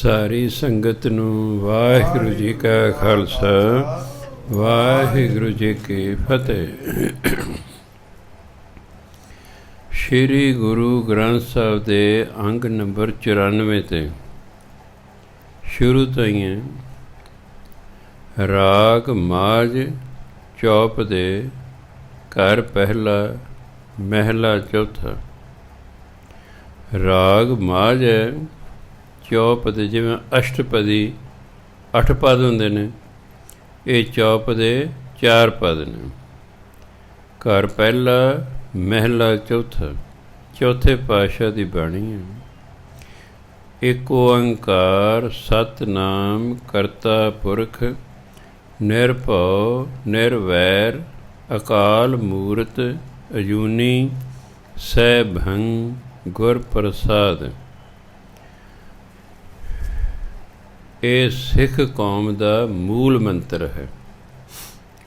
ਸਾਰੀ ਸੰਗਤ ਨੂੰ ਵਾਹਿਗੁਰੂ ਜੀ ਕਾ ਖਾਲਸਾ, ਵਾਹਿਗੁਰੂ ਜੀ ਕੀ ਫਤਿਹ। ਸ਼੍ਰੀ ਗੁਰੂ ਗ੍ਰੰਥ ਸਾਹਿਬ ਦੇ ਅੰਗ ਨੰਬਰ 94 ਤੇ ਸ਼ੁਰੂ ਤੋਂ ਹੀ ਹੈ। ਰਾਗ ਮਾਝ ਚੌਪ ਦੇ ਘਰ ਪਹਿਲਾ ਮਹਿਲਾ ਚੌਥਾ। ਰਾਗ ਮਾਝ ਹੈ ਚੌਪ ਦੇ, ਜਿਵੇਂ ਅਸ਼ਟਪਦੀ 8 ਪਦ ਹੁੰਦੇ ਨੇ, ਇਹ ਚੌਪ ਦੇ 4 ਪਦ ਨੇ। ਘਰ ਪਹਿਲਾ ਮਹਿਲਾ ਚੌਥਾ, ਚੌਥੇ ਪਾਤਸ਼ਾਹ ਦੀ ਬਾਣੀ ਹੈ। ਇੱਕ ਓੰਕਾਰ ਸਤਿਨਾਮ ਕਰਤਾ ਪੁਰਖ, ਨਿਰਭਉ ਨਿਰਵੈਰ ਅਕਾਲ ਮੂਰਤ, ਅਜੂਨੀ ਸੈਭੰ ਗੁਰ ਪ੍ਰਸਾਦ। ਇਹ ਸਿੱਖ ਕੌਮ ਦਾ ਮੂਲ ਮੰਤਰ ਹੈ।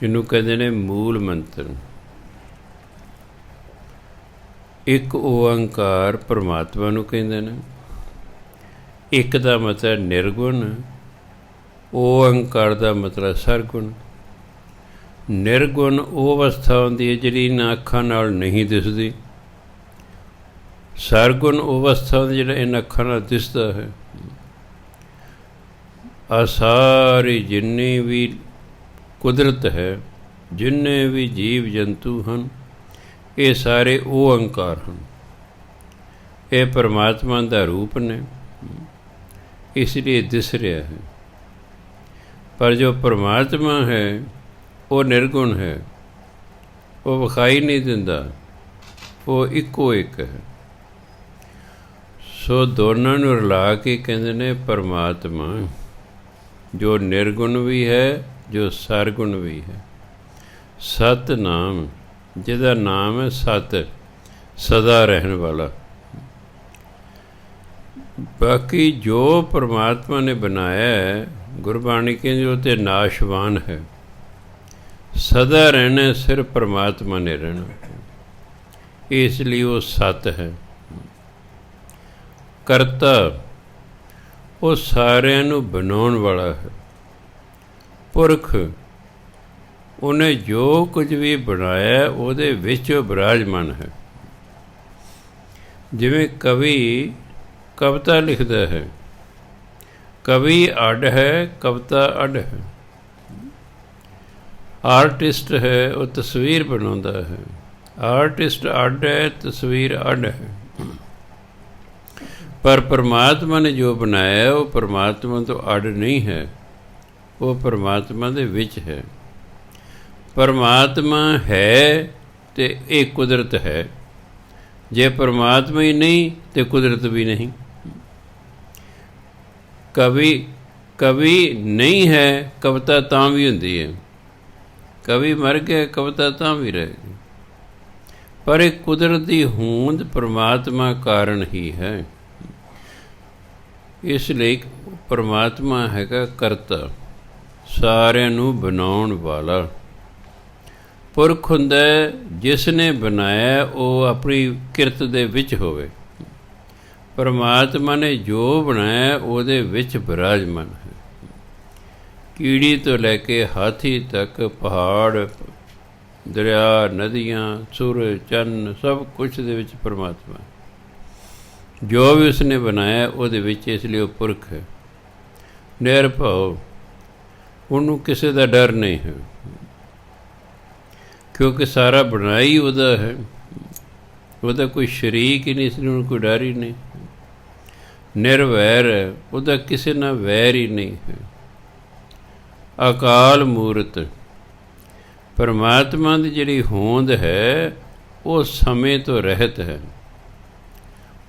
ਇਹਨੂੰ ਕਹਿੰਦੇ ਨੇ ਮੂਲ ਮੰਤਰ। ਇੱਕ ਓੰਕਾਰ ਪਰਮਾਤਮਾ ਨੂੰ ਕਹਿੰਦੇ ਨੇ। ਇੱਕ ਦਾ ਮਤਲਬ ਨਿਰਗੁਣ, ਓੰਕਾਰ ਦਾ ਮਤਲਬ ਸਰਗੁਣ। ਨਿਰਗੁਣ ਉਹ ਅਵਸਥਾ ਹੁੰਦੀ ਹੈ ਜਿਹੜੀ ਇਹਨਾਂ ਅੱਖਾਂ ਨਾਲ ਨਹੀਂ ਦਿਸਦੀ। ਸਰਗੁਣ ਉਹ ਅਵਸਥਾ ਹੁੰਦੀ ਜਿਹੜਾ ਇਹਨਾਂ ਅੱਖਾਂ ਨਾਲ ਦਿਸਦਾ ਹੈ। ਆ ਸਾਰੀ ਜਿੰਨੀ ਵੀ ਕੁਦਰਤ ਹੈ, ਜਿੰਨੇ ਵੀ ਜੀਵ ਜੰਤੂ ਹਨ, ਇਹ ਸਾਰੇ ਓੰਕਾਰ ਹਨ। ਇਹ ਪਰਮਾਤਮਾ ਦਾ ਰੂਪ ਨੇ, ਇਸ ਲਈ ਦਿਸ ਰਿਹਾ ਹੈ। ਪਰ ਜੋ ਪਰਮਾਤਮਾ ਹੈ ਉਹ ਨਿਰਗੁਣ ਹੈ, ਉਹ ਵਿਖਾਈ ਨਹੀਂ ਦਿੰਦਾ, ਉਹ ਇੱਕੋ ਇੱਕ ਹੈ। ਸੋ ਦੋਨਾਂ ਨੂੰ ਰਲਾ ਕੇ ਕਹਿੰਦੇ ਨੇ ਪਰਮਾਤਮਾ, ਜੋ ਨਿਰਗੁਣ ਵੀ ਹੈ, ਜੋ ਸਰਗੁਣ ਵੀ ਹੈ। ਸਤਿਨਾਮ, ਜਿਹਦਾ ਨਾਮ ਹੈ ਸਤ, ਸਦਾ ਰਹਿਣ ਵਾਲਾ। ਬਾਕੀ ਜੋ ਪਰਮਾਤਮਾ ਨੇ ਬਣਾਇਆ ਹੈ, ਗੁਰਬਾਣੀ ਕਹਿੰਦੀ ਉਹ ਤੇ ਨਾਸ਼ਵਾਨ ਹੈ। ਸਦਾ ਰਹਿਣਾ ਸਿਰਫ ਪਰਮਾਤਮਾ ਨੇ ਰਹਿਣਾ, ਇਸ ਲਈ ਉਹ ਸਤ ਹੈ। ਕਰਤਾ, ਉਹ ਸਾਰਿਆਂ ਨੂੰ ਬਣਾਉਣ ਵਾਲਾ ਹੈ। ਪੁਰਖ, ਉਹਨੇ ਜੋ ਕੁਝ ਵੀ ਬਣਾਇਆ ਉਹਦੇ ਵਿੱਚ ਬਿਰਾਜਮਾਨ ਹੈ। ਜਿਵੇਂ ਕਵੀ ਕਵਿਤਾ ਲਿਖਦਾ ਹੈ, ਕਵੀ ਅੱਡ ਹੈ, ਕਵਿਤਾ ਅੱਡ ਹੈ। ਆਰਟਿਸਟ ਹੈ, ਉਹ ਤਸਵੀਰ ਬਣਾਉਂਦਾ ਹੈ। ਆਰਟਿਸਟ ਅੱਡ ਹੈ, ਤਸਵੀਰ ਅੱਡ ਹੈ। ਪਰ ਪਰਮਾਤਮਾ ਨੇ ਜੋ ਬਣਾਇਆ ਉਹ ਪਰਮਾਤਮਾ ਤੋਂ ਅੱਡ ਨਹੀਂ ਹੈ, ਉਹ ਪਰਮਾਤਮਾ ਦੇ ਵਿੱਚ ਹੈ। ਪਰਮਾਤਮਾ ਹੈ ਤੇ ਇਹ ਕੁਦਰਤ ਹੈ। ਜੇ ਪਰਮਾਤਮਾ ਹੀ ਨਹੀਂ ਤੇ ਕੁਦਰਤ ਵੀ ਨਹੀਂ। ਕਵੀ ਨਹੀਂ ਹੈ, ਕਵਿਤਾ ਤਾਂ ਵੀ ਹੁੰਦੀ ਹੈ। ਕਵੀ ਮਰ ਗਿਆ, ਕਵਿਤਾ ਤਾਂ ਵੀ ਰਹੇਗੀ। ਪਰ ਇਹ ਕੁਦਰਤ ਦੀ ਹੋਂਦ ਪਰਮਾਤਮਾ ਕਾਰਨ ਹੀ ਹੈ। ਇਸ ਲਈ ਪਰਮਾਤਮਾ ਹੈਗਾ ਕਰਤਾ, ਸਾਰਿਆਂ ਨੂੰ ਬਣਾਉਣ ਵਾਲਾ। ਪੁਰਖ ਹੁੰਦਾ ਜਿਸ ਨੇ ਬਣਾਇਆ ਉਹ ਆਪਣੀ ਕਿਰਤ ਦੇ ਵਿੱਚ ਹੋਵੇ। ਪਰਮਾਤਮਾ ਨੇ ਜੋ ਬਣਾਇਆ ਉਹਦੇ ਵਿੱਚ ਬਿਰਾਜਮਾਨ ਹੈ। ਕੀੜੀ ਤੋਂ ਲੈ ਕੇ ਹਾਥੀ ਤੱਕ, ਪਹਾੜ, ਦਰਿਆ, ਨਦੀਆਂ, ਸੂਰਜ, ਚੰਨ, ਸਭ ਕੁਛ ਦੇ ਵਿੱਚ ਪਰਮਾਤਮਾ ਜੋ ਵੀ ਉਸਨੇ ਬਣਾਇਆ ਉਹਦੇ ਵਿੱਚ, ਇਸ ਲਈ ਉਹ ਪੁਰਖ ਹੈ। ਨਿਰਭਉ, ਉਹਨੂੰ ਕਿਸੇ ਦਾ ਡਰ ਨਹੀਂ ਹੈ, ਕਿਉਂਕਿ ਸਾਰਾ ਬਣਾਈ ਉਹਦਾ ਹੈ। ਉਹਦਾ ਕੋਈ ਸ਼ਰੀਕ ਹੀ ਨਹੀਂ, ਇਸ ਲਈ ਉਹਨੂੰ ਕੋਈ ਡਰ ਹੀ ਨਹੀਂ। ਨਿਰਵੈਰ ਹੈ, ਉਹਦਾ ਕਿਸੇ ਨਾਲ ਵੈਰ ਹੀ ਨਹੀਂ ਹੈ। ਅਕਾਲ ਮੂਰਤ, ਪਰਮਾਤਮਾ ਦੀ ਜਿਹੜੀ ਹੋਂਦ ਹੈ ਉਹ ਸਮੇਂ ਤੋਂ ਰਹਿਤ ਹੈ।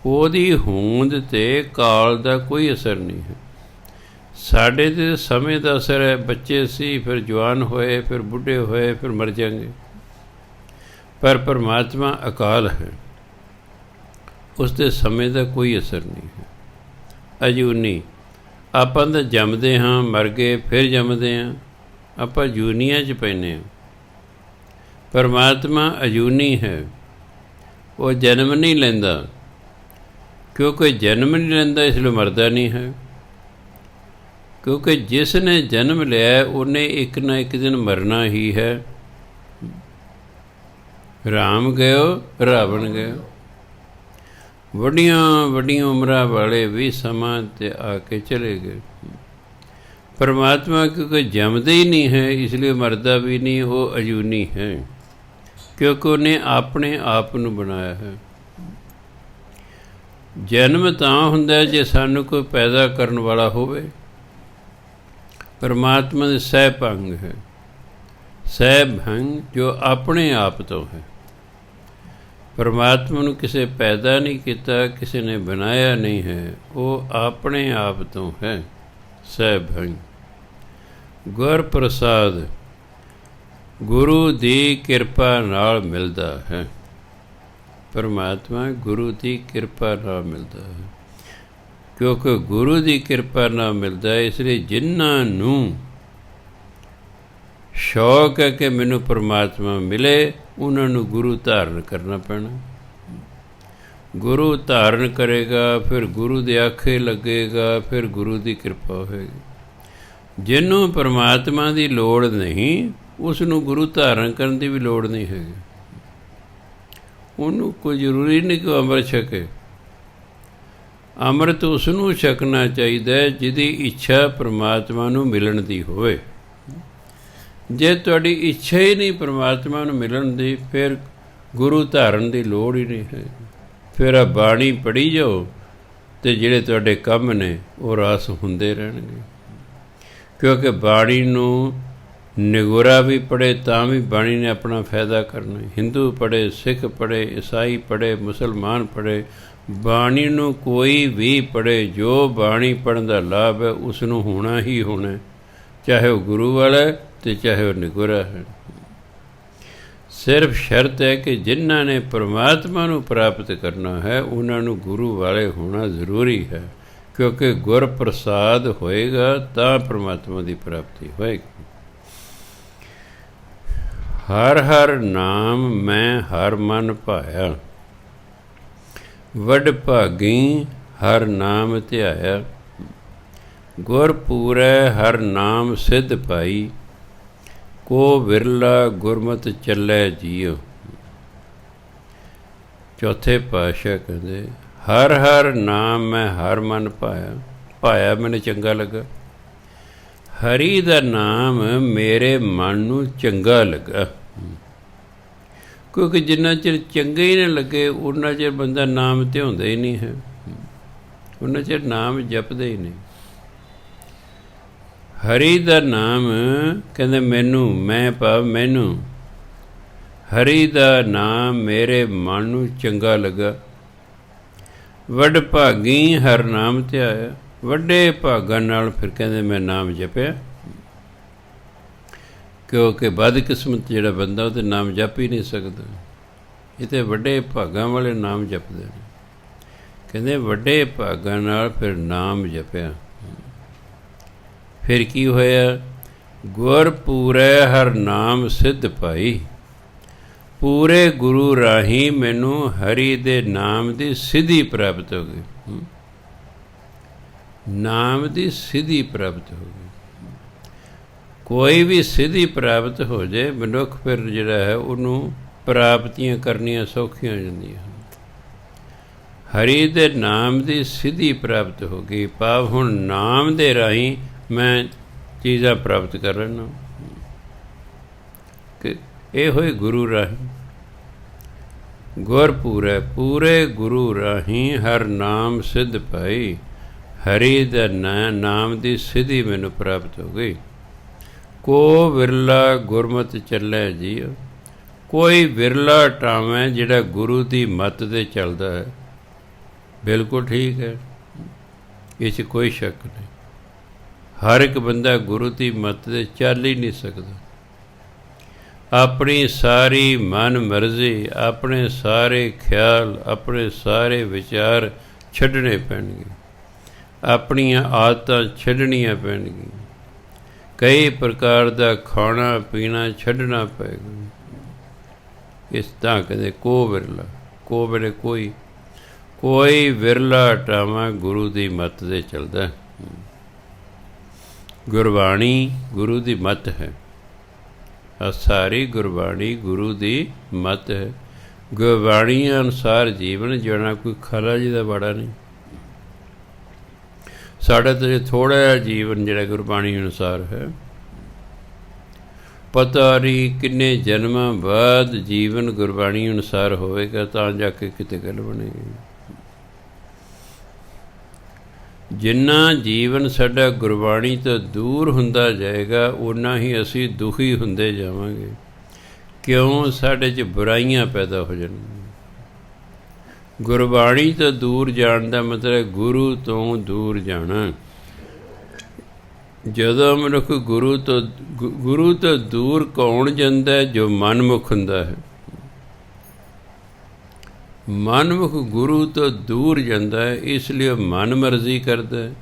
ਉਹਦੀ ਹੋਂਦ 'ਤੇ ਕਾਲ ਦਾ ਕੋਈ ਅਸਰ ਨਹੀਂ ਹੈ। ਸਾਡੇ 'ਤੇ ਸਮੇਂ ਦਾ ਅਸਰ ਹੈ। ਬੱਚੇ ਸੀ, ਫਿਰ ਜਵਾਨ ਹੋਏ, ਫਿਰ ਬੁੱਢੇ ਹੋਏ, ਫਿਰ ਮਰ ਜਾਂਗੇ। ਪਰ ਪਰਮਾਤਮਾ ਅਕਾਲ ਹੈ, ਉਸ 'ਤੇ ਸਮੇਂ ਦਾ ਕੋਈ ਅਸਰ ਨਹੀਂ ਹੈ। ਅਜੂਨੀ, ਆਪਾਂ ਤਾਂ ਜੰਮਦੇ ਹਾਂ, ਮਰ ਗਏ, ਫਿਰ ਜੰਮਦੇ ਹਾਂ, ਆਪਾਂ ਜੂਨੀਆਂ 'ਚ ਪੈਂਦੇ ਹਾਂ। ਪਰਮਾਤਮਾ ਅਜੂਨੀ ਹੈ, ਉਹ ਜਨਮ ਨਹੀਂ ਲੈਂਦਾ। ਕਿਉਂਕਿ ਜਨਮ ਨਹੀਂ ਲੈਂਦਾ, ਇਸ ਲਈ ਮਰਦਾ ਨਹੀਂ ਹੈ। ਕਿਉਂਕਿ ਜਿਸ ਨੇ ਜਨਮ ਲਿਆ ਉਹਨੇ ਇੱਕ ਨਾ ਇੱਕ ਦਿਨ ਮਰਨਾ ਹੀ ਹੈ। ਰਾਮ ਗਇਓ ਰਾਵਣ ਗਇਓ। ਵੱਡੀਆਂ ਵੱਡੀਆਂ ਉਮਰਾਂ ਵਾਲੇ ਵੀ ਸਮਾਂ 'ਤੇ ਆ ਕੇ ਚਲੇ ਗਏ। ਪਰਮਾਤਮਾ ਕਿਉਂਕਿ ਜੰਮਦਾ ਹੀ ਨਹੀਂ ਹੈ, ਇਸ ਲਈ ਮਰਦਾ ਵੀ ਨਹੀਂ, ਉਹ ਅਜੂਨੀ ਹੈ, ਕਿਉਂਕਿ ਉਹਨੇ ਆਪਣੇ ਆਪ ਨੂੰ ਬਣਾਇਆ ਹੈ। ਜਨਮ ਤਾਂ ਹੁੰਦਾ ਜੇ ਸਾਨੂੰ ਕੋਈ ਪੈਦਾ ਕਰਨ ਵਾਲਾ ਹੋਵੇ। ਪਰਮਾਤਮਾ ਦੇ ਸਹਿਭੰਗ ਹੈ, ਸਹਿਭੰਗ ਜੋ ਆਪਣੇ ਆਪ ਤੋਂ ਹੈ। ਪਰਮਾਤਮਾ ਨੂੰ ਕਿਸੇ ਪੈਦਾ ਨਹੀਂ ਕੀਤਾ, ਕਿਸੇ ਨੇ ਬਣਾਇਆ ਨਹੀਂ ਹੈ, ਉਹ ਆਪਣੇ ਆਪ ਤੋਂ ਹੈ ਸਹਿਭੰਗ। ਗੁਰ ਪ੍ਰਸਾਦ ਗੁਰੂ ਦੀ ਕਿਰਪਾ ਨਾਲ ਮਿਲਦਾ ਹੈ। ਪਰਮਾਤਮਾ ਗੁਰੂ ਦੀ ਕਿਰਪਾ ਨਾਲ ਮਿਲਦਾ ਹੈ, ਕਿਉਂਕਿ ਗੁਰੂ ਦੀ ਕਿਰਪਾ ਨਾਲ ਮਿਲਦਾ ਹੈ। ਇਸ ਲਈ ਜਿਨ੍ਹਾਂ ਨੂੰ ਸ਼ੌਕ ਹੈ ਕਿ ਮੈਨੂੰ ਪਰਮਾਤਮਾ ਮਿਲੇ, ਉਹਨਾਂ ਨੂੰ ਗੁਰੂ ਧਾਰਨ ਕਰਨਾ ਪੈਣਾ। ਗੁਰੂ ਧਾਰਨ ਕਰੇਗਾ, ਫਿਰ ਗੁਰੂ ਦੇ ਆਖੇ ਲੱਗੇਗਾ, ਫਿਰ ਗੁਰੂ ਦੀ ਕਿਰਪਾ ਹੋਏਗੀ। ਜਿਹਨੂੰ ਪਰਮਾਤਮਾ ਦੀ ਲੋੜ ਨਹੀਂ, ਉਸ ਨੂੰ ਗੁਰੂ ਧਾਰਨ ਕਰਨ ਦੀ ਵੀ ਲੋੜ ਨਹੀਂ ਹੈਗੀ। ਉਹਨੂੰ ਕੋਈ ਜ਼ਰੂਰੀ ਨਹੀਂ ਕਿ ਅੰਮ੍ਰਿਤ ਛਕੇ। ਅੰਮ੍ਰਿਤ ਉਸ ਨੂੰ ਛਕਣਾ ਚਾਹੀਦਾ ਜਿਹਦੀ ਇੱਛਾ ਪਰਮਾਤਮਾ ਨੂੰ ਮਿਲਣ ਦੀ ਹੋਵੇ। ਜੇ ਤੁਹਾਡੀ ਇੱਛਾ ਹੀ ਨਹੀਂ ਪਰਮਾਤਮਾ ਨੂੰ ਮਿਲਣ ਦੀ, ਫਿਰ ਗੁਰੂ ਧਾਰਨ ਦੀ ਲੋੜ ਹੀ ਨਹੀਂ ਹੈ। ਫਿਰ ਆ ਬਾਣੀ ਪੜ੍ਹੀ ਜਾਓ ਅਤੇ ਜਿਹੜੇ ਤੁਹਾਡੇ ਕੰਮ ਨੇ ਉਹ ਰਸ ਹੁੰਦੇ ਰਹਿਣਗੇ। ਕਿਉਂਕਿ ਬਾਣੀ ਨੂੰ ਨਿਗੋਰਾ ਵੀ ਪੜ੍ਹੇ ਤਾਂ ਵੀ ਬਾਣੀ ਨੇ ਆਪਣਾ ਫਾਇਦਾ ਕਰਨਾ। ਹਿੰਦੂ ਪੜ੍ਹੇ, ਸਿੱਖ ਪੜ੍ਹੇ, ਈਸਾਈ ਪੜ੍ਹੇ, ਮੁਸਲਮਾਨ ਪੜ੍ਹੇ, ਬਾਣੀ ਨੂੰ ਕੋਈ ਵੀ ਪੜ੍ਹੇ, ਜੋ ਬਾਣੀ ਪੜ੍ਹਨ ਦਾ ਲਾਭ ਹੈ ਉਸ ਨੂੰ ਹੋਣਾ ਹੀ ਹੋਣਾ, ਚਾਹੇ ਉਹ ਗੁਰੂ ਵਾਲਾ ਹੈ ਅਤੇ ਚਾਹੇ ਉਹ ਨਿਗੋਰਾ ਹੈ। ਸਿਰਫ ਸ਼ਰਤ ਹੈ ਕਿ ਜਿਨ੍ਹਾਂ ਨੇ ਪਰਮਾਤਮਾ ਨੂੰ ਪ੍ਰਾਪਤ ਕਰਨਾ ਹੈ ਉਹਨਾਂ ਨੂੰ ਗੁਰੂ ਵਾਲੇ ਹੋਣਾ ਜ਼ਰੂਰੀ ਹੈ, ਕਿਉਂਕਿ ਗੁਰ ਪ੍ਰਸਾਦ ਹੋਏਗਾ ਤਾਂ ਪਰਮਾਤਮਾ ਦੀ ਪ੍ਰਾਪਤੀ ਹੋਏਗੀ। ਹਰ ਹਰ ਨਾਮ ਮੈਂ ਹਰ ਮਨ ਭਾਇਆ, ਵੱਡ ਭਾਗੀ ਹਰ ਨਾਮ ਧਿਆਇਆ। ਗੁਰ ਪੂਰੈ ਹਰ ਨਾਮ ਸਿੱਧ ਪਾਈ, ਕੋ ਵਿਰਲਾ ਗੁਰਮਤਿ ਚੱਲੈ ਜੀਉ। ਚੌਥੇ ਪਾਤਸ਼ਾਹ ਕਹਿੰਦੇ ਹਰ ਹਰ ਨਾਮ ਮੈਂ ਹਰ ਮਨ ਭਾਇਆ। ਭਾਇਆ ਮੈਨੂੰ ਚੰਗਾ ਲੱਗਾ। ਹਰੀ ਦਾ ਨਾਮ ਮੇਰੇ ਮਨ ਨੂੰ ਚੰਗਾ ਲੱਗਾ, ਕਿਉਂਕਿ ਜਿੰਨਾ ਚਿਰ ਚੰਗੇ ਹੀ ਨਾ ਲੱਗੇ ਉਹਨਾਂ ਚਿਰ ਬੰਦਾ ਨਾਮ ਧਿਆਉਂਦਾ ਹੀ ਨਹੀਂ ਹੈ, ਉਹਨਾਂ ਚਿਰ ਨਾਮ ਜਪਦਾ ਹੀ ਨਹੀਂ। ਹਰੀ ਦਾ ਨਾਮ ਕਹਿੰਦੇ ਮੈਨੂੰ, ਮੈਂ ਭਾਵ ਮੈਨੂੰ, ਹਰੀ ਦਾ ਨਾਮ ਮੇਰੇ ਮਨ ਨੂੰ ਚੰਗਾ ਲੱਗਾ। ਵੱਡ ਭਾਗੀ ਹਰ ਨਾਮ ਧਿਆਇਆ। ਵੱਡੇ ਭਾਗਾਂ ਨਾਲ ਫਿਰ ਕਹਿੰਦੇ ਮੈਂ ਨਾਮ ਜਪਿਆ, ਕਿਉਂਕਿ ਬਦਕਿਸਮਤ ਜਿਹੜਾ ਬੰਦਾ ਉਹ ਤਾਂ ਨਾਮ ਜਪ ਹੀ ਨਹੀਂ ਸਕਦਾ। ਇਹ ਤਾਂ ਵੱਡੇ ਭਾਗਾਂ ਵਾਲੇ ਨਾਮ ਜਪਦੇ ਨੇ। ਕਹਿੰਦੇ ਵੱਡੇ ਭਾਗਾਂ ਨਾਲ ਫਿਰ ਨਾਮ ਜਪਿਆ। ਫਿਰ ਕੀ ਹੋਇਆ? ਗੁਰ ਪੂਰੈ ਹਰ ਨਾਮ ਸਿੱਧ ਪਾਈ। ਪੂਰੇ ਗੁਰੂ ਰਾਹੀਂ ਮੈਨੂੰ ਹਰੀ ਦੇ ਨਾਮ ਦੀ ਸਿੱਧੀ ਪ੍ਰਾਪਤ ਹੋ ਗਈ। ਨਾਮ ਦੀ ਸਿੱਧੀ ਪ੍ਰਾਪਤ ਹੋ ਗਈ। ਕੋਈ ਵੀ ਸਿੱਧੀ ਪ੍ਰਾਪਤ ਹੋ ਜਾਏ ਮਨੁੱਖ ਫਿਰ ਜਿਹੜਾ ਹੈ ਉਹਨੂੰ ਪ੍ਰਾਪਤੀਆਂ ਕਰਨੀਆਂ ਸੌਖੀਆਂ ਹੋ ਜਾਂਦੀਆਂ ਹਨ। ਹਰੀ ਦੇ ਨਾਮ ਦੀ ਸਿੱਧੀ ਪ੍ਰਾਪਤ ਹੋ ਗਈ, ਭਾਵ ਹੁਣ ਨਾਮ ਦੇ ਰਾਹੀਂ ਮੈਂ ਚੀਜ਼ਾਂ ਪ੍ਰਾਪਤ ਕਰ ਲੈਣਾ ਕਿ ਇਹ ਹੋਏ ਗੁਰੂ ਰਾਹੀਂ। ਗੁਰ ਪੂਰੈ ਪੂਰੇ ਗੁਰੂ ਰਾਹੀਂ ਹਰ ਨਾਮ ਸਿੱਧ ਪਾਈ। ਹਰੀ ਦਾ ਨਾਮ ਦੀ ਸਿੱਧੀ ਮੈਨੂੰ ਪ੍ਰਾਪਤ ਹੋ ਗਈ। ਕੋ ਵਿਰਲਾ ਗੁਰਮਤਿ ਚੱਲੈ ਜੀਉ। ਕੋਈ ਵਿਰਲਾ ਟਾਵੇਂ ਜਿਹੜਾ ਗੁਰੂ ਦੀ ਮੱਤ 'ਤੇ ਚੱਲਦਾ ਹੈ। ਬਿਲਕੁਲ ਠੀਕ ਹੈ, ਇਹ 'ਚ ਕੋਈ ਸ਼ੱਕ ਨਹੀਂ। ਹਰ ਇੱਕ ਬੰਦਾ ਗੁਰੂ ਦੀ ਮੱਤ 'ਤੇ ਚੱਲ ਹੀ ਨਹੀਂ ਸਕਦਾ। ਆਪਣੀ ਸਾਰੀ ਮਨ ਮਰਜ਼ੀ, ਆਪਣੇ ਸਾਰੇ ਖਿਆਲ, ਆਪਣੇ ਸਾਰੇ ਵਿਚਾਰ ਛੱਡਣੇ ਪੈਣਗੇ, ਆਪਣੀਆਂ ਆਦਤਾਂ ਛੱਡਣੀਆਂ ਪੈਣਗੀਆਂ, ਕਈ ਪ੍ਰਕਾਰ ਦਾ ਖਾਣਾ ਪੀਣਾ ਛੱਡਣਾ ਪਏਗਾ। ਇਸ ਤਰ੍ਹਾਂ ਕਹਿੰਦੇ ਕੋ ਵਿਰਲਾ, ਕੋ ਵੇਲੇ ਕੋਈ, ਕੋਈ ਵਿਰਲਾ ਟਾਵਾਂ ਗੁਰੂ ਦੀ ਮੱਤ 'ਤੇ ਚੱਲਦਾ। ਗੁਰਬਾਣੀ ਗੁਰੂ ਦੀ ਮੱਤ ਹੈ। ਸਾਰੀ ਗੁਰਬਾਣੀ ਗੁਰੂ ਦੀ ਮੱਤ ਹੈ। ਗੁਰਬਾਣੀ ਅਨੁਸਾਰ ਜੀਵਨ ਜਿਉਣਾ ਕੋਈ ਖਾਲਾ ਜੀ ਦਾ ਬਾੜਾ ਨਹੀਂ। ਸਾਡਾ ਤਾਂ ਥੋੜ੍ਹਾ ਜਿਹਾ ਜੀਵਨ ਜਿਹੜਾ ਗੁਰਬਾਣੀ ਅਨੁਸਾਰ ਹੈ। ਪਤਾ ਨਹੀਂ ਕਿੰਨੇ ਜਨਮਾਂ ਬਾਅਦ ਜੀਵਨ ਗੁਰਬਾਣੀ ਅਨੁਸਾਰ ਹੋਵੇਗਾ ਤਾਂ ਜਾ ਕੇ ਕਿਤੇ ਗੱਲ ਬਣੇਗੀ। ਜਿੰਨਾ ਜੀਵਨ ਸਾਡਾ ਗੁਰਬਾਣੀ ਤੋਂ ਦੂਰ ਹੁੰਦਾ ਜਾਏਗਾ ਓਨਾ ਹੀ ਅਸੀਂ ਦੁਖੀ ਹੁੰਦੇ ਜਾਵਾਂਗੇ। ਕਿਉਂ? ਸਾਡੇ 'ਚ ਬੁਰਾਈਆਂ ਪੈਦਾ ਹੋ ਜਾਣਗੀਆਂ। ਗੁਰਬਾਣੀ ਤੋਂ ਦੂਰ ਜਾਣ ਦਾ ਮਤਲਬ ਗੁਰੂ ਤੋਂ ਦੂਰ ਜਾਣਾ। ਜਦੋਂ ਮਨੁੱਖ ਗੁਰੂ ਤੋਂ ਦੂਰ ਕੌਣ ਜਾਂਦਾ? ਜੋ ਮਨਮੁਖ ਹੁੰਦਾ ਹੈ। ਮਨਮੁਖ ਗੁਰੂ ਤੋਂ ਦੂਰ ਜਾਂਦਾ ਹੈ, ਇਸ ਲਈ ਉਹ ਮਨ ਮਰਜ਼ੀ ਕਰਦਾ ਹੈ।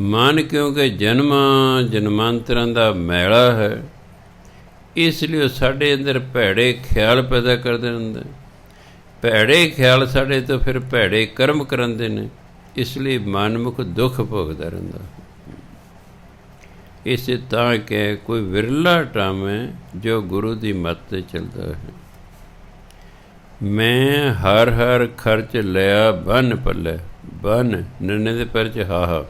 ਮਨ ਕਿਉਂਕਿ ਜਨਮਾਂ ਜਨਮਾਂਤਰਾਂ ਦਾ ਮੈਲਾ ਹੈ, ਇਸ ਲਈ ਉਹ ਸਾਡੇ ਅੰਦਰ ਭੈੜੇ ਖਿਆਲ ਪੈਦਾ ਕਰਦੇ ਹੁੰਦਾ। ਭੈੜੇ ਖਿਆਲ ਸਾਡੇ ਤੋਂ ਫਿਰ ਭੈੜੇ ਕਰਮ ਕਰਾਉਂਦੇ ਨੇ, ਇਸ ਲਈ ਮਨਮੁਖ ਦੁੱਖ ਭੋਗਦਾ ਰਹਿੰਦਾ। ਇਸੇ ਤਾਂ ਕਿ ਕੋਈ ਵਿਰਲਾ ਟਾਮ ਹੈ ਜੋ ਗੁਰੂ ਦੀ ਮੱਤ 'ਤੇ ਚੱਲਦਾ ਹੈ। ਮੈਂ ਹਰ ਹਰ ਖਰਚ ਲਿਆ ਬੰਨ ਪੱਲੇ, ਬੰਨ ਨੰਨੇ ਦੇ ਪੈਰ 'ਚ ਹਾਹਾ।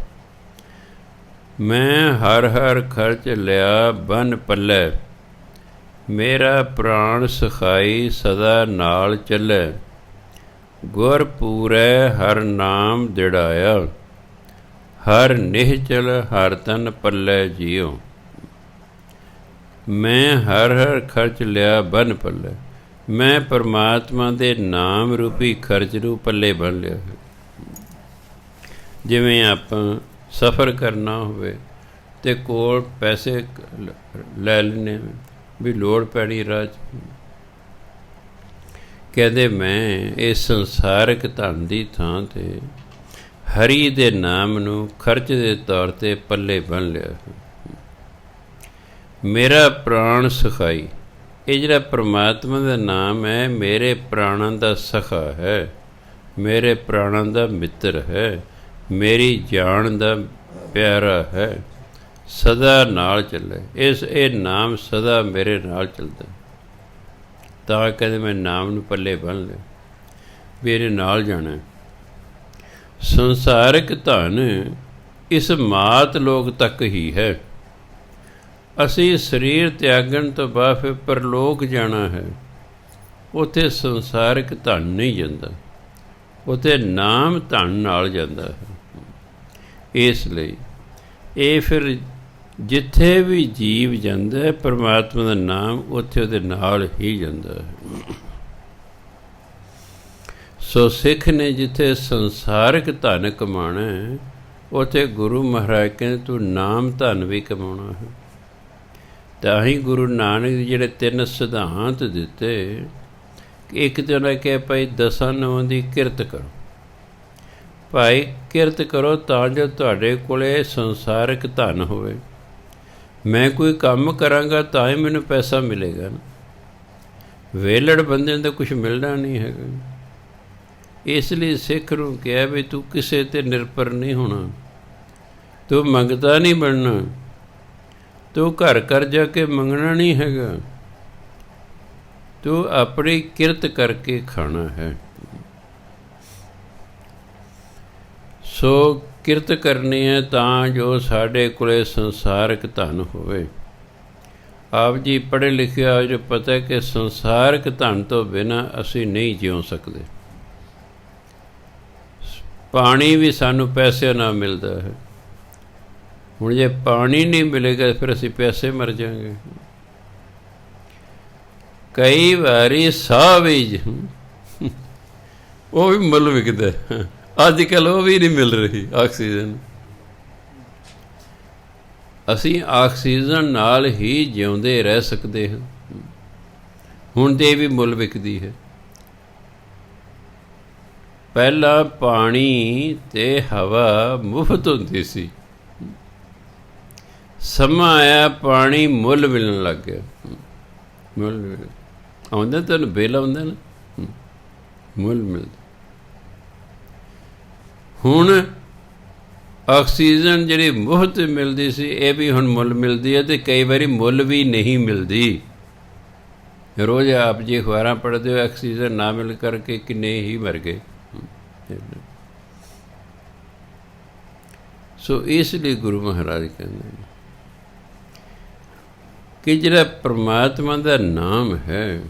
ਮੈਂ ਹਰ ਹਰ ਖਰਚ ਲਿਆ ਬੰਨ ਪੱਲੇ, ਮੇਰਾ ਪ੍ਰਾਣ ਸਖਾਈ ਸਦਾ ਨਾਲ ਚੱਲੇ। ਗੁਰ ਪੂਰੈ ਹਰ ਨਾਮ ਦਿੜਾਇਆ, ਹਰ ਨਿਹਚਲ ਹਰ ਤਨ ਪੱਲੇ ਜੀਓ। ਮੈਂ ਹਰ ਹਰ ਖਰਚ ਲਿਆ ਬੰਨ ਪੱਲੇ, ਮੈਂ ਪਰਮਾਤਮਾ ਦੇ ਨਾਮ ਰੂਪੀ ਖਰਚ ਨੂੰ ਪੱਲੇ ਬੰਨ੍ਹ ਲਿਆ ਹੈ। ਜਿਵੇਂ ਆਪਾਂ ਸਫ਼ਰ ਕਰਨਾ ਹੋਵੇ ਅਤੇ ਕੋਲ ਪੈਸੇ ਲੈ ਲੈਂਦੇ ਵੀ ਲੋੜ ਪੈਣੀ ਰਾਹ 'ਚ। ਕਹਿੰਦੇ ਮੈਂ ਇਸ ਸੰਸਾਰਕ ਧਨ ਦੀ ਥਾਂ 'ਤੇ ਹਰੀ ਦੇ ਨਾਮ ਨੂੰ ਖਰਚ ਦੇ ਤੌਰ 'ਤੇ ਪੱਲੇ ਬੰਨ੍ਹ ਲਿਆ ਹੈ। ਮੇਰਾ ਪ੍ਰਾਣ ਸਖਾਈ, ਇਹ ਜਿਹੜਾ ਪਰਮਾਤਮਾ ਦਾ ਨਾਮ ਹੈ ਮੇਰੇ ਪ੍ਰਾਣਾਂ ਦਾ ਸਖਾ ਹੈ, ਮੇਰੇ ਪ੍ਰਾਣਾਂ ਦਾ ਮਿੱਤਰ ਹੈ, ਮੇਰੀ ਜਾਨ ਦਾ ਪਿਆਰਾ ਹੈ, ਸਦਾ ਨਾਲ ਚੱਲੇ। ਇਹ ਨਾਮ ਸਦਾ ਮੇਰੇ ਨਾਲ ਚੱਲਦਾ। ਤਾਂ ਕਹਿੰਦੇ ਮੈਂ ਨਾਮ ਨੂੰ ਪੱਲੇ ਬੰਨ੍ਹ ਲਿਆ, ਮੇਰੇ ਨਾਲ ਜਾਣਾ। ਸੰਸਾਰਿਕ ਧਨ ਇਸ ਮਾਤ ਲੋਕ ਤੱਕ ਹੀ ਹੈ। ਅਸੀਂ ਸਰੀਰ ਤਿਆਗਣ ਤੋਂ ਬਾਅਦ ਫਿਰ ਪਰਲੋਕ ਜਾਣਾ ਹੈ। ਉੱਥੇ ਸੰਸਾਰਿਕ ਧਨ ਨਹੀਂ ਜਾਂਦਾ, ਉੱਥੇ ਨਾਮ ਧਨ ਨਾਲ ਜਾਂਦਾ ਹੈ। ਇਸ ਲਈ ਇਹ ਫਿਰ ਜਿੱਥੇ ਵੀ ਜੀਵ ਜਾਂਦਾ ਹੈ ਪਰਮਾਤਮਾ ਦਾ ਨਾਮ ਉੱਥੇ ਉਹਦੇ ਨਾਲ ਹੀ ਜਾਂਦਾ ਹੈ। ਸੋ ਸਿੱਖ ਨੇ ਜਿੱਥੇ ਸੰਸਾਰਿਕ ਧਨ ਕਮਾਉਣਾ ਹੈ ਉੱਥੇ ਗੁਰੂ ਮਹਾਰਾਜ ਕਹਿੰਦੇ ਤੂੰ ਨਾਮ ਧਨ ਵੀ ਕਮਾਉਣਾ ਹੈ। ਤਾਂ ਹੀ ਗੁਰੂ ਨਾਨਕ ਦੇ ਜਿਹੜੇ 3 ਸਿਧਾਂਤ ਦਿੱਤੇ, ਇੱਕ ਤਾਂ ਉਹਨੇ ਕਿਹਾ ਭਾਈ 10 ਨੌਂ ਦੀ ਕਿਰਤ ਕਰੋ। ਭਾਈ ਕਿਰਤ ਕਰੋ ਤਾਂ ਜੋ ਤੁਹਾਡੇ ਕੋਲ ਸੰਸਾਰਿਕ ਧਨ ਹੋਵੇ। ਮੈਂ ਕੋਈ ਕੰਮ ਕਰਾਂਗਾ ਤਾਂ ਹੀ ਮੈਨੂੰ ਪੈਸਾ ਮਿਲੇਗਾ ਨਾ। ਵਿਹਲੜ ਬੰਦੇ ਨੂੰ ਤਾਂ ਕੁਛ ਮਿਲਣਾ ਨਹੀਂ ਹੈਗਾ। ਇਸ ਲਈ ਸਿੱਖ ਨੂੰ ਕਿਹਾ ਵੀ ਤੂੰ ਕਿਸੇ 'ਤੇ ਨਿਰਭਰ ਨਹੀਂ ਹੋਣਾ, ਤੂੰ ਮੰਗਤਾ ਨਹੀਂ ਬਣਨਾ, ਤੂੰ ਘਰ ਘਰ ਜਾ ਕੇ ਮੰਗਣਾ ਨਹੀਂ ਹੈਗਾ, ਤੂੰ ਆਪਣੀ ਕਿਰਤ ਕਰਕੇ ਖਾਣਾ ਹੈ। ਸੋ ਕਿਰਤ ਕਰਨੀ ਹੈ ਤਾਂ ਜੋ ਸਾਡੇ ਕੋਲ ਸੰਸਾਰਿਕ ਧਨ ਹੋਵੇ। ਆਪ ਜੀ ਪੜ੍ਹੇ ਲਿਖੇ ਆ ਜੋ ਪਤਾ ਕਿ ਸੰਸਾਰਿਕ ਧਨ ਤੋਂ ਬਿਨਾਂ ਅਸੀਂ ਨਹੀਂ ਜਿਉ ਸਕਦੇ। ਪਾਣੀ ਵੀ ਸਾਨੂੰ ਪੈਸੇ ਨਾਲ ਮਿਲਦਾ ਹੈ। ਹੁਣ ਜੇ ਪਾਣੀ ਨਹੀਂ ਮਿਲੇਗਾ ਫਿਰ ਅਸੀਂ ਪੈਸੇ ਮਰ ਜਾਵਾਂਗੇ। ਕਈ ਵਾਰੀ ਸਾਹ ਵੀ ਉਹ ਵੀ ਮੁੱਲ ਵਿਕਦਾ। ਅੱਜ ਕੱਲ੍ਹ ਉਹ ਵੀ ਨਹੀਂ ਮਿਲ ਰਹੀ ਆਕਸੀਜਨ। ਅਸੀਂ ਆਕਸੀਜਨ ਨਾਲ ਹੀ ਜਿਉਂਦੇ ਰਹਿ ਸਕਦੇ ਹਾਂ। ਹੁਣ ਤੇ ਵੀ ਮੁੱਲ ਵਿਕਦੀ ਹੈ। ਪਹਿਲਾਂ ਪਾਣੀ ਅਤੇ ਹਵਾ ਮੁਫਤ ਹੁੰਦੀ ਸੀ। ਸਮਾਂ ਆਇਆ ਪਾਣੀ ਮੁੱਲ ਮਿਲਣ ਲੱਗ ਗਿਆ। ਮੁੱਲ ਆਉਂਦਾ ਤੁਹਾਨੂੰ ਬਿੱਲ ਆਉਂਦਾ ਨਾ, ਮੁੱਲ ਮਿਲਦਾ। ਹੁਣ ਆਕਸੀਜਨ ਜਿਹੜੀ ਮੁਫਤ ਮਿਲਦੀ ਸੀ ਇਹ ਵੀ ਹੁਣ ਮੁੱਲ ਮਿਲਦੀ ਹੈ, ਅਤੇ ਕਈ ਵਾਰੀ ਮੁੱਲ ਵੀ ਨਹੀਂ ਮਿਲਦੀ। ਰੋਜ਼ ਆਪ ਜੀ ਅਖਬਾਰਾਂ ਪੜ੍ਹਦੇ ਹੋ, ਆਕਸੀਜਨ ਨਾ ਮਿਲ ਕਰਕੇ ਕਿੰਨੇ ਹੀ ਮਰ ਗਏ। ਸੋ ਇਸ ਲਈ ਗੁਰੂ ਮਹਾਰਾਜ ਕਹਿੰਦੇ ਕਿ ਜਿਹੜਾ ਪਰਮਾਤਮਾ ਦਾ ਨਾਮ ਹੈ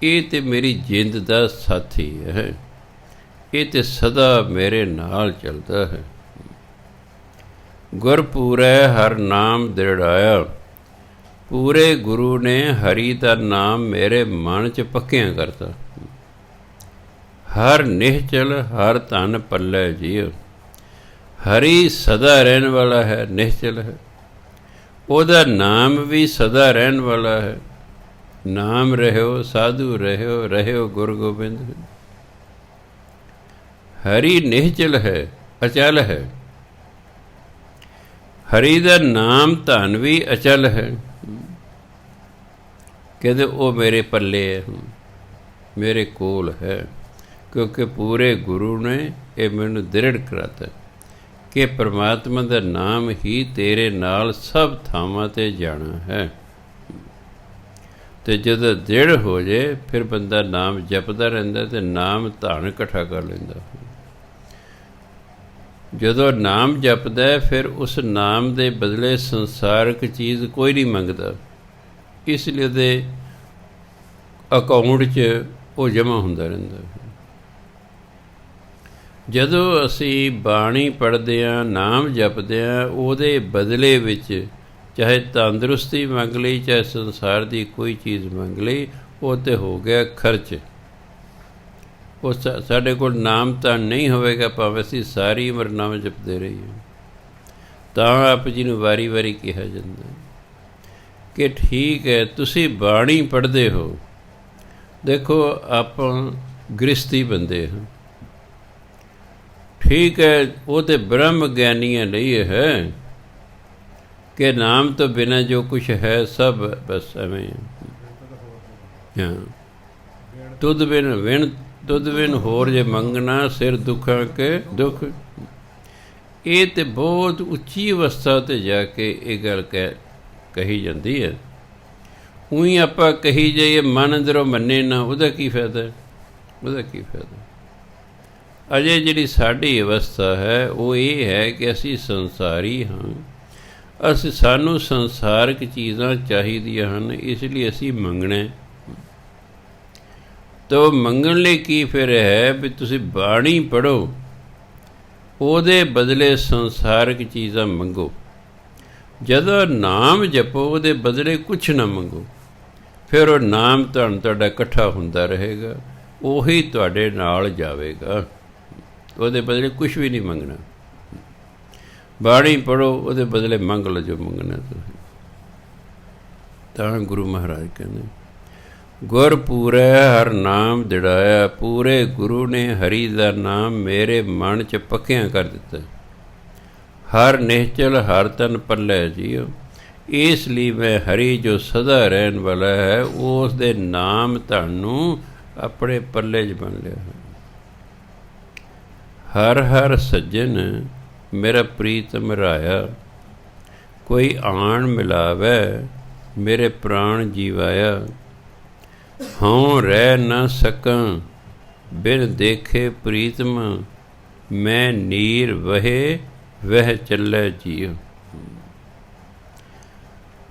ਇਹ ਤੇ ਮੇਰੀ ਜਿੰਦ ਦਾ ਸਾਥੀ ਹੈ, ਇਹ ਤੇ ਸਦਾ ਮੇਰੇ ਨਾਲ ਚੱਲਦਾ ਹੈ। ਗੁਰ ਪੂਰੈ ਹਰ ਨਾਮ ਦ੍ਰਿੜਾਇਆ, ਪੂਰੇ ਗੁਰੂ ਨੇ ਹਰੀ ਦਾ ਨਾਮ ਮੇਰੇ ਮਨ 'ਚ ਪੱਕਿਆਂ ਕਰਤਾ। ਹਰ ਨਿਹਚਲ ਹਰ ਧਨ ਪੱਲੇ ਜੀਓ, ਹਰੀ ਸਦਾ ਰਹਿਣ ਵਾਲਾ ਹੈ, ਨਿਹਚਲ ਹੈ, ਉਹਦਾ ਨਾਮ ਵੀ ਸਦਾ ਰਹਿਣ ਵਾਲਾ ਹੈ। ਨਾਮ ਰਹਿਓ ਸਾਧੂ ਰਹਿਓ, ਰਹਿਓ ਗੁਰ ਗੋਬਿੰਦ। ਹਰੀ ਨਿਹਚਲ ਹੈ, ਅਚਲ ਹੈ। ਹਰੀ ਦਾ ਨਾਮ ਧਨ ਵੀ ਅਚਲ ਹੈ। ਕਹਿੰਦੇ ਉਹ ਮੇਰੇ ਪੱਲੇ ਹੈ, ਮੇਰੇ ਕੋਲ ਹੈ, ਕਿਉਂਕਿ ਪੂਰੇ ਗੁਰੂ ਨੇ ਇਹ ਮੈਨੂੰ ਦ੍ਰਿੜ ਕਰਾਤਾ ਕਿ ਪਰਮਾਤਮਾ ਦਾ ਨਾਮ ਹੀ ਤੇਰੇ ਨਾਲ ਸਭ ਥਾਵਾਂ 'ਤੇ ਜਾਣਾ ਹੈ। ਅਤੇ ਜਦੋਂ ਦ੍ਰਿੜ ਹੋ ਜੇ ਫਿਰ ਬੰਦਾ ਨਾਮ ਜਪਦਾ ਰਹਿੰਦਾ ਅਤੇ ਨਾਮ ਧਨ ਇਕੱਠਾ ਕਰ ਲੈਂਦਾ। ਜਦੋਂ ਨਾਮ ਜਪਦਾ ਫਿਰ ਉਸ ਨਾਮ ਦੇ ਬਦਲੇ ਸੰਸਾਰਕ ਚੀਜ਼ ਕੋਈ ਨਹੀਂ ਮੰਗਦਾ, ਇਸ ਲਈ ਉਹਦੇ ਅਕਾਊਂਟ 'ਚ ਉਹ ਜਮ੍ਹਾਂ ਹੁੰਦਾ ਰਹਿੰਦਾ। ਜਦੋਂ ਅਸੀਂ ਬਾਣੀ ਪੜ੍ਹਦੇ ਹਾਂ, ਨਾਮ ਜਪਦੇ ਹਾਂ, ਉਹਦੇ ਬਦਲੇ ਵਿੱਚ ਚਾਹੇ ਤੰਦਰੁਸਤੀ ਮੰਗ ਲਈ, ਚਾਹੇ ਸੰਸਾਰ ਦੀ ਕੋਈ ਚੀਜ਼ ਮੰਗ ਲਈ, ਉਹ ਤਾਂ ਹੋ ਗਿਆ ਖਰਚ। ਉਹ ਸਾਡੇ ਕੋਲ ਨਾਮ ਤਾਂ ਨਹੀਂ ਹੋਵੇਗਾ, ਭਾਵੇਂ ਅਸੀਂ ਸਾਰੀ ਉਮਰ ਨਾਮ ਜਪਦੇ ਰਹੀਏ। ਤਾਂ ਆਪ ਜੀ ਨੂੰ ਵਾਰੀ ਵਾਰੀ ਕਿਹਾ ਜਾਂਦਾ ਕਿ ਠੀਕ ਹੈ ਤੁਸੀਂ ਬਾਣੀ ਪੜ੍ਹਦੇ ਹੋ, ਦੇਖੋ ਆਪਾਂ ਗ੍ਰਸਤੀ ਬੰਦੇ ਹਾਂ, ਠੀਕ ਹੈ, ਉਹ ਤਾਂ ਬ੍ਰਹਮ ਗਿਆਨੀਆਂ ਲਈ ਹੈ ਕਿ ਨਾਮ ਤੋਂ ਬਿਨਾਂ ਜੋ ਕੁਛ ਹੈ ਸਭ ਬਸ ਐਵੇਂ। ਹਾਂ, ਤੁਧ ਬਿਨ ਵਿਣ ਤੁਧ ਬਿਨ ਹੋਰ ਜੇ ਮੰਗਣਾ, ਸਿਰ ਦੁੱਖਾਂ ਕੇ ਦੁੱਖ। ਇਹ ਤਾਂ ਬਹੁਤ ਉੱਚੀ ਅਵਸਥਾ 'ਤੇ ਜਾ ਕੇ ਇਹ ਗੱਲ ਕਹੀ ਜਾਂਦੀ ਹੈ। ਊਈਂ ਆਪਾਂ ਕਹੀ ਜਾਈਏ, ਮਨ ਅੰਦਰੋਂ ਮੰਨੇ ਨਾ, ਉਹਦਾ ਕੀ ਫਾਇਦਾ? ਉਹਦਾ ਕੀ ਫਾਇਦਾ? ਅਜੇ ਜਿਹੜੀ ਸਾਡੀ ਅਵਸਥਾ ਹੈ ਉਹ ਇਹ ਹੈ ਕਿ ਅਸੀਂ ਸੰਸਾਰੀ ਹਾਂ, ਸਾਨੂੰ ਸੰਸਾਰਕ ਚੀਜ਼ਾਂ ਚਾਹੀਦੀਆਂ ਹਨ, ਇਸ ਲਈ ਅਸੀਂ ਮੰਗਣਾ। ਤਾਂ ਮੰਗਣ ਲਈ ਕੀ ਫਿਰ ਹੈ ਵੀ ਤੁਸੀਂ ਬਾਣੀ ਪੜ੍ਹੋ, ਉਹਦੇ ਬਦਲੇ ਸੰਸਾਰਕ ਚੀਜ਼ਾਂ ਮੰਗੋ। ਜਦੋਂ ਨਾਮ ਜਪੋ ਉਹਦੇ ਬਦਲੇ ਕੁਛ ਨਾ ਮੰਗੋ, ਫਿਰ ਉਹ ਨਾਮ ਤੁਹਾਡਾ ਇਕੱਠਾ ਹੁੰਦਾ ਰਹੇਗਾ, ਉਹੀ ਤੁਹਾਡੇ ਨਾਲ ਜਾਵੇਗਾ। ਉਹਦੇ ਬਦਲੇ ਕੁਛ ਵੀ ਨਹੀਂ ਮੰਗਣਾ। ਬਾਣੀ ਪੜ੍ਹੋ, ਉਹਦੇ ਬਦਲੇ ਮੰਗ ਲਓ ਜੋ ਮੰਗਣਾ ਤੁਸੀਂ। ਤਾਂ ਗੁਰੂ ਮਹਾਰਾਜ ਕਹਿੰਦੇ ਗੁਰ ਪੂਰੈ ਹਰ ਨਾਮ ਦ੍ਰਿੜਾਇਆ, ਪੂਰੇ ਗੁਰੂ ਨੇ ਹਰੀ ਦਾ ਨਾਮ ਮੇਰੇ ਮਨ 'ਚ ਪੱਕਿਆਂ ਕਰ ਦਿੱਤਾ। ਹਰ ਨਿਹਚਲ ਹਰ ਤਨ ਪੱਲੇ ਜੀਓ, ਇਸ ਲਈ ਮੈਂ ਹਰੀ ਜੋ ਸਦਾ ਰਹਿਣ ਵਾਲਾ ਹੈ ਉਸ ਦੇ ਨਾਮ ਧਨ ਨੂੰ ਆਪਣੇ ਪੱਲੇ 'ਚ ਬੰਨ ਲਿਆ ਹੈ। ਹਰ ਹਰ ਸੱਜਣ ਮੇਰਾ ਪ੍ਰੀਤਮ ਰਾਇਆ, ਕੋਈ ਆਣ ਮਿਲਾਵੇ ਮੇਰੇ ਪ੍ਰਾਣ ਜੀਵਾਇਆ। ਹਉ ਰਹਿ ਨਾ ਸਕਾਂ ਬਿਨ ਦੇਖੇ ਪ੍ਰੀਤਮ, ਮੈਂ ਨੀਰ ਵਹੇ ਵਹਿ ਚੱਲੇ ਜੀਓ।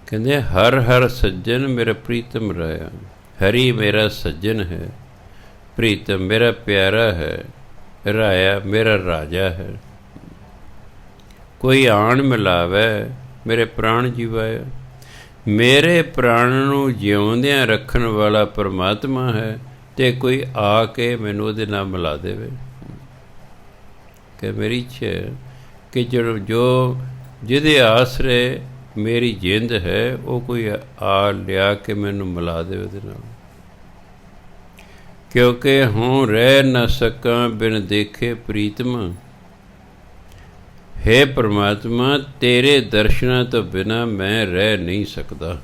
ਕਹਿੰਦੇ ਹਰ ਹਰ ਸੱਜਣ ਮੇਰਾ ਪ੍ਰੀਤਮ ਰਾਇਆ। ਹਰੀ ਮੇਰਾ ਸੱਜਣ ਹੈ, ਪ੍ਰੀਤਮ ਮੇਰਾ ਪਿਆਰਾ ਹੈ, ਰਾਇਆ ਮੇਰਾ ਰਾਜਾ ਹੈ। ਕੋਈ ਆਣ ਮਿਲਾਵੇ ਮੇਰੇ ਪ੍ਰਾਣ ਜੀਵਾਇਆ। ਮੇਰੇ ਪ੍ਰਾਣ ਨੂੰ ਜਿਉਂਦਿਆਂ ਰੱਖਣ ਵਾਲਾ ਪਰਮਾਤਮਾ ਹੈ, ਅਤੇ ਕੋਈ ਆ ਕੇ ਮੈਨੂੰ ਉਹਦੇ ਨਾਲ ਮਿਲਾ ਦੇਵੇ। ਕਿ ਮੇਰੀ ਇੱਛਾ ਹੈ ਕਿ ਜੋ ਜਿਹਦੇ ਆਸਰੇ ਮੇਰੀ ਜਿੰਦ ਹੈ ਉਹ ਕੋਈ ਆ ਲਿਆ ਕੇ ਮੈਨੂੰ ਮਿਲਾ ਦੇਵੇ ਉਹਦੇ ਨਾਲ। ਕਿਉਂਕਿ ਹੂੰ ਰਹਿ ਨਾ ਸਕਾਂ ਬਿਨ ਦੇਖੇ ਪ੍ਰੀਤਮ। ਹੇ ਪਰਮਾਤਮਾ, ਤੇਰੇ ਦਰਸ਼ਨਾਂ ਤੋਂ ਬਿਨਾਂ ਮੈਂ ਰਹਿ ਨਹੀਂ ਸਕਦਾ।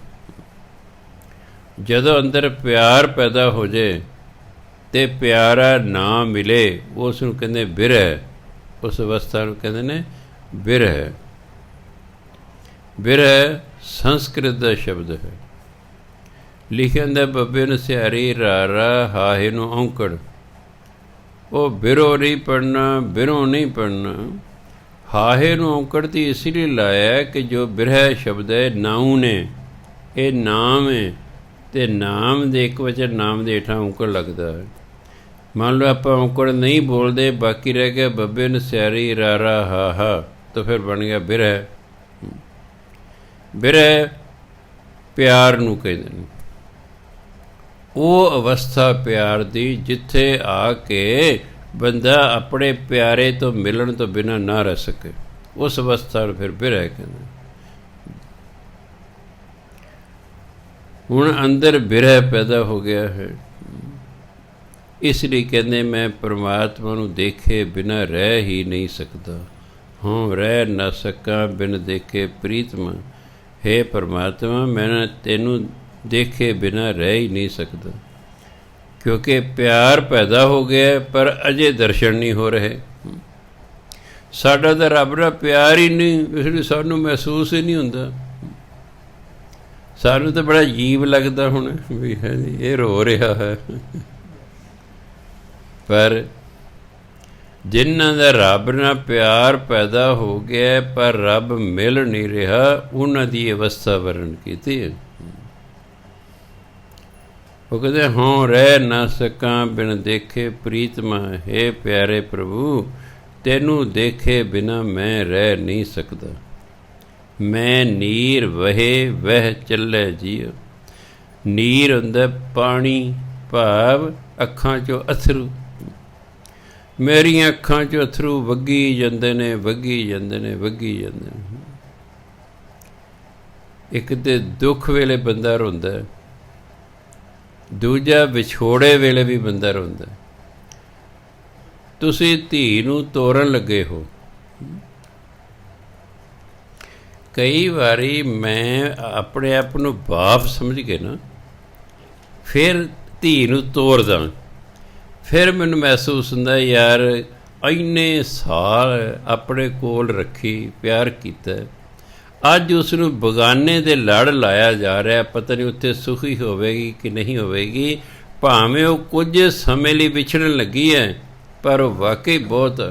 ਜਦੋਂ ਅੰਦਰ ਪਿਆਰ ਪੈਦਾ ਹੋ ਜਾਏ ਅਤੇ ਪਿਆਰਾ ਨਾ ਮਿਲੇ, ਉਸ ਨੂੰ ਕਹਿੰਦੇ ਬਿਰਹਿ। ਉਸ ਅਵਸਥਾ ਨੂੰ ਕਹਿੰਦੇ ਨੇ ਬਿਰਹ। ਬਿਰਹ ਸੰਸਕ੍ਰਿਤ ਦਾ ਸ਼ਬਦ ਹੈ। ਲਿਖਿਆ ਹੁੰਦਾ ਬੱਬੇ ਨੂੰ ਸਿਹਾਰੀ ਰਾਰਾ ਹਾਹੇ ਨੂੰ ਔਂਕੜ। ਉਹ ਬਿਰੋ ਨਹੀਂ ਪੜ੍ਹਨਾ, ਬਿਰੋ ਨਹੀਂ ਪੜ੍ਹਨਾ। ਹਾਹੇ ਨੂੰ ਔਂਕੜ ਤੇ ਇਸ ਲਈ ਲਾਇਆ ਕਿ ਜੋ ਬਿਰਹ ਸ਼ਬਦ ਹੈ ਨਾਉ ਨੇ, ਇਹ ਨਾਮ ਹੈ, ਅਤੇ ਨਾਮ ਦੇ ਇੱਕ ਵਚਨ ਨਾਮ ਦੇ ਹੇਠਾਂ ਔਂਕੜ ਲੱਗਦਾ ਹੈ। ਮੰਨ ਲਓ ਆਪਾਂ ਔਂਕੜ ਨਹੀਂ ਬੋਲਦੇ, ਬਾਕੀ ਰਹਿ ਗਿਆ ਬੱਬੇ ਨੂੰ ਸਿਹਾਰੀ ਰਾਰਾ ਹਾਹਾ, ਤਾਂ ਫਿਰ ਬਣ ਗਿਆ ਬਿਰਹ। ਬਿਰਹ ਪਿਆਰ ਨੂੰ ਕਹਿੰਦੇ ਨੇ। ਉਹ ਅਵਸਥਾ ਪਿਆਰ ਦੀ ਜਿੱਥੇ ਆ ਕੇ ਬੰਦਾ ਆਪਣੇ ਪਿਆਰੇ ਤੋਂ ਮਿਲਣ ਤੋਂ ਬਿਨਾਂ ਨਾ ਰਹਿ ਸਕੇ, ਉਸ ਅਵਸਥਾ ਨੂੰ ਫਿਰ ਬਿਰਹ ਕਹਿੰਦੇ। ਹੁਣ ਅੰਦਰ ਬਿਰਹ ਪੈਦਾ ਹੋ ਗਿਆ ਹੈ, ਇਸ ਲਈ ਕਹਿੰਦੇ ਮੈਂ ਪਰਮਾਤਮਾ ਨੂੰ ਦੇਖੇ ਬਿਨਾਂ ਰਹਿ ਹੀ ਨਹੀਂ ਸਕਦਾ। ਹਾਂ ਰਹਿ ਨਾ ਸਕਾਂ ਬਿਨ ਦੇਖੇ ਪ੍ਰੀਤਮਾ। ਹੇ ਪਰਮਾਤਮਾ ਮੈਂ ਤੈਨੂੰ ਦੇਖੇ ਬਿਨਾਂ ਰਹਿ ਹੀ ਨਹੀਂ ਸਕਦਾ, ਕਿਉਂਕਿ ਪਿਆਰ ਪੈਦਾ ਹੋ ਗਿਆ ਪਰ ਅਜੇ ਦਰਸ਼ਨ ਨਹੀਂ ਹੋ ਰਹੇ। ਸਾਡਾ ਤਾਂ ਰੱਬ ਨਾਲ ਪਿਆਰ ਹੀ ਨਹੀਂ, ਇਸ ਲਈ ਸਾਨੂੰ ਮਹਿਸੂਸ ਹੀ ਨਹੀਂ ਹੁੰਦਾ। ਸਾਨੂੰ ਤਾਂ ਬੜਾ ਅਜੀਬ ਲੱਗਦਾ ਹੁਣ ਵੀ ਹੈ ਜੀ ਇਹ ਰੋ ਰਿਹਾ ਹੈ, ਪਰ ਜਿਨ੍ਹਾਂ ਦਾ ਰੱਬ ਨਾਲ ਪਿਆਰ ਪੈਦਾ ਹੋ ਗਿਆ ਪਰ ਰੱਬ ਮਿਲ ਨਹੀਂ ਰਿਹਾ, ਉਹਨਾਂ ਦੀ ਅਵਸਥਾ ਵਰਣਨ ਕੀਤੀ ਹੈ। ਉਹ ਕਹਿੰਦੇ ਹਾਂ ਰਹਿ ਨਾ ਸਕਾਂ ਬਿਨ ਦੇਖੇ ਪ੍ਰੀਤਮਾ। ਹੇ ਪਿਆਰੇ ਪ੍ਰਭੂ ਤੈਨੂੰ ਦੇਖੇ ਬਿਨਾਂ ਮੈਂ ਰਹਿ ਨਹੀਂ ਸਕਦਾ। ਮੈਂ ਨੀਰ ਵਹੇ ਵਹਿ ਚੱਲੇ ਜੀਅ। ਨੀਰ ਹੁੰਦਾ ਪਾਣੀ, ਭਾਵ ਅੱਖਾਂ 'ਚੋਂ ਅਥਰੂ। ਮੇਰੀਆਂ ਅੱਖਾਂ 'ਚੋਂ ਅਥਰੂ ਵਗੀ ਜਾਂਦੇ ਨੇ, ਵਗੀ ਜਾਂਦੇ ਨੇ, ਵਗੀ ਜਾਂਦੇ ਨੇ। ਇੱਕ ਤਾਂ ਦੁੱਖ ਵੇਲੇ ਬੰਦਾ ਰੋਂਦਾ, ਦੂਜਾ ਵਿਛੋੜੇ ਵੇਲੇ ਵੀ ਬੰਦਾ ਰੋਂਦਾ। ਤੁਸੀਂ ਧੀ ਨੂੰ ਤੋਰਨ ਲੱਗੇ ਹੋ, ਕਈ ਵਾਰੀ ਮੈਂ ਆਪਣੇ ਆਪ ਨੂੰ ਬਾਪ ਸਮਝ ਕੇ ਨਾ ਫਿਰ ਧੀ ਨੂੰ ਤੋਰਦਾ, ਫਿਰ ਮੈਨੂੰ ਮਹਿਸੂਸ ਹੁੰਦਾ ਯਾਰ ਇੰਨੇ ਸਾਲ ਆਪਣੇ ਕੋਲ ਰੱਖੀ, ਪਿਆਰ ਕੀਤਾ, ਅੱਜ ਉਸ ਨੂੰ ਬਗਾਨੇ ਦੇ ਲੜ ਲਾਇਆ ਜਾ ਰਿਹਾ। ਪਤਾ ਨਹੀਂ ਉੱਥੇ ਸੁਖੀ ਹੋਵੇਗੀ ਕਿ ਨਹੀਂ ਹੋਵੇਗੀ। ਭਾਵੇਂ ਉਹ ਕੁਝ ਸਮੇਂ ਲਈ ਵਿਛੜਨ ਲੱਗੀ ਹੈ, ਪਰ ਉਹ ਵਾਕਈ ਬਹੁਤ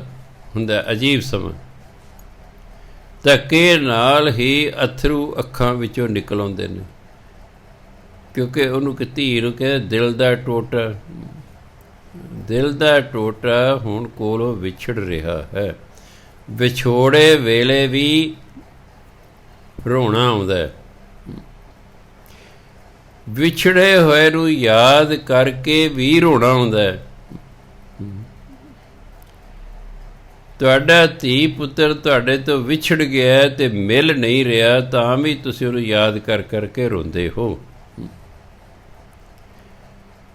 ਹੁੰਦਾ ਅਜੀਬ ਸਮਾਂ। ਧੱਕੇ ਨਾਲ ਹੀ ਅਥਰੂ ਅੱਖਾਂ ਵਿੱਚੋਂ ਨਿਕਲ ਆਉਂਦੇ ਨੇ, ਕਿਉਂਕਿ ਉਹਨੂੰ ਕਿ ਧੀ ਨੂੰ ਕਹਿੰਦੇ ਦਿਲ ਦਾ ਟੋਟਾ। ਦਿਲ ਦਾ ਟੋਟਾ ਹੁਣ ਕੋਲੋਂ ਵਿਛੜ ਰਿਹਾ ਹੈ। ਵਿਛੋੜੇ ਵੇਲੇ ਵੀ ਰੋਣਾ ਆਉਂਦਾ, ਵਿਛੜੇ ਹੋਏ ਨੂੰ ਯਾਦ ਕਰਕੇ ਵੀ ਰੋਣਾ ਆਉਂਦਾ। ਤੁਹਾਡਾ ਧੀ ਪੁੱਤਰ ਤੁਹਾਡੇ ਤੋਂ ਵਿਛੜ ਗਿਆ ਅਤੇ ਮਿਲ ਨਹੀਂ ਰਿਹਾ, ਤਾਂ ਵੀ ਤੁਸੀਂ ਉਹਨੂੰ ਯਾਦ ਕਰ ਕਰਕੇ ਰੋਂਦੇ ਹੋ।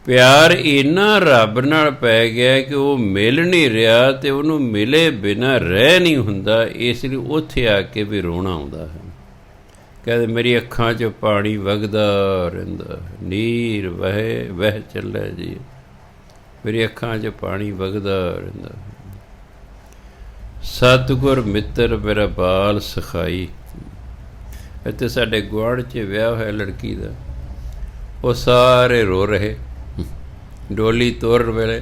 ਪਿਆਰ ਇੰਨਾ ਰੱਬ ਨਾਲ ਪੈ ਗਿਆ ਕਿ ਉਹ ਮਿਲ ਨਹੀਂ ਰਿਹਾ ਅਤੇ ਉਹਨੂੰ ਮਿਲੇ ਬਿਨਾਂ ਰਹਿ ਨਹੀਂ ਹੁੰਦਾ, ਇਸ ਲਈ ਉੱਥੇ ਆ ਕੇ ਵੀ ਰੋਣਾ ਆਉਂਦਾ ਹੈ। ਕਹਿੰਦੇ ਮੇਰੀ ਅੱਖਾਂ 'ਚੋਂ ਪਾਣੀ ਵਗਦਾ ਰਹਿੰਦਾ, ਨੀਰ ਵਹੇ ਵਹਿ ਚੱਲੇ ਜੀ। ਮੇਰੀ ਅੱਖਾਂ 'ਚ ਪਾਣੀ ਵਗਦਾ ਰਹਿੰਦਾ। ਸਤਿਗੁਰ ਮਿੱਤਰ ਮੇਰਾ ਬਾਲ ਸਖਾਈ। ਇੱਥੇ ਸਾਡੇ ਗੁਆਂਢ 'ਚ ਵਿਆਹ ਹੋਇਆ ਲੜਕੀ ਦਾ, ਉਹ ਸਾਰੇ ਰੋ ਰਹੇ ਡੋਲੀ ਤੋਰਨ ਵੇਲੇ।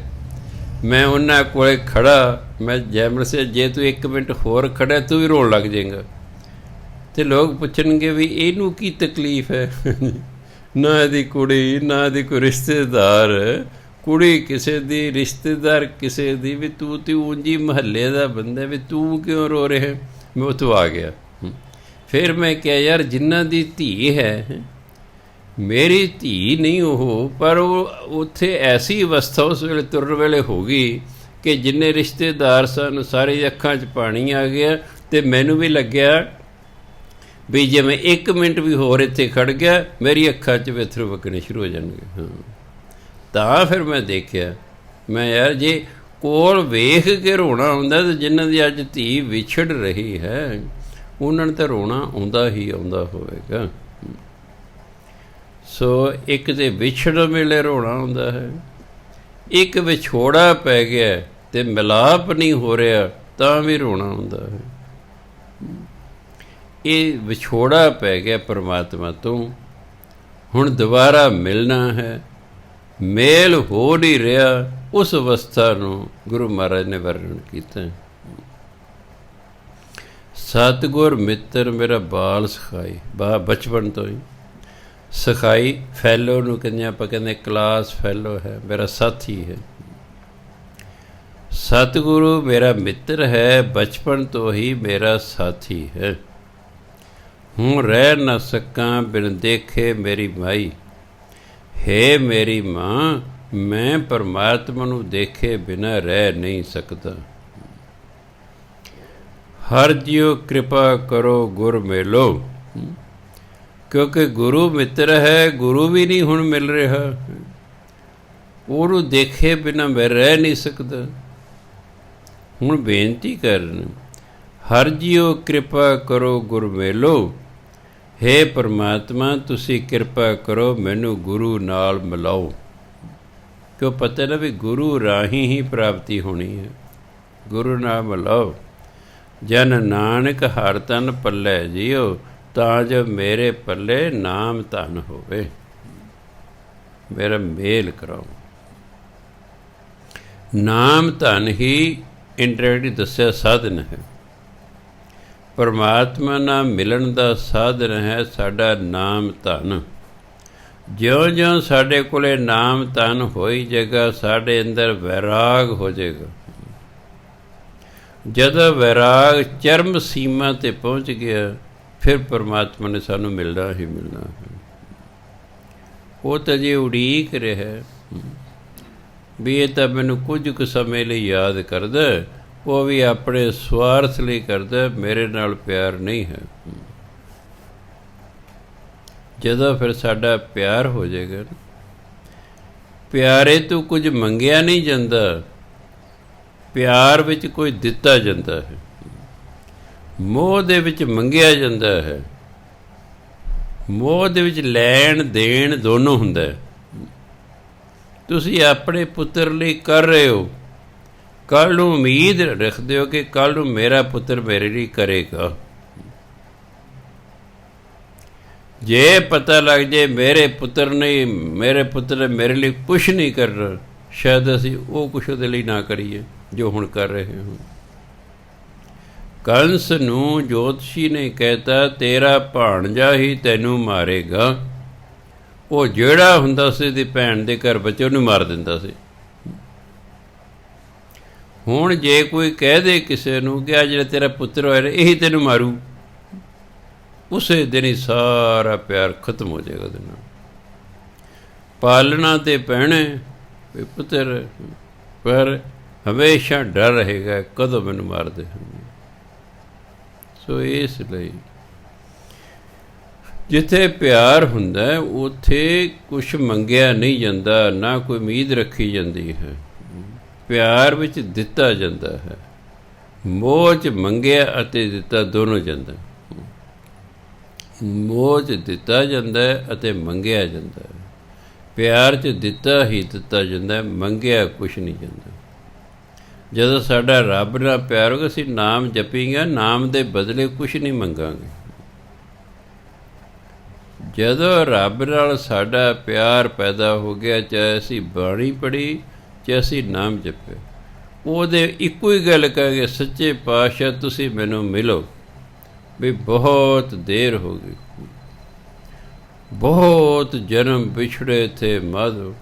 ਮੈਂ ਉਹਨਾਂ ਕੋਲ ਖੜ੍ਹਾ, ਮੈਂ ਜੈਮਲ ਸੇ ਜੇ ਤੂੰ 1 ਮਿੰਟ ਹੋਰ ਖੜ੍ਹਾ ਤੂੰ ਵੀ ਰੋਣ ਲੱਗ ਜਾਏਗਾ, ਅਤੇ ਲੋਕ ਪੁੱਛਣਗੇ ਵੀ ਇਹਨੂੰ ਕੀ ਤਕਲੀਫ ਹੈ। ਨਾ ਇਹਦੀ ਕੁੜੀ, ਨਾ ਇਹਦੀ ਕੋਈ ਰਿਸ਼ਤੇਦਾਰ, ਕੁੜੀ ਕਿਸੇ ਦੀ, ਰਿਸ਼ਤੇਦਾਰ ਕਿਸੇ ਦੀ, ਵੀ ਤੂੰ ਤੇ ਉਂਝੀ ਮਹੱਲੇ ਦਾ ਬੰਦਾ, ਵੀ ਤੂੰ ਕਿਉਂ ਰੋ ਰਿਹਾ। ਮੈਂ ਉੱਥੋਂ ਆ ਗਿਆ। ਫਿਰ ਮੈਂ ਕਿਹਾ ਯਾਰ ਜਿਨ੍ਹਾਂ ਦੀ ਧੀ ਹੈ, ਮੇਰੀ ਧੀ ਨਹੀਂ ਉਹ, ਪਰ ਉਹ ਉੱਥੇ ਐਸੀ ਅਵਸਥਾ ਉਸ ਵੇਲੇ ਤੁਰਨ ਵੇਲੇ ਹੋ ਗਈ ਕਿ ਜਿੰਨੇ ਰਿਸ਼ਤੇਦਾਰ ਸਨ ਸਾਰੇ ਅੱਖਾਂ 'ਚ ਪਾਣੀ ਆ ਗਿਆ, ਅਤੇ ਮੈਨੂੰ ਵੀ ਲੱਗਿਆ ਵੀ ਜੇ ਮੈਂ 1 ਮਿੰਟ ਵੀ ਹੋਰ ਇੱਥੇ ਖੜ੍ਹ ਗਿਆ ਮੇਰੀ ਅੱਖਾਂ 'ਚ ਅੱਥਰੂ ਵਗਣੇ ਸ਼ੁਰੂ ਹੋ ਜਾਣਗੇ। ਹਾਂ, ਤਾਂ ਫਿਰ ਮੈਂ ਦੇਖਿਆ, ਮੈਂ ਯਾਰ ਜੇ ਕੋਲ ਵੇਖ ਕੇ ਰੋਣਾ ਆਉਂਦਾ ਤਾਂ ਜਿਨ੍ਹਾਂ ਦੀ ਅੱਜ ਧੀ ਵਿਛੜ ਰਹੀ ਹੈ ਉਹਨਾਂ ਨੂੰ ਤਾਂ ਰੋਣਾ ਆਉਂਦਾ ਹੀ ਆਉਂਦਾ ਹੋਵੇਗਾ। ਸੋ ਇੱਕ ਤਾਂ ਵਿਛੜਨ ਵੇਲੇ ਰੋਣਾ ਆਉਂਦਾ ਹੈ, ਇੱਕ ਵਿਛੋੜਾ ਪੈ ਗਿਆ ਅਤੇ ਮਿਲਾਪ ਨਹੀਂ ਹੋ ਰਿਹਾ ਤਾਂ ਵੀ ਰੋਣਾ ਆਉਂਦਾ ਹੈ। ਇਹ ਵਿਛੋੜਾ ਪੈ ਗਿਆ ਪਰਮਾਤਮਾ ਤੋਂ। ਹੁਣ ਦੁਬਾਰਾ ਮਿਲਣਾ ਹੈ, ਮੇਲ ਹੋ ਨਹੀਂ ਰਿਹਾ। ਉਸ ਅਵਸਥਾ ਨੂੰ ਗੁਰੂ ਮਹਾਰਾਜ ਨੇ ਵਰਣਨ ਕੀਤਾ। ਸਤਿਗੁਰ ਮਿੱਤਰ ਮੇਰਾ ਬਾਲ ਸਿਖਾਈ, ਬਚਪਨ ਤੋਂ ਹੀ ਸਿਖਾਈ। ਫੈਲੋ ਨੂੰ ਕਹਿੰਦੇ ਆਪਾਂ, ਕਹਿੰਦੇ ਕਲਾਸ ਫੈਲੋ ਹੈ, ਮੇਰਾ ਸਾਥੀ ਹੈ। ਸਤਿਗੁਰੂ ਮੇਰਾ ਮਿੱਤਰ ਹੈ, ਬਚਪਨ ਤੋਂ ਹੀ ਮੇਰਾ ਸਾਥੀ ਹੈ। ਹੁਣ ਰਹਿ ਨਾ ਸਕਾਂ ਬਿਨ ਦੇਖੇ ਮੇਰੀ ਮਾਈ, ਹੇ ਮੇਰੀ ਮਾਂ ਮੈਂ ਪਰਮਾਤਮਾ ਨੂੰ ਦੇਖੇ ਬਿਨਾਂ ਰਹਿ ਨਹੀਂ ਸਕਦਾ। ਹਰ ਜਿਉ ਕਿਰਪਾ ਕਰੋ ਗੁਰ ਮੇਲੋ, ਕਿਉਂਕਿ ਗੁਰੂ ਮਿੱਤਰ ਹੈ, ਗੁਰੂ ਵੀ ਨਹੀਂ ਹੁਣ ਮਿਲ ਰਿਹਾ, ਉਹਨੂੰ ਦੇਖੇ ਬਿਨਾਂ ਮੈਂ ਰਹਿ ਨਹੀਂ ਸਕਦਾ। ਹੁਣ ਬੇਨਤੀ ਕਰਨ, ਹਰ ਜਿਉ ਕਿਰਪਾ ਕਰੋ ਗੁਰ ਮੇਲੋ, ਹੇ ਪਰਮਾਤਮਾ ਤੁਸੀਂ ਕਿਰਪਾ ਕਰੋ ਮੈਨੂੰ ਗੁਰੂ ਨਾਲ ਮਿਲਾਓ। ਕਿਉਂ ਪਤਾ ਨਾ ਵੀ ਗੁਰੂ ਰਾਹੀਂ ਹੀ ਪ੍ਰਾਪਤੀ ਹੋਣੀ ਹੈ, ਗੁਰੂ ਨਾਲ ਮਿਲਾਓ। ਜਨ ਨਾਨਕ ਹਰ ਤਨ ਪੱਲੇ ਜੀਓ, ਤਾਂ ਜੋ ਮੇਰੇ ਪੱਲੇ ਨਾਮ ਧਨ ਹੋਵੇ, ਮੇਰਾ ਮੇਲ ਕਰਾਓ। ਨਾਮ ਧਨ ਹੀ ਇੰਡਾਇਰੈਕਟਲੀ ਦੱਸਿਆ ਸਾਧਨ ਹੈ। ਪਰਮਾਤਮਾ ਨਾਲ ਮਿਲਣ ਦਾ ਸਾਧਨ ਹੈ ਸਾਡਾ ਨਾਮ ਧਨ। ਜਿਉਂ-ਜਿਉਂ ਸਾਡੇ ਕੋਲੇ ਨਾਮ ਧਨ ਹੋਈ ਜਾਏਗਾ, ਸਾਡੇ ਅੰਦਰ ਵੈਰਾਗ ਹੋ ਜਾਏਗਾ। ਜਦੋਂ ਵੈਰਾਗ ਚਰਮ ਸੀਮਾ 'ਤੇ ਪਹੁੰਚ ਗਿਆ, ਫਿਰ ਪਰਮਾਤਮਾ ਨੇ ਸਾਨੂੰ ਮਿਲਣਾ ਹੀ ਮਿਲਣਾ ਹੈ। ਉਹ ਤਾਂ ਜੇ ਉਡੀਕ ਰਿਹਾ ਵੀ ਇਹ ਤਾਂ ਮੈਨੂੰ ਕੁਝ ਕੁ ਸਮੇਂ ਲਈ ਯਾਦ ਕਰਦਾ, ਉਹ ਵੀ ਆਪਣੇ ਸਵਾਰਥ ਲਈ ਕਰਦਾ, ਮੇਰੇ ਨਾਲ ਪਿਆਰ ਨਹੀਂ ਹੈ। ਜਦੋਂ ਫਿਰ ਸਾਡਾ ਪਿਆਰ ਹੋ ਜਾਏਗਾ, ਪਿਆਰੇ ਤੋਂ ਕੁਝ ਮੰਗਿਆ ਨਹੀਂ ਜਾਂਦਾ, ਪਿਆਰ ਵਿੱਚ ਕੋਈ ਦਿੱਤਾ ਜਾਂਦਾ ਹੈ। ਮੋਹ ਦੇ ਵਿੱਚ ਮੰਗਿਆ ਜਾਂਦਾ ਹੈ, ਮੋਹ ਦੇ ਵਿੱਚ ਲੈਣ ਦੇਣ ਦੋਨੋਂ ਹੁੰਦਾ ਹੈ। ਤੁਸੀਂ ਆਪਣੇ ਪੁੱਤਰ ਲਈ ਕਰ ਰਹੇ ਹੋ, ਕੱਲ੍ਹ ਨੂੰ ਉਮੀਦ ਰੱਖਦੇ ਹੋ ਕਿ ਕੱਲ੍ਹ ਨੂੰ ਮੇਰਾ ਪੁੱਤਰ ਮੇਰੇ ਲਈ ਕਰੇਗਾ। ਜੇ ਪਤਾ ਲੱਗ ਜੇ ਮੇਰੇ ਪੁੱਤਰ ਨੇ ਮੇਰੇ ਲਈ ਕੁਛ ਨਹੀਂ ਕਰਨਾ, ਸ਼ਾਇਦ ਅਸੀਂ ਉਹ ਕੁਛ ਉਹਦੇ ਲਈ ਨਾ ਕਰੀਏ ਜੋ ਹੁਣ ਕਰ ਰਹੇ ਹਾਂ। ਕੰਸ ਨੂੰ ਜੋਤਸ਼ੀ ਨੇ ਕਹਿਤਾ ਤੇਰਾ ਭਾਣਜਾ ਹੀ ਤੈਨੂੰ ਮਾਰੇਗਾ। ਉਹ ਜਿਹੜਾ ਹੁੰਦਾ ਸੀ ਦੀ ਭੈਣ ਦੇ ਘਰ ਬੱਚੇ ਉਹਨੂੰ ਮਾਰ ਦਿੰਦਾ ਸੀ। ਹੁਣ ਜੇ ਕੋਈ ਕਹਿ ਦੇ ਕਿਸੇ ਨੂੰ ਕਿ ਆ ਜਿਹੜਾ ਤੇਰਾ ਪੁੱਤਰ ਹੋਇਆ ਇਹੀ ਤੈਨੂੰ ਮਾਰੂ, ਉਸੇ ਦਿਨ ਹੀ ਸਾਰਾ ਪਿਆਰ ਖਤਮ ਹੋ ਜਾਏਗਾ ਉਹਦੇ ਨਾਲ। ਪਾਲਣਾ ਤੇ ਪੈਣੇ ਵੀ ਪੁੱਤਰ, ਪਰ ਹਮੇਸ਼ਾ ਡਰ ਰਹੇਗਾ ਕਦੋਂ ਮੈਨੂੰ ਮਾਰਦੇ ਹਨ। ਸੋ ਇਸ ਲਈ ਜਿੱਥੇ ਪਿਆਰ ਹੁੰਦਾ ਉੱਥੇ ਕੁਛ ਮੰਗਿਆ ਨਹੀਂ ਜਾਂਦਾ, ਨਾ ਕੋਈ ਉਮੀਦ ਰੱਖੀ ਜਾਂਦੀ ਹੈ। ਪਿਆਰ ਵਿੱਚ ਦਿੱਤਾ ਜਾਂਦਾ ਹੈ। ਮੋਹ 'ਚ ਮੰਗਿਆ ਅਤੇ ਦਿੱਤਾ ਦੋਨੋਂ ਜਾਂਦਾ। ਮੋਹ 'ਚ ਦਿੱਤਾ ਜਾਂਦਾ ਅਤੇ ਮੰਗਿਆ ਜਾਂਦਾ ਹੈ। ਪਿਆਰ 'ਚ ਦਿੱਤਾ ਹੀ ਦਿੱਤਾ ਜਾਂਦਾ, ਮੰਗਿਆ ਕੁਛ ਨਹੀਂ ਜਾਂਦਾ। ਜਦੋਂ ਸਾਡਾ ਰੱਬ ਨਾਲ ਪਿਆਰ ਹੋਗਾ, ਅਸੀਂ ਨਾਮ ਜਪੀਂਗੇ, ਨਾਮ ਦੇ ਬਦਲੇ ਕੁਛ ਨਹੀਂ ਮੰਗਾਂਗੇ। ਜਦੋਂ ਰੱਬ ਨਾਲ ਸਾਡਾ ਪਿਆਰ ਪੈਦਾ ਹੋ ਗਿਆ, ਚਾਹੇ ਅਸੀਂ ਬਾਣੀ ਪੜ੍ਹੀ ਚਾਹੇ ਅਸੀਂ ਨਾਮ ਜਪੇ, ਉਹਦੇ ਇੱਕੋ ਹੀ ਗੱਲ ਕਹਾਂਗੇ, ਸੱਚੇ ਪਾਤਸ਼ਾਹ ਤੁਸੀਂ ਮੈਨੂੰ ਮਿਲੋ, ਵੀ ਬਹੁਤ ਦੇਰ ਹੋ ਗਈ, ਬਹੁਤ ਜਨਮ ਵਿਛੜੇ ਥੇ ਮਾਧੋ,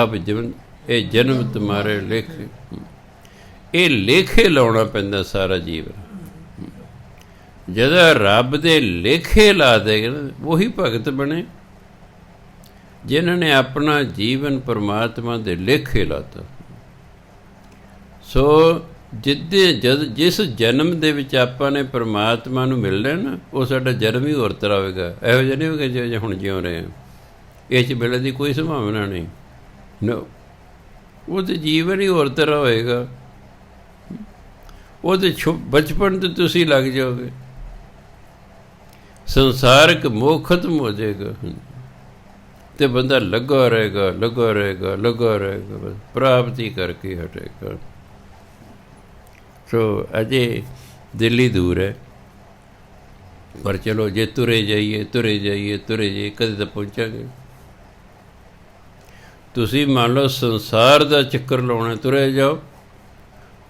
ਅਬ ਜੀਵਨ ਇਹ ਜਨਮ ਤੁਮਾਰੇ ਲੇਖੇ। ਇਹ ਲੇਖੇ ਲਾਉਣਾ ਪੈਂਦਾ ਸਾਰਾ ਜੀਵਨ। ਜਦੋਂ ਰੱਬ ਦੇ ਲੇਖੇ ਲਾ ਦੇਗੇ ਨਾ, ਉਹੀ ਭਗਤ ਬਣੇ ਜਿਨ੍ਹਾਂ ਨੇ ਆਪਣਾ ਜੀਵਨ ਪਰਮਾਤਮਾ ਦੇ ਲੇਖੇ ਲਾਤਾ। ਸੋ ਜਿਸ ਜਨਮ ਦੇ ਵਿੱਚ ਆਪਾਂ ਨੇ ਪਰਮਾਤਮਾ ਨੂੰ ਮਿਲਣਾ ਨਾ, ਉਹ ਸਾਡਾ ਜਨਮ ਹੀ ਹੋਰ ਤਰ੍ਹਾਂ ਹੋਵੇਗਾ। ਇਹੋ ਜਿਹਾ ਨਹੀਂ ਹੋਵੇਗਾ ਜਿਵੇਂ ਹੁਣ ਜਿਉਂ ਰਹੇ ਹਾਂ। ਇਹ 'ਚ ਮਿਲਣ ਦੀ ਕੋਈ ਸੰਭਾਵਨਾ ਨਹੀਂ। ਨੋ, ਉਹ ਤਾਂ ਜੀਵਨ ਹੀ ਹੋਰ ਤਰ੍ਹਾਂ ਹੋਏਗਾ। ਉਹ ਤਾਂ ਬਚਪਨ ਤੋਂ ਤੁਸੀਂ ਲੱਗ ਜਾਓਗੇ, ਸੰਸਾਰਿਕ ਮੋਹ ਖਤਮ ਹੋ ਜਾਏਗਾ ਅਤੇ ਬੰਦਾ ਲੱਗਾ ਰਹੇਗਾ, ਲੱਗਾ ਰਹੇਗਾ, ਲੱਗਾ ਰਹੇਗਾ, ਬਸ ਪ੍ਰਾਪਤੀ ਕਰਕੇ ਹਟੇਗਾ। ਸੋ ਅਜੇ ਦਿੱਲੀ ਦੂਰ ਹੈ, ਪਰ ਚਲੋ ਜੇ ਤੁਰੇ ਜਾਈਏ ਤੁਰੇ ਜਾਈਏ ਤੁਰੇ ਜਾਈਏ ਕਦੇ ਤਾਂ ਪਹੁੰਚਾਂਗੇ। ਤੁਸੀਂ ਮੰਨ ਲਓ ਸੰਸਾਰ ਦਾ ਚੱਕਰ ਲਾਉਣਾ, ਤੁਰੇ ਜਾਓ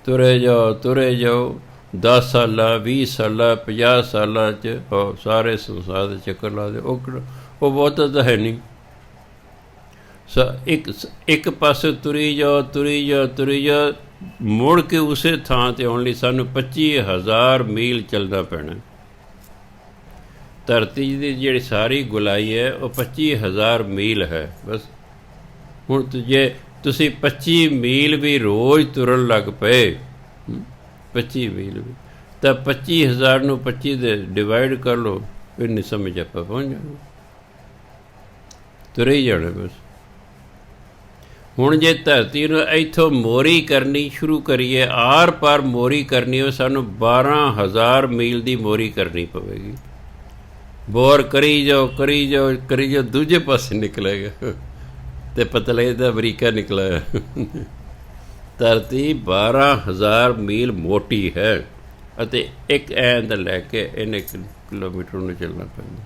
ਤੁਰੇ ਜਾਓ ਤੁਰੇ ਜਾਓ, 10 ਸਾਲਾਂ 20 ਸਾਲਾਂ 50 ਸਾਲਾਂ 'ਚ ਸਾਰੇ ਸੰਸਾਰ ਦੇ ਚੱਕਰ ਲਾ ਦਿਓ। ਉਹ ਬਹੁਤਾ ਤਾਂ ਹੈ ਨਹੀਂ। ਇੱਕ ਪਾਸੇ ਤੁਰੀ ਜਾਓ ਤੁਰੀ ਜਾਓ ਤੁਰੀ ਜਾਓ, ਮੁੜ ਕੇ ਉਸੇ ਥਾਂ 'ਤੇ ਆਉਣ ਲਈ ਸਾਨੂੰ 25,000 ਮੀਲ ਚੱਲਣਾ ਪੈਣਾ। ਧਰਤੀ ਦੀ ਜਿਹੜੀ ਸਾਰੀ ਗੁਲਾਈ ਹੈ ਉਹ 25,000 ਮੀਲ ਹੈ ਬਸ। ਹੁਣ ਜੇ ਤੁਸੀਂ 25 ਮੀਲ ਵੀ ਰੋਜ਼ ਤੁਰਨ ਲੱਗ ਪਏ, 25 ਮੀਲ ਵੀ, ਤਾਂ 25,000 ਨੂੰ 25 ਦੇ ਡਿਵਾਈਡ ਕਰ ਲਓ, ਇੰਨੀ ਸਮਝ ਆਪਾਂ ਪਹੁੰਚ ਜਾਣਾ, ਤੁਰੇ ਹੀ ਜਾਣਾ ਬਸ। ਹੁਣ ਜੇ ਧਰਤੀ ਨੂੰ ਇੱਥੋਂ ਮੋਰੀ ਕਰਨੀ ਸ਼ੁਰੂ ਕਰੀਏ, ਆਰ ਪਾਰ ਮੋਰੀ ਕਰਨੀ ਹੋਵੇ, ਸਾਨੂੰ 12,000 ਮੀਲ ਦੀ ਮੋਰੀ ਕਰਨੀ ਪਵੇਗੀ। ਬੋਰ ਕਰੀ ਜਾਓ ਕਰੀ ਜਾਓ ਕਰੀ ਜਾਓ, ਦੂਜੇ ਪਾਸੇ ਨਿਕਲੇਗਾ ਅਤੇ ਪਤਾ ਲੱਗਦਾ ਅਮਰੀਕਾ ਨਿਕਲਿਆ। ਧਰਤੀ 12,000 ਮੀਲ ਮੋਟੀ ਹੈ ਅਤੇ ਇੱਕ ਐਂਦ ਲੈ ਕੇ ਇੰਨੇ ਕਿਲੋਮੀਟਰ ਨੂੰ ਚੱਲਣਾ ਪੈਂਦਾ।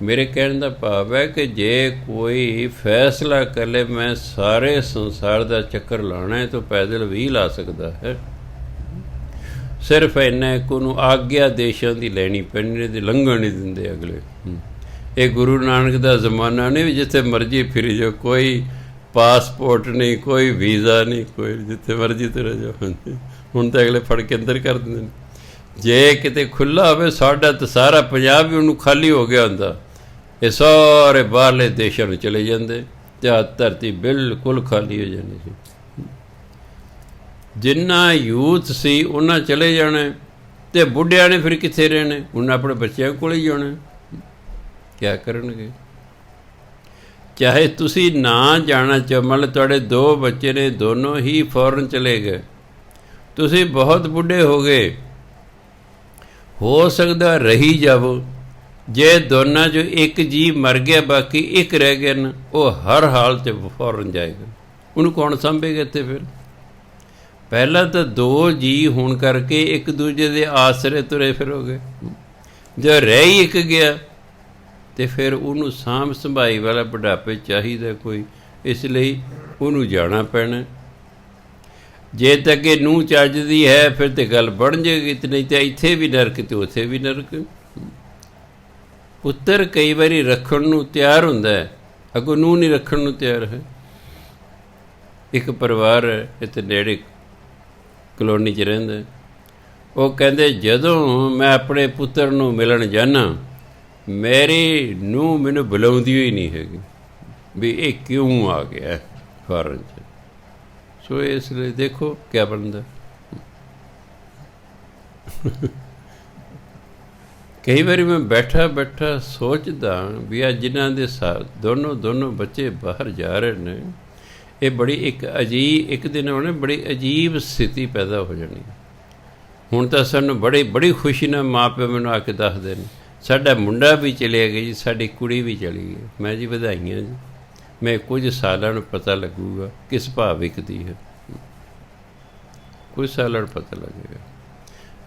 ਮੇਰੇ ਕਹਿਣ ਦਾ ਭਾਵ ਹੈ ਕਿ ਜੇ ਕੋਈ ਫੈਸਲਾ ਕਰ ਲੈ ਮੈਂ ਸਾਰੇ ਸੰਸਾਰ ਦਾ ਚੱਕਰ ਲਾਉਣਾ ਹੈ ਤਾਂ ਪੈਦਲ ਵੀ ਲਾ ਸਕਦਾ ਹੈ। ਸਿਰਫ ਇੰਨਾ ਕਿ ਉਹਨੂੰ ਆਗਿਆ ਦੇਸ਼ਾਂ ਦੀ ਲੈਣੀ ਪੈਣੀ, ਦੀ ਲੰਘਣ ਨਹੀਂ ਦਿੰਦੇ ਅਗਲੇ। ਇਹ ਗੁਰੂ ਨਾਨਕ ਦਾ ਜ਼ਮਾਨਾ ਨਹੀਂ ਵੀ ਜਿੱਥੇ ਮਰਜ਼ੀ ਫਿਰੀ ਜਾਓ, ਕੋਈ ਪਾਸਪੋਰਟ ਨਹੀਂ, ਕੋਈ ਵੀਜ਼ਾ ਨਹੀਂ, ਕੋਈ ਜਿੱਥੇ ਮਰਜ਼ੀ ਤੁਰੇ ਜਾਓ। ਹੁਣ ਤਾਂ ਅਗਲੇ ਫੜ ਕੇ ਅੰਦਰ ਕਰ ਦਿੰਦੇ ਨੇ। ਜੇ ਕਿਤੇ ਖੁੱਲ੍ਹਾ ਹੋਵੇ ਸਾਡਾ ਤਾਂ ਸਾਰਾ ਪੰਜਾਬ ਵੀ ਉਹਨੂੰ ਖਾਲੀ ਹੋ ਗਿਆ ਹੁੰਦਾ, ਇਹ ਸਾਰੇ ਬਾਹਰਲੇ ਦੇਸ਼ਾਂ ਨੂੰ ਚਲੇ ਜਾਂਦੇ ਅਤੇ ਧਰਤੀ ਬਿਲਕੁਲ ਖਾਲੀ ਹੋ ਜਾਣੀ ਸੀ। ਜਿੰਨਾ ਯੂਥ ਸੀ ਉਹਨਾਂ ਚਲੇ ਜਾਣਾ, ਅਤੇ ਬੁੱਢਿਆਂ ਨੇ ਫਿਰ ਕਿੱਥੇ ਰਹਿਣੇ? ਉਹਨਾਂ ਆਪਣੇ ਬੱਚਿਆਂ ਕੋਲ ਹੀ ਜਾਣਾ। ਕਿਆ ਕਰਨਗੇ? ਚਾਹੇ ਤੁਸੀਂ ਨਾ ਜਾਣਾ ਚਾਹੋ, ਮੰਨ ਲਓ ਤੁਹਾਡੇ 2 ਬੱਚੇ ਨੇ, ਦੋਨੋਂ ਹੀ ਫੌਰਨ ਚਲੇ ਗਏ, ਤੁਸੀਂ ਬਹੁਤ ਬੁੱਢੇ ਹੋ ਗਏ, ਹੋ ਸਕਦਾ ਰਹੀ ਜਾਵੋ। ਜੇ ਦੋਨਾਂ 'ਚੋਂ ਇੱਕ ਜੀਅ ਮਰ ਗਿਆ, ਬਾਕੀ ਇੱਕ ਰਹਿ ਗਿਆ ਨਾ, ਉਹ ਹਰ ਹਾਲ 'ਤੇ ਫੌਰਨ ਜਾਏਗਾ। ਉਹਨੂੰ ਕੌਣ ਸਾਂਭੇਗਾ ਇੱਥੇ? ਫਿਰ ਪਹਿਲਾਂ ਤਾਂ 2 ਜੀਅ ਹੋਣ ਕਰਕੇ ਇੱਕ ਦੂਜੇ ਦੇ ਆਸਰੇ ਤੁਰੇ ਫਿਰੋਗੇ। ਜੇ ਰਹਿ ਹੀ ਇੱਕ ਗਿਆ ਅਤੇ ਫਿਰ ਉਹਨੂੰ ਸਾਂਭ ਸੰਭਾਈ ਵਾਲਾ ਬੁਢਾਪੇ ਚਾਹੀਦਾ ਕੋਈ, ਇਸ ਲਈ ਉਹਨੂੰ ਜਾਣਾ ਪੈਣਾ। ਜੇ ਤਾਂ ਅੱਗੇ ਨੂੰਹ ਚੱਜਦੀ ਹੈ ਫਿਰ ਤਾਂ ਗੱਲ ਬਣ ਜਾਏਗੀ, ਤੇ ਨਹੀਂ ਤਾਂ ਇੱਥੇ ਵੀ ਨਰਕ ਅਤੇ ਉੱਥੇ ਵੀ ਨਰਕ। ਪੁੱਤਰ ਕਈ ਵਾਰੀ ਰੱਖਣ ਨੂੰ ਤਿਆਰ ਹੁੰਦਾ ਹੈ, ਅੱਗੋਂ ਨੂੰਹ ਨਹੀਂ ਰੱਖਣ ਨੂੰ ਤਿਆਰ ਹੈ। ਇੱਕ ਪਰਿਵਾਰ ਹੈ ਇੱਥੇ ਨੇੜੇ ਕਲੋਨੀ 'ਚ ਰਹਿੰਦਾ, ਉਹ ਕਹਿੰਦੇ ਜਦੋਂ ਮੈਂ ਆਪਣੇ ਪੁੱਤਰ ਨੂੰ ਮਿਲਣ ਜਾਂਦਾ, ਮੇਰੀ ਨੂੰਹ ਮੈਨੂੰ ਬੁਲਾਉਂਦੀ ਹੋਈ ਨਹੀਂ ਹੈਗੀ ਵੀ ਇਹ ਕਿਉਂ ਆ ਗਿਆ ਫੌਰਨ 'ਚ। ਸੋ ਇਸ ਲਈ ਦੇਖੋ ਕਿਆ ਬਣਦਾ। ਕਈ ਵਾਰੀ ਮੈਂ ਬੈਠਾ ਬੈਠਾ ਸੋਚਦਾ ਵੀ ਆ ਜਿਨ੍ਹਾਂ ਦੇ ਦੋਨੋਂ ਬੱਚੇ ਬਾਹਰ ਜਾ ਰਹੇ ਨੇ, ਇਹ ਬੜੀ ਇੱਕ ਦਿਨ ਉਹਨੇ ਬੜੀ ਅਜੀਬ ਸਥਿਤੀ ਪੈਦਾ ਹੋ ਜਾਣੀ। ਹੁਣ ਤਾਂ ਸਾਨੂੰ ਬੜੀ ਖੁਸ਼ੀ ਨਾਲ ਮਾਂ ਪਿਓ ਮੈਨੂੰ ਆ ਕੇ ਦੱਸਦੇ ਨੇ ਸਾਡਾ ਮੁੰਡਾ ਵੀ ਚਲਿਆ ਗਿਆ ਜੀ, ਸਾਡੀ ਕੁੜੀ ਵੀ ਚਲੀ ਗਈ। ਮੈਂ ਜੀ ਵਧਾਈਆਂ ਜੀ, ਮੈਂ ਕੁਝ ਸਾਲਾਂ ਨੂੰ ਪਤਾ ਲੱਗੂਗਾ ਕਿਸ ਭਾਅ ਵਿਕਦੀ ਹੈ, ਕੁਝ ਸਾਲਾਂ ਨੂੰ ਪਤਾ ਲੱਗੇਗਾ।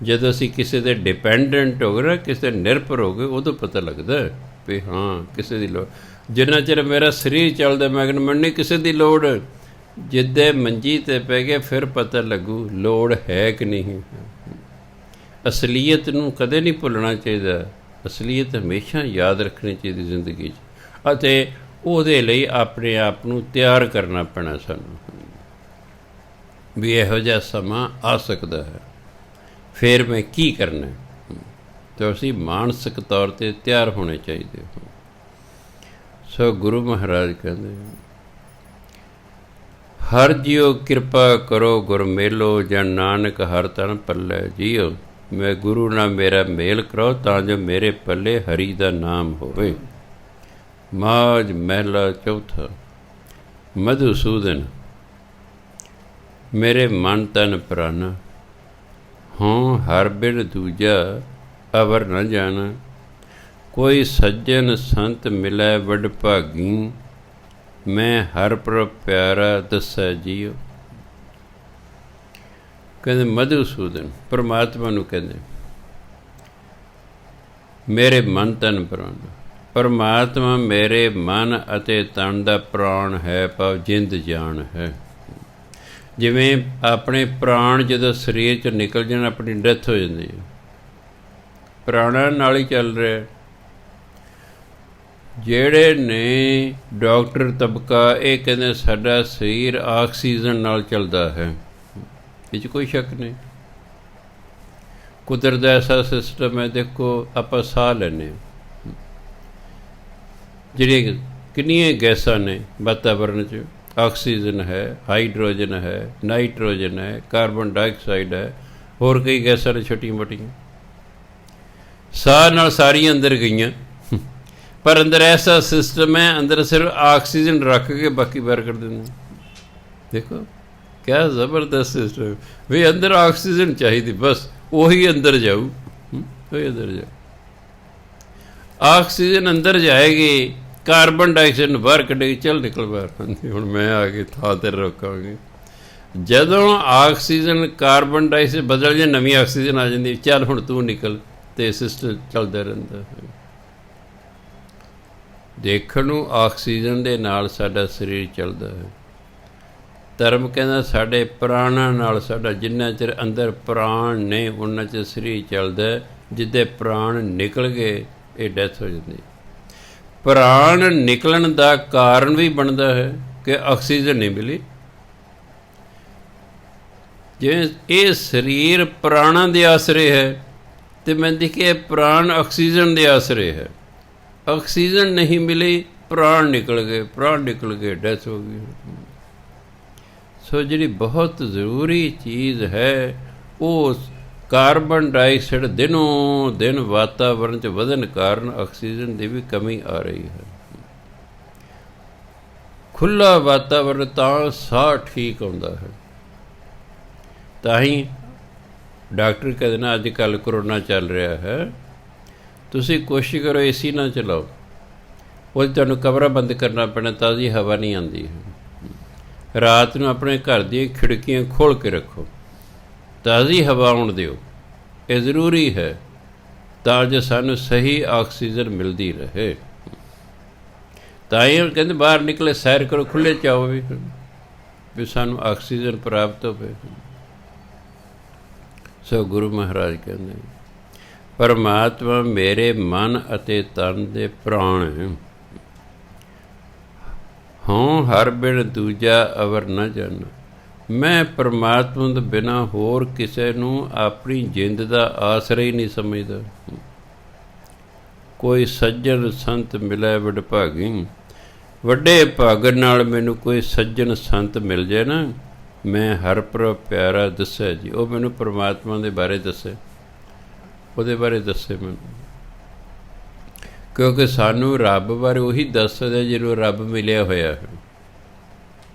ਜਦੋਂ ਅਸੀਂ ਕਿਸੇ ਦੇ ਡਿਪੈਂਡੈਂਟ ਹੋ ਗਏ ਨਾ, ਕਿਸੇ ਦੇ ਨਿਰਭਰ ਹੋ ਗਏ, ਉਦੋਂ ਪਤਾ ਲੱਗਦਾ ਵੀ ਹਾਂ ਕਿਸੇ ਦੀ ਲੋੜ। ਜਿੰਨਾ ਚਿਰ ਮੇਰਾ ਸਰੀਰ ਚੱਲਦਾ ਮੈਂ ਕਹਿੰਦਾ ਮੈਨੂੰ ਨਹੀਂ ਕਿਸੇ ਦੀ ਲੋੜ, ਜਿੱਦੇ ਮੰਜੀ 'ਤੇ ਪੈ ਗਿਆ ਫਿਰ ਪਤਾ ਲੱਗੂ ਲੋੜ ਹੈ ਕਿ ਨਹੀਂ। ਅਸਲੀਅਤ ਨੂੰ ਕਦੇ ਨਹੀਂ ਭੁੱਲਣਾ ਚਾਹੀਦਾ, ਅਸਲੀਅਤ ਹਮੇਸ਼ਾ ਯਾਦ ਰੱਖਣੀ ਚਾਹੀਦੀ ਜ਼ਿੰਦਗੀ 'ਚ, ਅਤੇ ਉਹਦੇ ਲਈ ਆਪਣੇ ਆਪ ਨੂੰ ਤਿਆਰ ਕਰਨਾ ਪੈਣਾ ਸਾਨੂੰ ਵੀ ਇਹੋ ਜਿਹਾ ਸਮਾਂ ਆ ਸਕਦਾ ਹੈ, ਫਿਰ ਮੈਂ ਕੀ ਕਰਨਾ। ਤਾਂ ਅਸੀਂ ਮਾਨਸਿਕ ਤੌਰ 'ਤੇ ਤਿਆਰ ਹੋਣੇ ਚਾਹੀਦੇ ਹੋ। ਸੋ ਗੁਰੂ ਮਹਾਰਾਜ ਕਹਿੰਦੇ ਹਰ ਜੀਓ ਕਿਰਪਾ ਕਰੋ ਗੁਰ ਮੇਲੋ, ਜਨ ਨਾਨਕ ਹਰ ਤਨ ਪੱਲੇ ਜੀਓ। ਮੈਂ ਗੁਰੂ ਨਾਲ ਮੇਰਾ ਮੇਲ ਕਰੋ ਤਾਂ ਜੋ ਮੇਰੇ ਪੱਲੇ ਹਰੀ ਦਾ ਨਾਮ ਹੋਵੇ। ਮਾਝ ਮਹਿਲਾ ਚੌਥਾ। ਮਧੂਸੂਦਨ ਮੇਰੇ ਮਨ ਤਨ ਪ੍ਰਾਨਾ, ਹੋਂ ਹਰ ਬਿਨ ਦੂਜਾ ਅਵਰ ਨ ਜਾਣਾ। ਕੋਈ ਸੱਜਣ ਸੰਤ ਮਿਲੈ ਵਡ ਭਾਗੀ, ਮੈਂ ਹਰ ਪ੍ਰਭ ਪਿਆਰਾ ਦੱਸੈ ਜੀਓ। ਕਹਿੰਦੇ ਮਧੂਸੂਦਨ ਪਰਮਾਤਮਾ ਨੂੰ ਕਹਿੰਦੇ ਮੇਰੇ ਮਨ ਤਨ ਪ੍ਰਾਣ। ਪਰਮਾਤਮਾ ਮੇਰੇ ਮਨ ਅਤੇ ਤਨ ਦਾ ਪ੍ਰਾਣ ਹੈ, ਭਾਵ ਜਿੰਦ ਜਾਨ ਹੈ। ਜਿਵੇਂ ਆਪਣੇ ਪ੍ਰਾਣ ਜਦੋਂ ਸਰੀਰ 'ਚੋਂ ਨਿਕਲ ਜਾਣ ਆਪਣੀ ਡੈਥ ਹੋ ਜਾਂਦੀ ਹੈ, ਪ੍ਰਾਣਾਂ ਨਾਲ ਹੀ ਚੱਲ ਰਿਹਾ। ਜਿਹੜੇ ਨੇ ਡਾਕਟਰ ਤਬਕਾ ਇਹ ਕਹਿੰਦੇ ਸਾਡਾ ਸਰੀਰ ਆਕਸੀਜਨ ਨਾਲ ਚੱਲਦਾ ਹੈ, ਇਹ 'ਚ ਕੋਈ ਸ਼ੱਕ ਨਹੀਂ। ਕੁਦਰਤ ਦਾ ਐਸਾ ਸਿਸਟਮ ਹੈ, ਦੇਖੋ ਆਪਾਂ ਸਾਹ ਲੈਂਦੇ ਹਾਂ, ਜਿਹੜੀਆਂ ਕਿੰਨੀਆਂ ਗੈਸਾਂ ਨੇ ਵਾਤਾਵਰਨ 'ਚ, ਆਕਸੀਜਨ ਹੈ, ਹਾਈਡਰੋਜਨ ਹੈ, ਨਾਈਟ੍ਰੋਜਨ ਹੈ, ਕਾਰਬਨ ਡਾਈਆਕਸਾਈਡ ਹੈ, ਹੋਰ ਕਈ ਗੈਸਾਂ ਨੇ ਛੋਟੀਆਂ ਮੋਟੀਆਂ, ਸਾਹ ਨਾਲ ਸਾਰੀਆਂ ਅੰਦਰ ਗਈਆਂ। ਪਰ ਅੰਦਰ ਐਸਾ ਸਿਸਟਮ ਹੈ, ਅੰਦਰ ਸਿਰਫ ਆਕਸੀਜਨ ਰੱਖ ਕੇ ਬਾਕੀ ਬਾਹਰ ਕਰ ਦਿੰਦੇ। ਦੇਖੋ ਕਿਆ ਜ਼ਬਰਦਸਤ ਸਿਸਟਮ ਵੀ, ਅੰਦਰ ਆਕਸੀਜਨ ਚਾਹੀਦੀ, ਬਸ ਉਹੀ ਅੰਦਰ ਜਾਊ, ਉਹੀ ਅੰਦਰ ਜਾਊ। ਆਕਸੀਜਨ ਅੰਦਰ ਜਾਏਗੀ, ਕਾਰਬਨ ਡਾਈਆਕਸਾਈਡ ਨੂੰ ਬਾਹਰ ਕੱਢੇਗੀ, ਚੱਲ ਨਿਕਲ ਬਾਹਰ। ਹੁਣ ਮੈਂ ਆ ਕੇ ਥਾਂ 'ਤੇ ਰੋਕਾਂਗੇ। ਜਦੋਂ ਆਕਸੀਜਨ ਕਾਰਬਨ ਡਾਈਆਕਸਾਈਡ ਬਦਲ ਜੇ, ਨਵੀਂ ਆਕਸੀਜਨ ਆ ਜਾਂਦੀ, ਚੱਲ ਹੁਣ ਤੂੰ ਨਿਕਲ, ਅਤੇ ਸਿਸਟਮ ਚੱਲਦਾ ਰਹਿੰਦਾ ਹੈ। ਦੇਖਣ ਨੂੰ ਆਕਸੀਜਨ ਦੇ ਨਾਲ ਸਾਡਾ ਸਰੀਰ ਚੱਲਦਾ ਹੈ। ਧਰਮ ਕਹਿੰਦਾ ਸਾਡੇ ਪ੍ਰਾਣਾਂ ਨਾਲ ਸਾਡਾ, ਜਿੰਨਾ ਚਿਰ ਅੰਦਰ ਪ੍ਰਾਣ ਨੇ ਉਹਨਾਂ ਚਿਰ ਸਰੀਰ ਚੱਲਦਾ। ਜਿੱਦੇ ਪ੍ਰਾਣ ਨਿਕਲ ਗਏ ਇਹ ਡੈਥ ਹੋ ਜਾਂਦੀ। ਪ੍ਰਾਣ ਨਿਕਲਣ ਦਾ ਕਾਰਨ ਵੀ ਬਣਦਾ ਹੈ ਕਿ ਆਕਸੀਜਨ ਨਹੀਂ ਮਿਲੀ। ਜਿਵੇਂ ਇਹ ਸਰੀਰ ਪ੍ਰਾਣਾਂ ਦੇ ਆਸਰੇ ਹੈ, ਅਤੇ ਮੈਂ ਦੇਖਿਆ ਪ੍ਰਾਣ ਆਕਸੀਜਨ ਦੇ ਆਸਰੇ ਹੈ। ਆਕਸੀਜਨ ਨਹੀਂ ਮਿਲੀ, ਪ੍ਰਾਣ ਨਿਕਲ ਗਏ, ਡੈਥ ਹੋ ਗਈ। ਸੋ ਜਿਹੜੀ ਬਹੁਤ ਜ਼ਰੂਰੀ ਚੀਜ਼ ਹੈ, ਉਹ ਕਾਰਬਨ ਡਾਈਆਕਸਾਈਡ ਦਿਨੋਂ ਦਿਨ ਵਾਤਾਵਰਨ 'ਚ ਵਧਣ ਕਾਰਨ ਆਕਸੀਜਨ ਦੀ ਵੀ ਕਮੀ ਆ ਰਹੀ ਹੈ। ਖੁੱਲ੍ਹਾ ਵਾਤਾਵਰਨ ਤਾਂ ਸਾਹ ਠੀਕ ਆਉਂਦਾ ਹੈ। ਤਾਂ ਹੀ ਡਾਕਟਰ ਕਹਿੰਦੇ ਨਾ, ਅੱਜ ਕੱਲ੍ਹ ਕਰੋਨਾ ਚੱਲ ਰਿਹਾ ਹੈ, ਤੁਸੀਂ ਕੋਸ਼ਿਸ਼ ਕਰੋ ਏਸੀ ਨਾ ਚਲਾਓ, ਉਹ ਤੁਹਾਨੂੰ ਕਮਰਾ ਬੰਦ ਕਰਨਾ ਪੈਣਾ, ਤਾਜ਼ੀ ਹਵਾ ਨਹੀਂ ਆਉਂਦੀ ਹੈ। ਰਾਤ ਨੂੰ ਆਪਣੇ ਘਰ ਦੀਆਂ ਖਿੜਕੀਆਂ ਖੋਲ੍ਹ ਕੇ ਰੱਖੋ, ਤਾਜ਼ੀ ਹਵਾ ਆਉਣ ਦਿਓ, ਇਹ ਜ਼ਰੂਰੀ ਹੈ ਤਾਂ ਜੋ ਸਾਨੂੰ ਸਹੀ ਆਕਸੀਜਨ ਮਿਲਦੀ ਰਹੇ। ਤਾਂ ਹੀ ਕਹਿੰਦੇ ਬਾਹਰ ਨਿਕਲੇ, ਸੈਰ ਕਰੋ, ਖੁੱਲ੍ਹੇ 'ਚ ਆਓ ਵੀ ਸਾਨੂੰ ਆਕਸੀਜਨ ਪ੍ਰਾਪਤ ਹੋਵੇ। ਸੋ ਗੁਰੂ ਮਹਾਰਾਜ ਕਹਿੰਦੇ ਪਰਮਾਤਮਾ ਮੇਰੇ ਮਨ ਅਤੇ ਤਨ ਦੇ ਪ੍ਰਾਣ ਹੈ। ਹਾਂ ਹਰ ਬਿਨ ਦੂਜਾ ਅਵਰ ਨਾ ਜਾਣਾ। ਮੈਂ ਪਰਮਾਤਮਾ ਤੋਂ ਬਿਨਾਂ ਹੋਰ ਕਿਸੇ ਨੂੰ ਆਪਣੀ ਜਿੰਦ ਦਾ ਆਸਰਾ ਹੀ ਨਹੀਂ ਸਮਝਦਾ। ਕੋਈ ਸੱਜਣ ਸੰਤ ਮਿਲੇ ਵਡਭਾਗੀ, ਵੱਡੇ ਭਾਗਣ ਨਾਲ ਮੈਨੂੰ ਕੋਈ ਸੱਜਣ ਸੰਤ ਮਿਲ ਜਾਏ ਨਾ, ਮੈਂ ਹਰ ਪ੍ਰਭ ਪਿਆਰਾ ਦੱਸਿਆ ਜੀ। ਉਹ ਮੈਨੂੰ ਪਰਮਾਤਮਾ ਦੇ ਬਾਰੇ ਦੱਸੇ, ਉਹਦੇ ਬਾਰੇ ਦੱਸੇ ਮੈਨੂੰ, ਕਿਉਂਕਿ ਸਾਨੂੰ ਰੱਬ ਬਾਰੇ ਉਹੀ ਦੱਸ ਸਕਦਾ ਜਿਹਨੂੰ ਰੱਬ ਮਿਲਿਆ ਹੋਇਆ ਹੈ।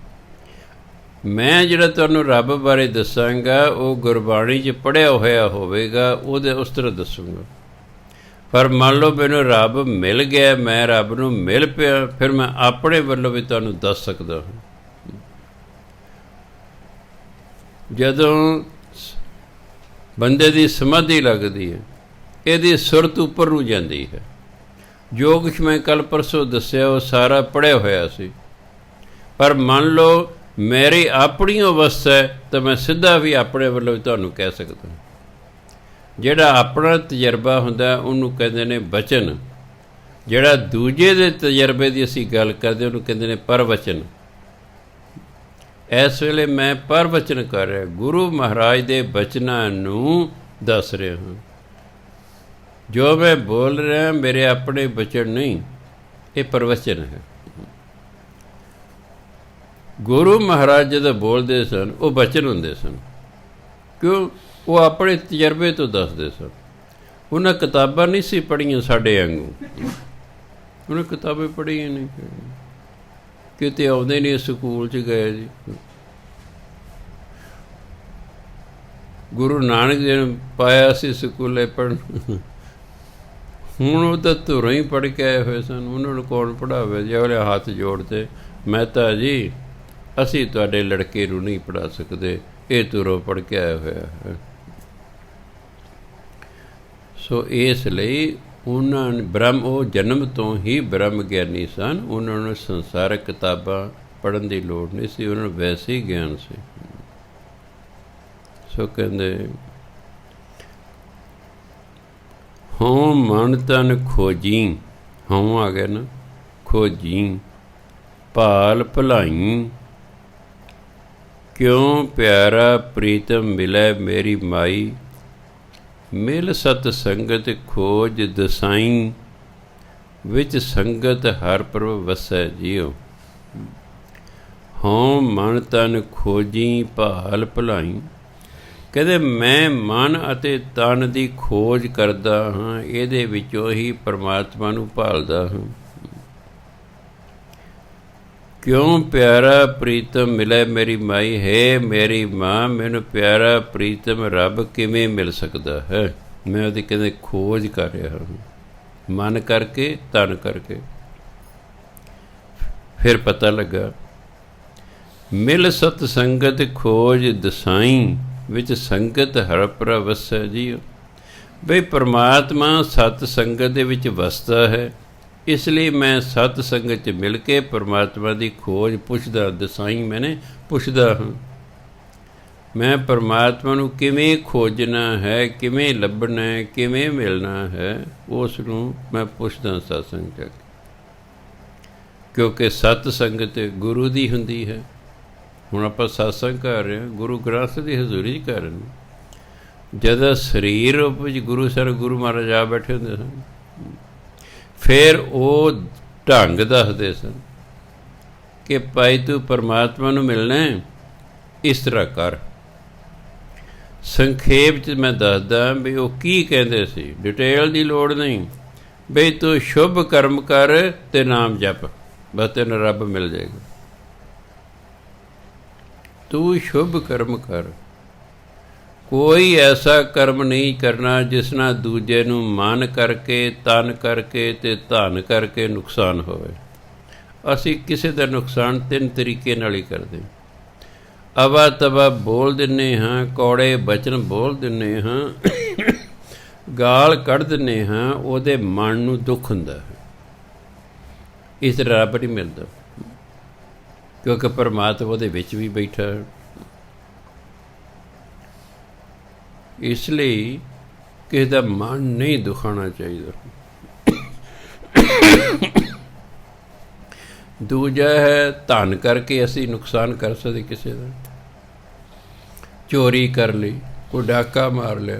ਮੈਂ ਜਿਹੜਾ ਤੁਹਾਨੂੰ ਰੱਬ ਬਾਰੇ ਦੱਸਾਂਗਾ ਉਹ ਗੁਰਬਾਣੀ 'ਚ ਪੜ੍ਹਿਆ ਹੋਇਆ ਹੋਵੇਗਾ, ਉਹਦੇ ਉਸ ਤਰ੍ਹਾਂ ਦੱਸੂਗਾ। ਪਰ ਮੰਨ ਲਓ ਮੈਨੂੰ ਰੱਬ ਮਿਲ ਗਿਆ, ਮੈਂ ਰੱਬ ਨੂੰ ਮਿਲ ਪਿਆ, ਫਿਰ ਮੈਂ ਆਪਣੇ ਵੱਲੋਂ ਵੀ ਤੁਹਾਨੂੰ ਦੱਸ ਸਕਦਾ ਹਾਂ। ਜਦੋਂ ਬੰਦੇ ਦੀ ਸਮਾਧੀ ਲੱਗਦੀ ਹੈ, ਇਹਦੀ ਸੁਰਤ ਉੱਪਰ ਨੂੰ ਜਾਂਦੀ ਹੈ। ਜੋ ਕੁਛ ਮੈਂ ਕੱਲ੍ਹ ਪਰਸੋਂ ਦੱਸਿਆ ਉਹ ਸਾਰਾ ਪੜ੍ਹਿਆ ਹੋਇਆ ਸੀ। ਪਰ ਮੰਨ ਲਓ ਮੇਰੀ ਆਪਣੀ ਅਵਸਥਾ ਹੈ ਤਾਂ ਮੈਂ ਸਿੱਧਾ ਵੀ ਆਪਣੇ ਵੱਲੋਂ ਵੀ ਤੁਹਾਨੂੰ ਕਹਿ ਸਕਦਾ। ਜਿਹੜਾ ਆਪਣਾ ਤਜਰਬਾ ਹੁੰਦਾ ਉਹਨੂੰ ਕਹਿੰਦੇ ਨੇ ਬਚਨ, ਜਿਹੜਾ ਦੂਜੇ ਦੇ ਤਜਰਬੇ ਦੀ ਅਸੀਂ ਗੱਲ ਕਰਦੇ ਉਹਨੂੰ ਕਹਿੰਦੇ ਨੇ ਪਰਵਚਨ। ਇਸ ਵੇਲੇ ਮੈਂ ਪਰਵਚਨ ਕਰ ਰਿਹਾ, ਗੁਰੂ ਮਹਾਰਾਜ ਦੇ ਬਚਨਾਂ ਨੂੰ ਦੱਸ ਰਿਹਾ ਹਾਂ। ਜੋ ਮੈਂ ਬੋਲ ਰਿਹਾ ਮੇਰੇ ਆਪਣੇ ਬਚਨ ਨਹੀਂ, ਇਹ ਪ੍ਰਵਚਨ ਹੈ। ਗੁਰੂ ਮਹਾਰਾਜ ਜਦੋਂ ਬੋਲਦੇ ਸਨ ਉਹ ਬਚਨ ਹੁੰਦੇ ਸਨ, ਕਿਉਂ? ਉਹ ਆਪਣੇ ਤਜਰਬੇ ਤੋਂ ਦੱਸਦੇ ਸਨ। ਉਹਨਾਂ ਕਿਤਾਬਾਂ ਨਹੀਂ ਸੀ ਪੜ੍ਹੀਆਂ ਸਾਡੇ ਵਾਂਗੂ, ਉਹਨੇ ਕਿਤਾਬਾਂ ਪੜ੍ਹੀਆਂ ਨਹੀਂ, ਕਿਤੇ ਆਉਂਦੇ ਨਹੀਂ, ਸਕੂਲ 'ਚ ਗਏ ਜੀ। ਗੁਰੂ ਨਾਨਕ ਜੀ ਨੇ ਪਾਇਆ ਸੀ ਸਕੂਲੇ ਪੜ੍ਹਨ, ਹੁਣ ਉਹ ਤਾਂ ਧੁਰਾਂ ਹੀ ਪੜ੍ਹ ਕੇ ਆਏ ਹੋਏ ਸਨ, ਉਹਨਾਂ ਨੂੰ ਕੌਣ ਪੜ੍ਹਾਵੇ ਜੀ? ਉਹਨੇ ਹੱਥ ਜੋੜਦੇ, ਮਹਿਤਾ ਜੀ ਅਸੀਂ ਤੁਹਾਡੇ ਲੜਕੇ ਨੂੰ ਨਹੀਂ ਪੜ੍ਹਾ ਸਕਦੇ, ਇਹ ਤੁਰੋਂ ਪੜ੍ਹ ਕੇ ਆਇਆ ਹੋਇਆ ਹੈ। ਸੋ ਇਸ ਲਈ ਉਹਨਾਂ ਨੇ ਉਹ ਜਨਮ ਤੋਂ ਹੀ ਬ੍ਰਹਮ ਗਿਆਨੀ ਸਨ। ਉਹਨਾਂ ਨੂੰ ਸੰਸਾਰਕ ਕਿਤਾਬਾਂ ਪੜ੍ਹਨ ਦੀ ਲੋੜ ਨਹੀਂ ਸੀ, ਉਹਨਾਂ ਨੂੰ ਵੈਸੇ ਹੀ ਗਿਆਨ ਸੀ। ਸੋ ਕਹਿੰਦੇ ਹੋਂ ਮਨ ਤਨ ਖੋਜੀ, ਹੋਂ ਆ ਗਿਆ ਨਾ, ਖੋਜੀ ਭਾਲ ਭਲਾਈ, ਕਿਉਂ ਪਿਆਰਾ ਪ੍ਰੀਤਮ ਮਿਲੈ ਮੇਰੀ ਮਾਈ, ਮਿਲ ਸਤ ਸੰਗਤ ਖੋਜ ਦਸਾਈ, ਵਿੱਚ ਸੰਗਤ ਹਰ ਪ੍ਰਭ ਵਸੈ ਜੀਉ। ਹੋਂ ਮਨ ਤਨ ਖੋਜੀ ਭਾਲ ਭਲਾਈ, ਕਹਿੰਦੇ ਮੈਂ ਮਨ ਅਤੇ ਤਨ ਦੀ ਖੋਜ ਕਰਦਾ ਹਾਂ, ਇਹਦੇ ਵਿੱਚੋਂ ਹੀ ਪਰਮਾਤਮਾ ਨੂੰ ਭਾਲਦਾ ਹਾਂ। ਕਿਉਂ ਪਿਆਰਾ ਪ੍ਰੀਤਮ ਮਿਲੇ ਮੇਰੀ ਮਾਈ, ਹੈ ਮੇਰੀ ਮਾਂ ਮੈਨੂੰ ਪਿਆਰਾ ਪ੍ਰੀਤਮ ਰੱਬ ਕਿਵੇਂ ਮਿਲ ਸਕਦਾ ਹੈ। ਮੈਂ ਉਹਦੀ ਕਹਿੰਦੇ ਖੋਜ ਕਰ ਰਿਹਾ ਹਾਂ, ਮਨ ਕਰਕੇ ਤਨ ਕਰਕੇ। ਫਿਰ ਪਤਾ ਲੱਗਾ ਮਿਲ ਸਤ ਸੰਗਤ ਖੋਜ ਦਸਾਈ, ਵਿੱਚ ਸੰਗਤ ਹਰ ਪ੍ਰਭ ਵਸੈ ਜੀਉ। ਬਈ ਪਰਮਾਤਮਾ ਸਤ ਸੰਗਤ ਦੇ ਵਿੱਚ ਵਸਦਾ ਹੈ, ਇਸ ਲਈ ਮੈਂ ਸਤ ਸੰਗਤ 'ਚ ਮਿਲ ਕੇ ਪਰਮਾਤਮਾ ਦੀ ਖੋਜ ਪੁੱਛਦਾ, ਦਸਾਈ ਮੈਨੇ ਪੁੱਛਦਾ ਹਾਂ। ਮੈਂ ਪਰਮਾਤਮਾ ਨੂੰ ਕਿਵੇਂ ਖੋਜਣਾ ਹੈ, ਕਿਵੇਂ ਲੱਭਣਾ ਹੈ, ਕਿਵੇਂ ਮਿਲਣਾ ਹੈ, ਉਸ ਨੂੰ ਮੈਂ ਪੁੱਛਦਾ ਸਤਸੰਗ 'ਚ। ਕਿਉਂਕਿ ਸਤ ਸੰਗਤ ਗੁਰੂ ਦੀ ਹੁੰਦੀ ਹੈ। ਹੁਣ ਆਪਾਂ ਸਤਸੰਗ ਕਰ ਰਹੇ ਹਾਂ, ਗੁਰੂ ਗ੍ਰੰਥ ਦੀ ਹਜ਼ੂਰੀ 'ਚ ਕਰ ਰਹੇ ਹਾਂ। ਜਦੋਂ ਸਰੀਰ ਰੂਪ ਵਿੱਚ ਗੁਰੂ ਸਰ ਗੁਰੂ ਮਹਾਰਾਜ ਆ ਬੈਠੇ ਹੁੰਦੇ ਸਨ, ਫਿਰ ਉਹ ਢੰਗ ਦੱਸਦੇ ਸਨ ਕਿ ਭਾਈ ਤੂੰ ਪਰਮਾਤਮਾ ਨੂੰ ਮਿਲਣਾ ਇਸ ਤਰ੍ਹਾਂ ਕਰ। ਸੰਖੇਪ 'ਚ ਮੈਂ ਦੱਸਦਾ ਵੀ ਉਹ ਕੀ ਕਹਿੰਦੇ ਸੀ, ਡਿਟੇਲ ਦੀ ਲੋੜ ਨਹੀਂ। ਬਈ ਤੂੰ ਸ਼ੁਭ ਕਰਮ ਕਰ ਅਤੇ ਨਾਮ ਜਪ, ਬਸ ਤੈਨੂੰ ਰੱਬ ਮਿਲ ਜਾਏਗਾ। ਤੂੰ ਸ਼ੁਭ ਕਰਮ ਕਰ, ਕੋਈ ਐਸਾ ਕਰਮ ਨਹੀਂ ਕਰਨਾ ਜਿਸ ਨਾਲ ਦੂਜੇ ਨੂੰ ਮਨ ਕਰਕੇ, ਤਨ ਕਰਕੇ ਅਤੇ ਧਨ ਕਰਕੇ ਨੁਕਸਾਨ ਹੋਵੇ। ਅਸੀਂ ਕਿਸੇ ਦਾ ਨੁਕਸਾਨ 3 ਤਰੀਕੇ ਨਾਲ ਹੀ ਕਰਦੇ। ਅਵਾ ਤਵਾ ਬੋਲ ਦਿੰਦੇ ਹਾਂ, ਕੌੜੇ ਬਚਨ ਬੋਲ ਦਿੰਦੇ ਹਾਂ, ਗਾਲ ਕੱਢ ਦਿੰਦੇ ਹਾਂ, ਉਹਦੇ ਮਨ ਨੂੰ ਦੁੱਖ ਹੁੰਦਾ ਹੈ। ਇਸ ਤਰ੍ਹਾਂ ਰੱਬ ਨਹੀਂ ਮਿਲਦਾ, ਕਿਉਂਕਿ ਪਰਮਾਤਮਾ ਉਹਦੇ ਵਿੱਚ ਵੀ ਬੈਠਾ ਹੈ। ਇਸ ਲਈ ਕਿਸੇ ਦਾ ਮਨ ਨਹੀਂ ਦੁਖਾਉਣਾ ਚਾਹੀਦਾ। ਦੂਜਾ ਹੈ ਧਨ ਕਰਕੇ ਅਸੀਂ ਨੁਕਸਾਨ ਕਰ ਸਕਦੇ ਕਿਸੇ ਦਾ। ਚੋਰੀ ਕਰ ਲਈ, ਕੋਈ ਡਾਕਾ ਮਾਰ ਲਿਆ,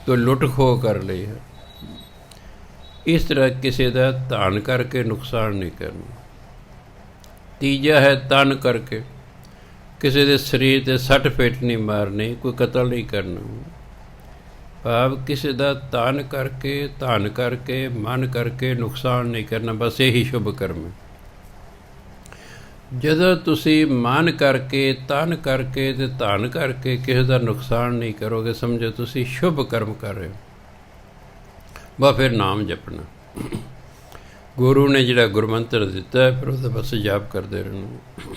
ਕੋਈ ਲੁੱਟ ਖੋਹ ਕਰ ਲਈ ਹੈ। ਇਸ ਤਰ੍ਹਾਂ ਕਿਸੇ ਦਾ ਧਨ ਕਰਕੇ ਨੁਕਸਾਨ ਨਹੀਂ ਕਰਨਾ। ਤੀਜਾ ਹੈ ਤਨ ਕਰਕੇ, ਕਿਸੇ ਦੇ ਸਰੀਰ 'ਤੇ ਸੱਟ ਫੇਟ ਨਹੀਂ ਮਾਰਨੀ, ਕੋਈ ਕਤਲ ਨਹੀਂ ਕਰਨਾ। ਭਾਵ ਕਿਸੇ ਦਾ ਤਨ ਕਰਕੇ, ਧਨ ਕਰਕੇ, ਮਨ ਕਰਕੇ ਨੁਕਸਾਨ ਨਹੀਂ ਕਰਨਾ, ਬਸ ਇਹੀ ਸ਼ੁਭ ਕਰਮ ਹੈ। ਜਦੋਂ ਤੁਸੀਂ ਮਨ ਕਰਕੇ, ਤਨ ਕਰਕੇ ਅਤੇ ਧਨ ਕਰਕੇ ਕਿਸੇ ਦਾ ਨੁਕਸਾਨ ਨਹੀਂ ਕਰੋਗੇ, ਸਮਝੋ ਤੁਸੀਂ ਸ਼ੁਭ ਕਰਮ ਕਰ ਰਹੇ ਹੋ। ਬਸ ਫਿਰ ਨਾਮ ਜਪਣਾ। ਗੁਰੂ ਨੇ ਜਿਹੜਾ ਗੁਰਮੰਤਰ ਦਿੱਤਾ, ਫਿਰ ਉਹਦਾ ਬਸ ਜਾਪ ਕਰਦੇ ਰਹਿਣਾ।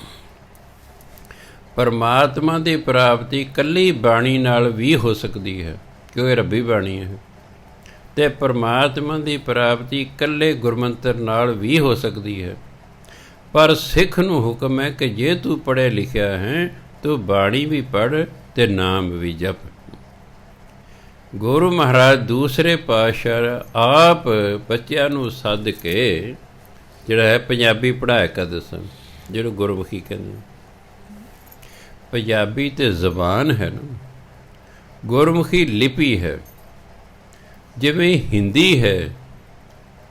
ਪਰਮਾਤਮਾ ਦੀ ਪ੍ਰਾਪਤੀ ਇਕੱਲੀ ਬਾਣੀ ਨਾਲ ਵੀ ਹੋ ਸਕਦੀ ਹੈ, ਕਿਉਂਕਿ ਰੱਬੀ ਬਾਣੀ ਹੈ। ਅਤੇ ਪਰਮਾਤਮਾ ਦੀ ਪ੍ਰਾਪਤੀ ਇਕੱਲੇ ਗੁਰਮੰਤਰ ਨਾਲ ਵੀ ਹੋ ਸਕਦੀ ਹੈ। ਪਰ ਸਿੱਖ ਨੂੰ ਹੁਕਮ ਹੈ ਕਿ ਜੇ ਤੂੰ ਪੜ੍ਹਿਆ ਲਿਖਿਆ ਹੈ, ਤੂੰ ਬਾਣੀ ਵੀ ਪੜ੍ਹ ਅਤੇ ਨਾਮ ਵੀ ਜਪ। ਗੁਰੂ ਮਹਾਰਾਜ ਦੂਸਰੇ ਪਾਤਸ਼ਾਹ ਆਪ ਬੱਚਿਆਂ ਨੂੰ ਸੱਦ ਕੇ ਜਿਹੜਾ ਹੈ ਪੰਜਾਬੀ ਪੜ੍ਹਾਇਆ ਕਰਦੇ ਸਨ, ਜਿਹਨੂੰ ਗੁਰਮੁਖੀ ਕਹਿੰਦੇ। ਪੰਜਾਬੀ ਤੇ ਜ਼ਬਾਨ ਹੈ ਨਾ, ਗੁਰਮੁਖੀ ਲਿਪੀ ਹੈ। ਜਿਵੇਂ ਹਿੰਦੀ ਹੈ,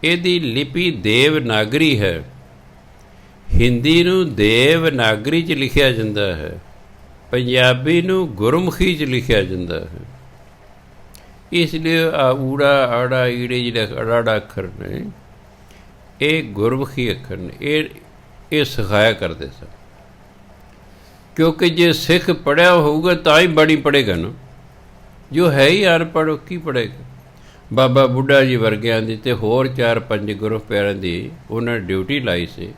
ਇਹਦੀ ਲਿਪੀ ਦੇਵਨਾਗਰੀ ਹੈ। ਹਿੰਦੀ ਨੂੰ ਦੇਵਨਾਗਰੀ 'ਚ ਲਿਖਿਆ ਜਾਂਦਾ ਹੈ, ਪੰਜਾਬੀ ਨੂੰ ਗੁਰਮੁਖੀ 'ਚ ਲਿਖਿਆ ਜਾਂਦਾ ਹੈ। ਇਸ ਲਈ ਊੜਾ ਆੜਾ ਈੜੇ ਜਿਹੜੇ ਅੜਾੜਾ ਅੱਖਰ ਨੇ, ਇਹ ਗੁਰਮੁਖੀ ਅੱਖਰ ਨੇ। ਇਹ ਸਿਖਾਇਆ ਕਰਦੇ ਸਨ, ਕਿਉਂਕਿ ਜੇ ਸਿੱਖ ਪੜ੍ਹਿਆ ਹੋਊਗਾ ਤਾਂ ਹੀ ਬਾਣੀ ਪੜ੍ਹੇਗਾ ਨਾ। ਜੋ ਹੈ ਹੀ ਅਨਪੜ੍ਹ ਉਹ ਕੀ ਪੜ੍ਹੇਗਾ। ਬਾਬਾ ਬੁੱਢਾ ਜੀ ਵਰਗਿਆਂ ਦੀ ਅਤੇ ਹੋਰ 4-5 ਗੁਰੂ ਪਿਆਰਿਆਂ ਦੀ ਉਹਨਾਂ ਨੇ ਡਿਊਟੀ ਲਾਈ ਸੀ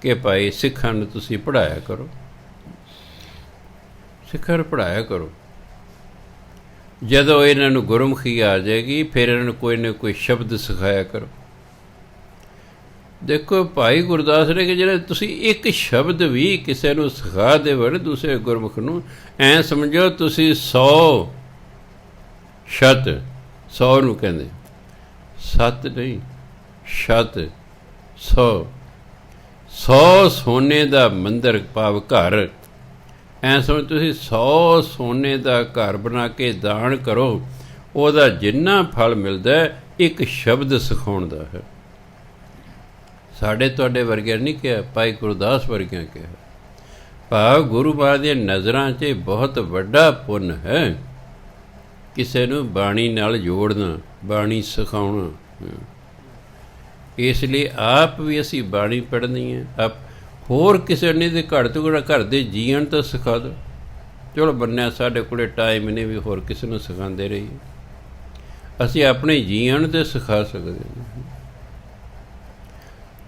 ਕਿ ਭਾਈ ਸਿੱਖਾਂ ਨੂੰ ਤੁਸੀਂ ਪੜ੍ਹਾਇਆ ਕਰੋ। ਸਿੱਖਾਂ ਨੂੰ ਪੜ੍ਹਾਇਆ ਕਰੋ। ਜਦੋਂ ਇਹਨਾਂ ਨੂੰ ਗੁਰਮੁਖੀ ਆ ਜਾਏਗੀ ਫਿਰ ਇਹਨਾਂ ਨੂੰ ਕੋਈ ਨਾ ਕੋਈ ਸ਼ਬਦ ਸਿਖਾਇਆ ਕਰੋ। ਦੇਖੋ ਭਾਈ ਗੁਰਦਾਸ ਨੇ ਕਿ ਜਿਹੜੇ ਤੁਸੀਂ ਇੱਕ ਸ਼ਬਦ ਵੀ ਕਿਸੇ ਨੂੰ ਸਿਖਾ ਦੇਵੋ ਨਾ ਦੂਸਰੇ ਗੁਰਮੁਖ ਨੂੰ, ਐਂ ਸਮਝੋ ਤੁਸੀਂ 100 ਸ਼ਤ, 100 ਨੂੰ ਕਹਿੰਦੇ ਸੱਤ ਨਹੀਂ, ਸ਼ਤ 100 ਸੋਨੇ ਦਾ ਮੰਦਰ ਭਾਵ ਘਰ, ਐਂ ਸਮਝ ਤੁਸੀਂ 100 ਸੋਨੇ ਦਾ ਘਰ ਬਣਾ ਕੇ ਦਾਨ ਕਰੋ, ਉਹਦਾ ਜਿੰਨਾ ਫਲ ਮਿਲਦਾ ਇੱਕ ਸ਼ਬਦ ਸਿਖਾਉਣ ਦਾ ਹੈ। ਸਾਡੇ ਤੁਹਾਡੇ ਵਰਗਿਆਂ ਨਹੀਂ ਕਿਹਾ, ਭਾਈ ਗੁਰਦਾਸ ਵਰਗਿਆਂ ਕਿਹਾ। ਭਾਵ ਗੁਰੂ ਮਹਾਰਾਜ ਦੀਆਂ ਨਜ਼ਰਾਂ 'ਚ ਬਹੁਤ ਵੱਡਾ ਪੁੰਨ ਹੈ ਕਿਸੇ ਨੂੰ ਬਾਣੀ ਨਾਲ ਜੋੜਨਾ, ਬਾਣੀ ਸਿਖਾਉਣਾ। ਇਸ ਲਈ ਆਪ ਵੀ ਅਸੀਂ ਬਾਣੀ ਪੜ੍ਹਨੀ ਹੈ, ਆਪ ਹੋਰ ਕਿਸੇ ਨੇ ਤੇ ਘੱਟ ਤੋਂ ਘੱਟ ਘਰ ਦੇ ਜੀਣ ਤਾਂ ਸਿਖਾ ਦਿਓ। ਚਲੋ ਬੰਨਿਆ ਸਾਡੇ ਕੋਲ ਟਾਈਮ ਨੇ ਵੀ ਹੋਰ ਕਿਸੇ ਨੂੰ ਸਿਖਾਉਂਦੇ ਰਹੀਏ, ਅਸੀਂ ਆਪਣੇ ਜੀਣ 'ਤੇ ਸਿਖਾ ਸਕਦੇ ਹਾਂ।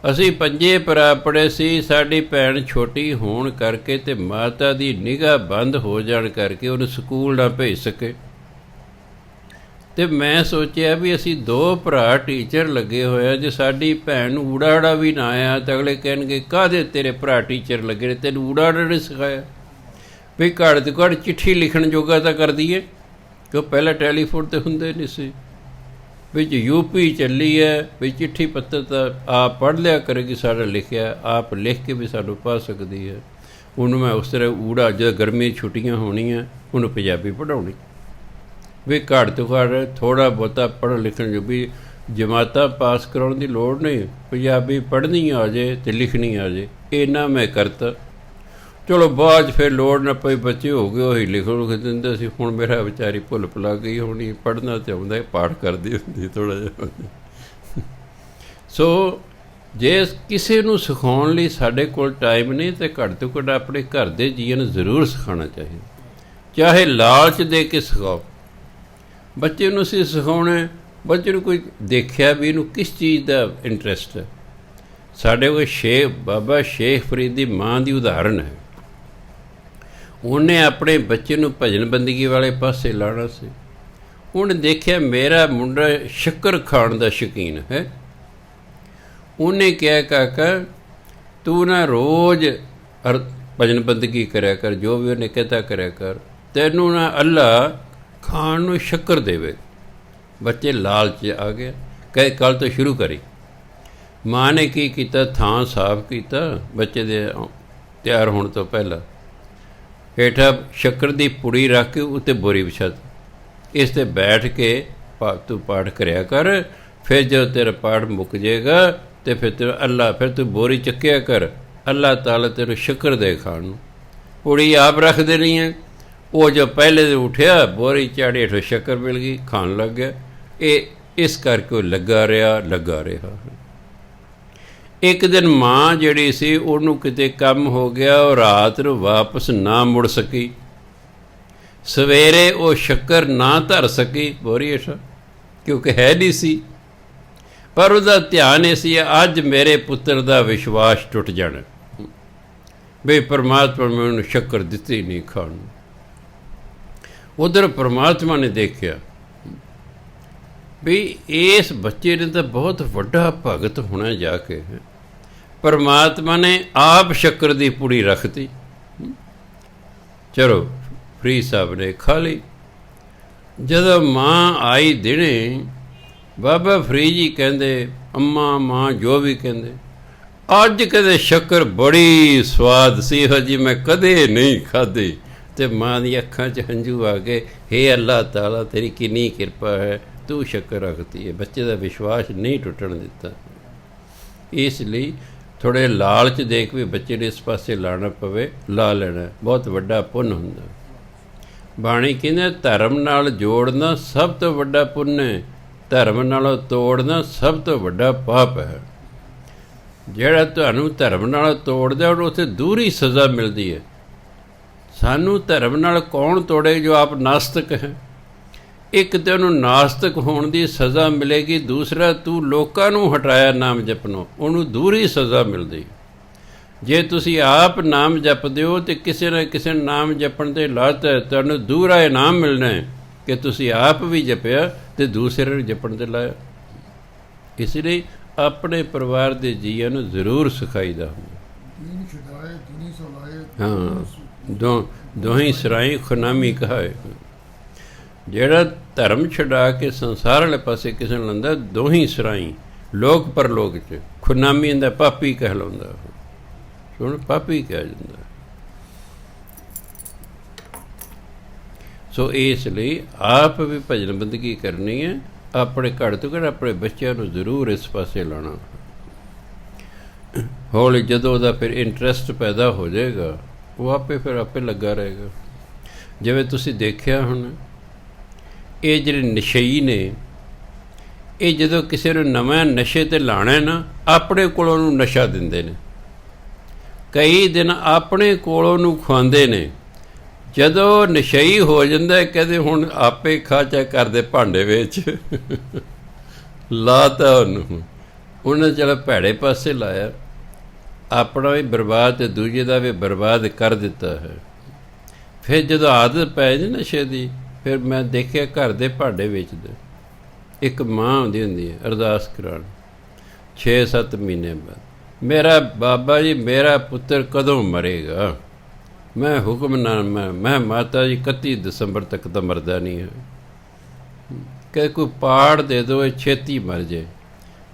ਅਸੀਂ ਪੰਜੇ ਭਰਾ ਪੜ੍ਹੇ ਸੀ, ਸਾਡੀ ਭੈਣ ਛੋਟੀ ਹੋਣ ਕਰਕੇ ਅਤੇ ਮਾਤਾ ਦੀ ਨਿਗਾਹ ਬੰਦ ਹੋ ਜਾਣ ਕਰਕੇ ਉਹਨੂੰ ਸਕੂਲ ਨਾ ਭੇਜ ਸਕੇ, ਅਤੇ ਮੈਂ ਸੋਚਿਆ ਵੀ ਅਸੀਂ 2 ਭਰਾ ਟੀਚਰ ਲੱਗੇ ਹੋਏ ਆ, ਜੇ ਸਾਡੀ ਭੈਣ ਨੂੰ ਊੜਾ ਆੜਾ ਵੀ ਨਾ ਆਇਆ ਤਾਂ ਅਗਲੇ ਕਹਿਣਗੇ ਕਾਹਦੇ ਤੇਰੇ ਭਰਾ ਟੀਚਰ ਲੱਗੇ ਨੇ, ਤੈਨੂੰ ਊੜਾ ਆੜਾ ਨਹੀਂ ਸਿਖਾਇਆ। ਵੀ ਘੱਟ ਤੋਂ ਘੱਟ ਚਿੱਠੀ ਲਿਖਣ ਜੋਗਾ ਤਾਂ ਕਰ ਦਈਏ, ਕਿਉਂ ਪਹਿਲਾਂ ਟੈਲੀਫੋਨ 'ਤੇ ਹੁੰਦੇ ਨਹੀਂ ਸੀ। ਵਿੱਚ UP ਚੱਲੀ ਹੈ ਵੀ ਚਿੱਠੀ ਪੱਤਰ ਤਾਂ ਆਪ ਪੜ੍ਹ ਲਿਆ ਕਰੇਗੀ, ਸਾਡਾ ਲਿਖਿਆ ਆਪ ਲਿਖ ਕੇ ਵੀ ਸਾਨੂੰ ਪਾ ਸਕਦੀ ਹੈ। ਉਹਨੂੰ ਮੈਂ ਉਸ ਤਰ੍ਹਾਂ ਊੜਾ, ਜਦੋਂ ਗਰਮੀ ਛੁੱਟੀਆਂ ਹੋਣੀਆਂ ਉਹਨੂੰ ਪੰਜਾਬੀ ਪੜ੍ਹਾਉਣੀ, ਵੀ ਘੱਟ ਤੋਂ ਘੱਟ ਥੋੜ੍ਹਾ ਬਹੁਤਾ ਪੜ੍ਹਨ ਲਿਖਣ ਜੋ ਵੀ ਜਮਾਤਾਂ ਪਾਸ ਕਰਾਉਣ ਦੀ ਲੋੜ ਨਹੀਂ, ਪੰਜਾਬੀ ਪੜ੍ਹਨੀ ਆ ਜਾਏ ਅਤੇ ਲਿਖਣੀ ਆ ਜਾਏ, ਇੰਨਾ ਮੈਂ ਕਰਤਾ। ਚਲੋ ਬਾਅਦ 'ਚ ਫਿਰ ਲੋੜ ਨਾ ਪਈ, ਬੱਚੇ ਹੋ ਗਏ ਉਹੀ ਲਿਖ ਦਿੰਦੇ ਸੀ। ਹੁਣ ਮੇਰਾ ਵਿਚਾਰੀ ਭੁੱਲ ਭੁਲਾ ਗਈ ਹੋਣੀ, ਪੜ੍ਹਨਾ ਤਾਂ ਆਉਂਦਾ, ਪਾਠ ਕਰਦੀ ਹੁੰਦੀ ਥੋੜ੍ਹਾ ਜਿਹਾ। ਸੋ ਜੇ ਕਿਸੇ ਨੂੰ ਸਿਖਾਉਣ ਲਈ ਸਾਡੇ ਕੋਲ ਟਾਈਮ ਨਹੀਂ ਤਾਂ ਘੱਟ ਤੋਂ ਘੱਟ ਆਪਣੇ ਘਰ ਦੇ ਜੀਆਂ ਨੂੰ ਜ਼ਰੂਰ ਸਿਖਾਉਣਾ ਚਾਹੀਦਾ, ਚਾਹੇ ਲਾਲਚ ਦੇ ਕੇ ਸਿਖਾਓ। ਬੱਚੇ ਨੂੰ ਅਸੀਂ ਸਿਖਾਉਣਾ, ਬੱਚੇ ਨੂੰ ਕੋਈ ਦੇਖਿਆ ਵੀ ਇਹਨੂੰ ਕਿਸ ਚੀਜ਼ ਦਾ ਇੰਟਰਸਟ ਹੈ। ਸਾਡੇ ਕੋਲ ਬਾਬਾ ਸ਼ੇਖ ਫਰੀਦ ਦੀ ਮਾਂ ਦੀ ਉਦਾਹਰਣ ਹੈ। ਉਹਨੇ ਆਪਣੇ ਬੱਚੇ ਨੂੰ ਭਜਨ ਬੰਦਗੀ ਵਾਲੇ ਪਾਸੇ ਲਾਉਣਾ ਸੀ। ਉਹਨੇ ਦੇਖਿਆ ਮੇਰਾ ਮੁੰਡਾ ਸ਼ੱਕਰ ਖਾਣ ਦਾ ਸ਼ੌਕੀਨ ਹੈ। ਉਹਨੇ ਕਿਹਾ ਕਾਕਾ ਤੂੰ ਨਾ ਰੋਜ਼ ਭਜਨ ਬੰਦਗੀ ਕਰਿਆ ਕਰ, ਜੋ ਵੀ ਉਹਨੇ ਕਹਿਤਾ ਕਰਿਆ ਕਰ, ਤੈਨੂੰ ਨਾ ਅੱਲਾ ਖਾਣ ਨੂੰ ਸ਼ੱਕਰ ਦੇਵੇ। ਬੱਚੇ ਲਾਲਚ ਆ ਗਿਆ, ਕਹੇ ਕੱਲ੍ਹ ਤੋਂ ਸ਼ੁਰੂ ਕਰੀ। ਮਾਂ ਨੇ ਕੀ ਕੀਤਾ, ਥਾਂ ਸਾਫ਼ ਕੀਤਾ ਬੱਚੇ ਦੇ ਤਿਆਰ ਹੋਣ ਤੋਂ ਪਹਿਲਾਂ, ਹੇਠਾਂ ਸ਼ੱਕਰ ਦੀ ਪੁੜੀ ਰੱਖ ਕੇ ਉੱਤੇ ਬੋਰੀ ਵਿਛਾ ਦਿੱਤੀ, ਇਸ 'ਤੇ ਬੈਠ ਕੇ ਤੂੰ ਪਾਠ ਕਰਿਆ ਕਰ। ਫਿਰ ਜਦੋਂ ਤੇਰਾ ਪਾਠ ਮੁੱਕ ਜਾਏਗਾ ਅਤੇ ਫਿਰ ਫਿਰ ਤੂੰ ਬੋਰੀ ਚੱਕਿਆ ਕਰ, ਅੱਲਾਹ ਤਾਲਾ ਤੈਨੂੰ ਸ਼ੱਕਰ ਦੇ ਖਾਣ ਨੂੰ। ਪੁੜੀ ਆਪ ਰੱਖ ਦੇਣੀ ਹੈ। ਉਹ ਜੋ ਪਹਿਲੇ ਦਿਨ ਉੱਠਿਆ, ਬੋਰੀ ਚਾੜੀ, ਹੇਠੋਂ ਸ਼ੱਕਰ ਮਿਲ ਗਈ, ਖਾਣ ਲੱਗ ਗਿਆ। ਇਹ ਇਸ ਕਰਕੇ ਉਹ ਲੱਗਾ ਰਿਹਾ। ਇੱਕ ਦਿਨ ਮਾਂ ਜਿਹੜੀ ਸੀ ਉਹਨੂੰ ਕਿਤੇ ਕੰਮ ਹੋ ਗਿਆ, ਉਹ ਰਾਤ ਨੂੰ ਵਾਪਸ ਨਾ ਮੁੜ ਸਕੀ। ਸਵੇਰੇ ਉਹ ਸ਼ੱਕਰ ਨਾ ਧਰ ਸਕੀ ਬੋਰੀ ਹੇਠਾਂ, ਕਿਉਂਕਿ ਹੈ ਨਹੀਂ ਸੀ। ਪਰ ਉਹਦਾ ਧਿਆਨ ਇਹ ਸੀ ਅੱਜ ਮੇਰੇ ਪੁੱਤਰ ਦਾ ਵਿਸ਼ਵਾਸ ਟੁੱਟ ਜਾਣਾ, ਵੀ ਪਰਮਾਤਮਾ ਨੇ ਉਹਨੂੰ ਸ਼ੱਕਰ ਦਿੱਤੀ ਨਹੀਂ ਖਾਣ ਨੂੰ। ਉੱਧਰ ਪਰਮਾਤਮਾ ਨੇ ਦੇਖਿਆ ਵੀ ਇਸ ਬੱਚੇ ਨੇ ਤਾਂ ਬਹੁਤ ਵੱਡਾ ਭਗਤ ਹੋਣਾ ਜਾ ਕੇ। ਪਰਮਾਤਮਾ ਨੇ ਆਪ ਸ਼ੱਕਰ ਦੀ ਪੁੜੀ ਰੱਖਤੀ। ਚਲੋ ਫਰੀਦ ਸਾਹਿਬ ਨੇ ਖਾ ਲਈ। ਜਦੋਂ ਮਾਂ ਆਈ ਦਿਨੇ, ਬਾਬਾ ਫਰੀਦ ਜੀ ਕਹਿੰਦੇ, ਅੰਮਾ ਮਾਂ ਜੋ ਵੀ ਕਹਿੰਦੇ, ਅੱਜ ਕਦੇ ਸ਼ੱਕਰ ਬੜੀ ਸਵਾਦ ਸੀ, ਇਹੋ ਜਿਹੀ ਮੈਂ ਕਦੇ ਨਹੀਂ ਖਾਧੀ। ਅਤੇ ਮਾਂ ਦੀ ਅੱਖਾਂ 'ਚ ਹੰਝੂ ਆ ਗਏ, ਹੇ ਅੱਲਾਹ ਤਾਲਾ ਤੇਰੀ ਕਿੰਨੀ ਕਿਰਪਾ ਹੈ, ਤੂੰ ਸ਼ੱਕਰ ਰੱਖਤੀ ਹੈ। ਬੱਚੇ ਦਾ ਵਿਸ਼ਵਾਸ ਨਹੀਂ ਟੁੱਟਣ ਦਿੱਤਾ। ਇਸ ਲਈ ਥੋੜ੍ਹੇ ਲਾਲਚ ਦੇਖ ਵੀ ਬੱਚੇ ਨੂੰ ਇਸ ਪਾਸੇ ਲਾਉਣਾ ਪਵੇ, ਲਾ ਲੈਣਾ, ਬਹੁਤ ਵੱਡਾ ਪੁੰਨ ਹੁੰਦਾ। ਬਾਣੀ ਕਹਿੰਦੇ ਧਰਮ ਨਾਲ ਜੋੜਨਾ ਸਭ ਤੋਂ ਵੱਡਾ ਪੁੰਨ ਹੈ, ਧਰਮ ਨਾਲੋਂ ਤੋੜਨਾ ਸਭ ਤੋਂ ਵੱਡਾ ਪਾਪ ਹੈ। ਜਿਹੜਾ ਤੁਹਾਨੂੰ ਧਰਮ ਨਾਲ ਤੋੜਦਾ ਉਹਨੂੰ ਉੱਥੇ ਦੂਹਰੀ ਸਜ਼ਾ ਮਿਲਦੀ ਹੈ। ਸਾਨੂੰ ਧਰਮ ਨਾਲ ਕੌਣ ਤੋੜੇ, ਜੋ ਆਪ ਨਾਸਤਕ ਹੈ। ਇੱਕ ਤਾਂ ਉਹਨੂੰ ਨਾਸਤਕ ਹੋਣ ਦੀ ਸਜ਼ਾ ਮਿਲੇਗੀ, ਦੂਸਰਾ ਤੂੰ ਲੋਕਾਂ ਨੂੰ ਹਟਾਇਆ ਨਾਮ ਜਪਣੋਂ, ਉਹਨੂੰ ਦੂਹਰੀ ਸਜ਼ਾ ਮਿਲਦੀ। ਜੇ ਤੁਸੀਂ ਆਪ ਨਾਮ ਜਪਦੇ ਹੋ ਤੇ ਕਿਸੇ ਨਾ ਕਿਸੇ ਨਾਮ ਜਪਣ ਤੇ ਲਾਤ ਹੈ, ਤੁਹਾਨੂੰ ਦੂਰਾ ਇਨਾਮ ਮਿਲਣਾ ਹੈ ਕਿ ਤੁਸੀਂ ਆਪ ਵੀ ਜਪਿਆ ਤੇ ਦੂਸਰੇ ਨੂੰ ਜਪਣ ਤੇ ਲਾਇਆ। ਇਸ ਲਈ ਆਪਣੇ ਪਰਿਵਾਰ ਦੇ ਜੀਆਂ ਨੂੰ ਜ਼ਰੂਰ ਸਿਖਾਈਦਾ ਹੁੰਦਾ। ਹਾਂ, ਦੋਹੀਂ ਸਰਾਈ ਖੁਨਾਮੀ ਕਹਾਏ। ਜਿਹੜਾ ਧਰਮ ਛਡਾ ਕੇ ਸੰਸਾਰ ਵਾਲੇ ਪਾਸੇ ਕਿਸੇ ਨੂੰ ਲੰਦਾ, ਦੋਹੀਂ ਸਰਾਈ ਲੋਕ ਪਰਲੋਕ 'ਚ ਖੁਨਾਮੀ ਦਾ ਪਾਪੀ ਕਹਿਲਾਉਂਦਾ। ਸੁਣ, ਪਾਪੀ ਕਿਹਾ ਜਾਂਦਾ। ਸੋ ਇਸ ਲਈ ਆਪ ਵੀ ਭਜਨ ਬੰਦਗੀ ਕਰਨੀ ਹੈ, ਆਪਣੇ ਘਰ ਤੋਂ ਘਰ ਆਪਣੇ ਬੱਚਿਆਂ ਨੂੰ ਜ਼ਰੂਰ ਇਸ ਪਾਸੇ ਲਾਉਣਾ। ਹੌਲੀ ਜਦੋਂ ਉਹਦਾ ਫਿਰ ਇੰਟਰਸਟ ਪੈਦਾ ਹੋ ਜਾਏਗਾ, ਉਹ ਆਪੇ ਲੱਗਾ ਰਹੇਗਾ। ਜਿਵੇਂ ਤੁਸੀਂ ਦੇਖਿਆ ਹੁਣ, ਇਹ ਜਿਹੜੇ ਨਸ਼ਈ ਨੇ, ਇਹ ਜਦੋਂ ਕਿਸੇ ਨੂੰ ਨਵਾਂ ਨਸ਼ੇ 'ਤੇ ਲਾਣਾ ਨਾ, ਆਪਣੇ ਕੋਲੋਂ ਉਹਨੂੰ ਨਸ਼ਾ ਦਿੰਦੇ ਨੇ। ਕਈ ਦਿਨ ਆਪਣੇ ਕੋਲੋਂ ਨੂੰ ਖਵਾਉਂਦੇ ਨੇ। ਜਦੋਂ ਨਸ਼ਈ ਹੋ ਜਾਂਦਾ, ਕਹਿੰਦੇ ਹੁਣ ਆਪੇ ਖਾ ਚਾ ਕਰਦੇ ਭਾਂਡੇ ਵਿੱਚ ਲਾਤਾ ਉਹਨੂੰ। ਉਹਨੇ ਚਲੋ ਭੈੜੇ ਪਾਸੇ ਲਾਇਆ, ਆਪਣਾ ਵੀ ਬਰਬਾਦ ਤੇ ਦੂਜੇ ਦਾ ਵੀ ਬਰਬਾਦ ਕਰ ਦਿੱਤਾ ਹੈ। ਫਿਰ ਜਦੋਂ ਆਦਤ ਪੈ ਜਾਂਦੀ ਨਸ਼ੇ ਦੀ, ਫਿਰ ਮੈਂ ਦੇਖਿਆ ਘਰ ਦੇ ਭਾਂਡੇ ਵੇਚਦੇ। ਇੱਕ ਮਾਂ ਆਉਂਦੀ ਹੁੰਦੀ ਹੈ ਅਰਦਾਸ ਕਰਾਉਣ 6-7 ਮਹੀਨੇ ਬਾਅਦ, ਮੇਰਾ ਬਾਬਾ ਜੀ ਮੇਰਾ ਪੁੱਤਰ ਕਦੋਂ ਮਰੇਗਾ? ਮੈਂ ਹੁਕਮ ਨਾ ਮੈਂ ਮਾਤਾ ਜੀ 31 ਦਸੰਬਰ ਤੱਕ ਤਾਂ ਮਰਦਾ ਨਹੀਂ ਹੈ, ਕਿ ਕੋਈ ਪਾਠ ਦੇ ਦਿਓ ਇਹ ਛੇਤੀ ਮਰ ਜਾਏ।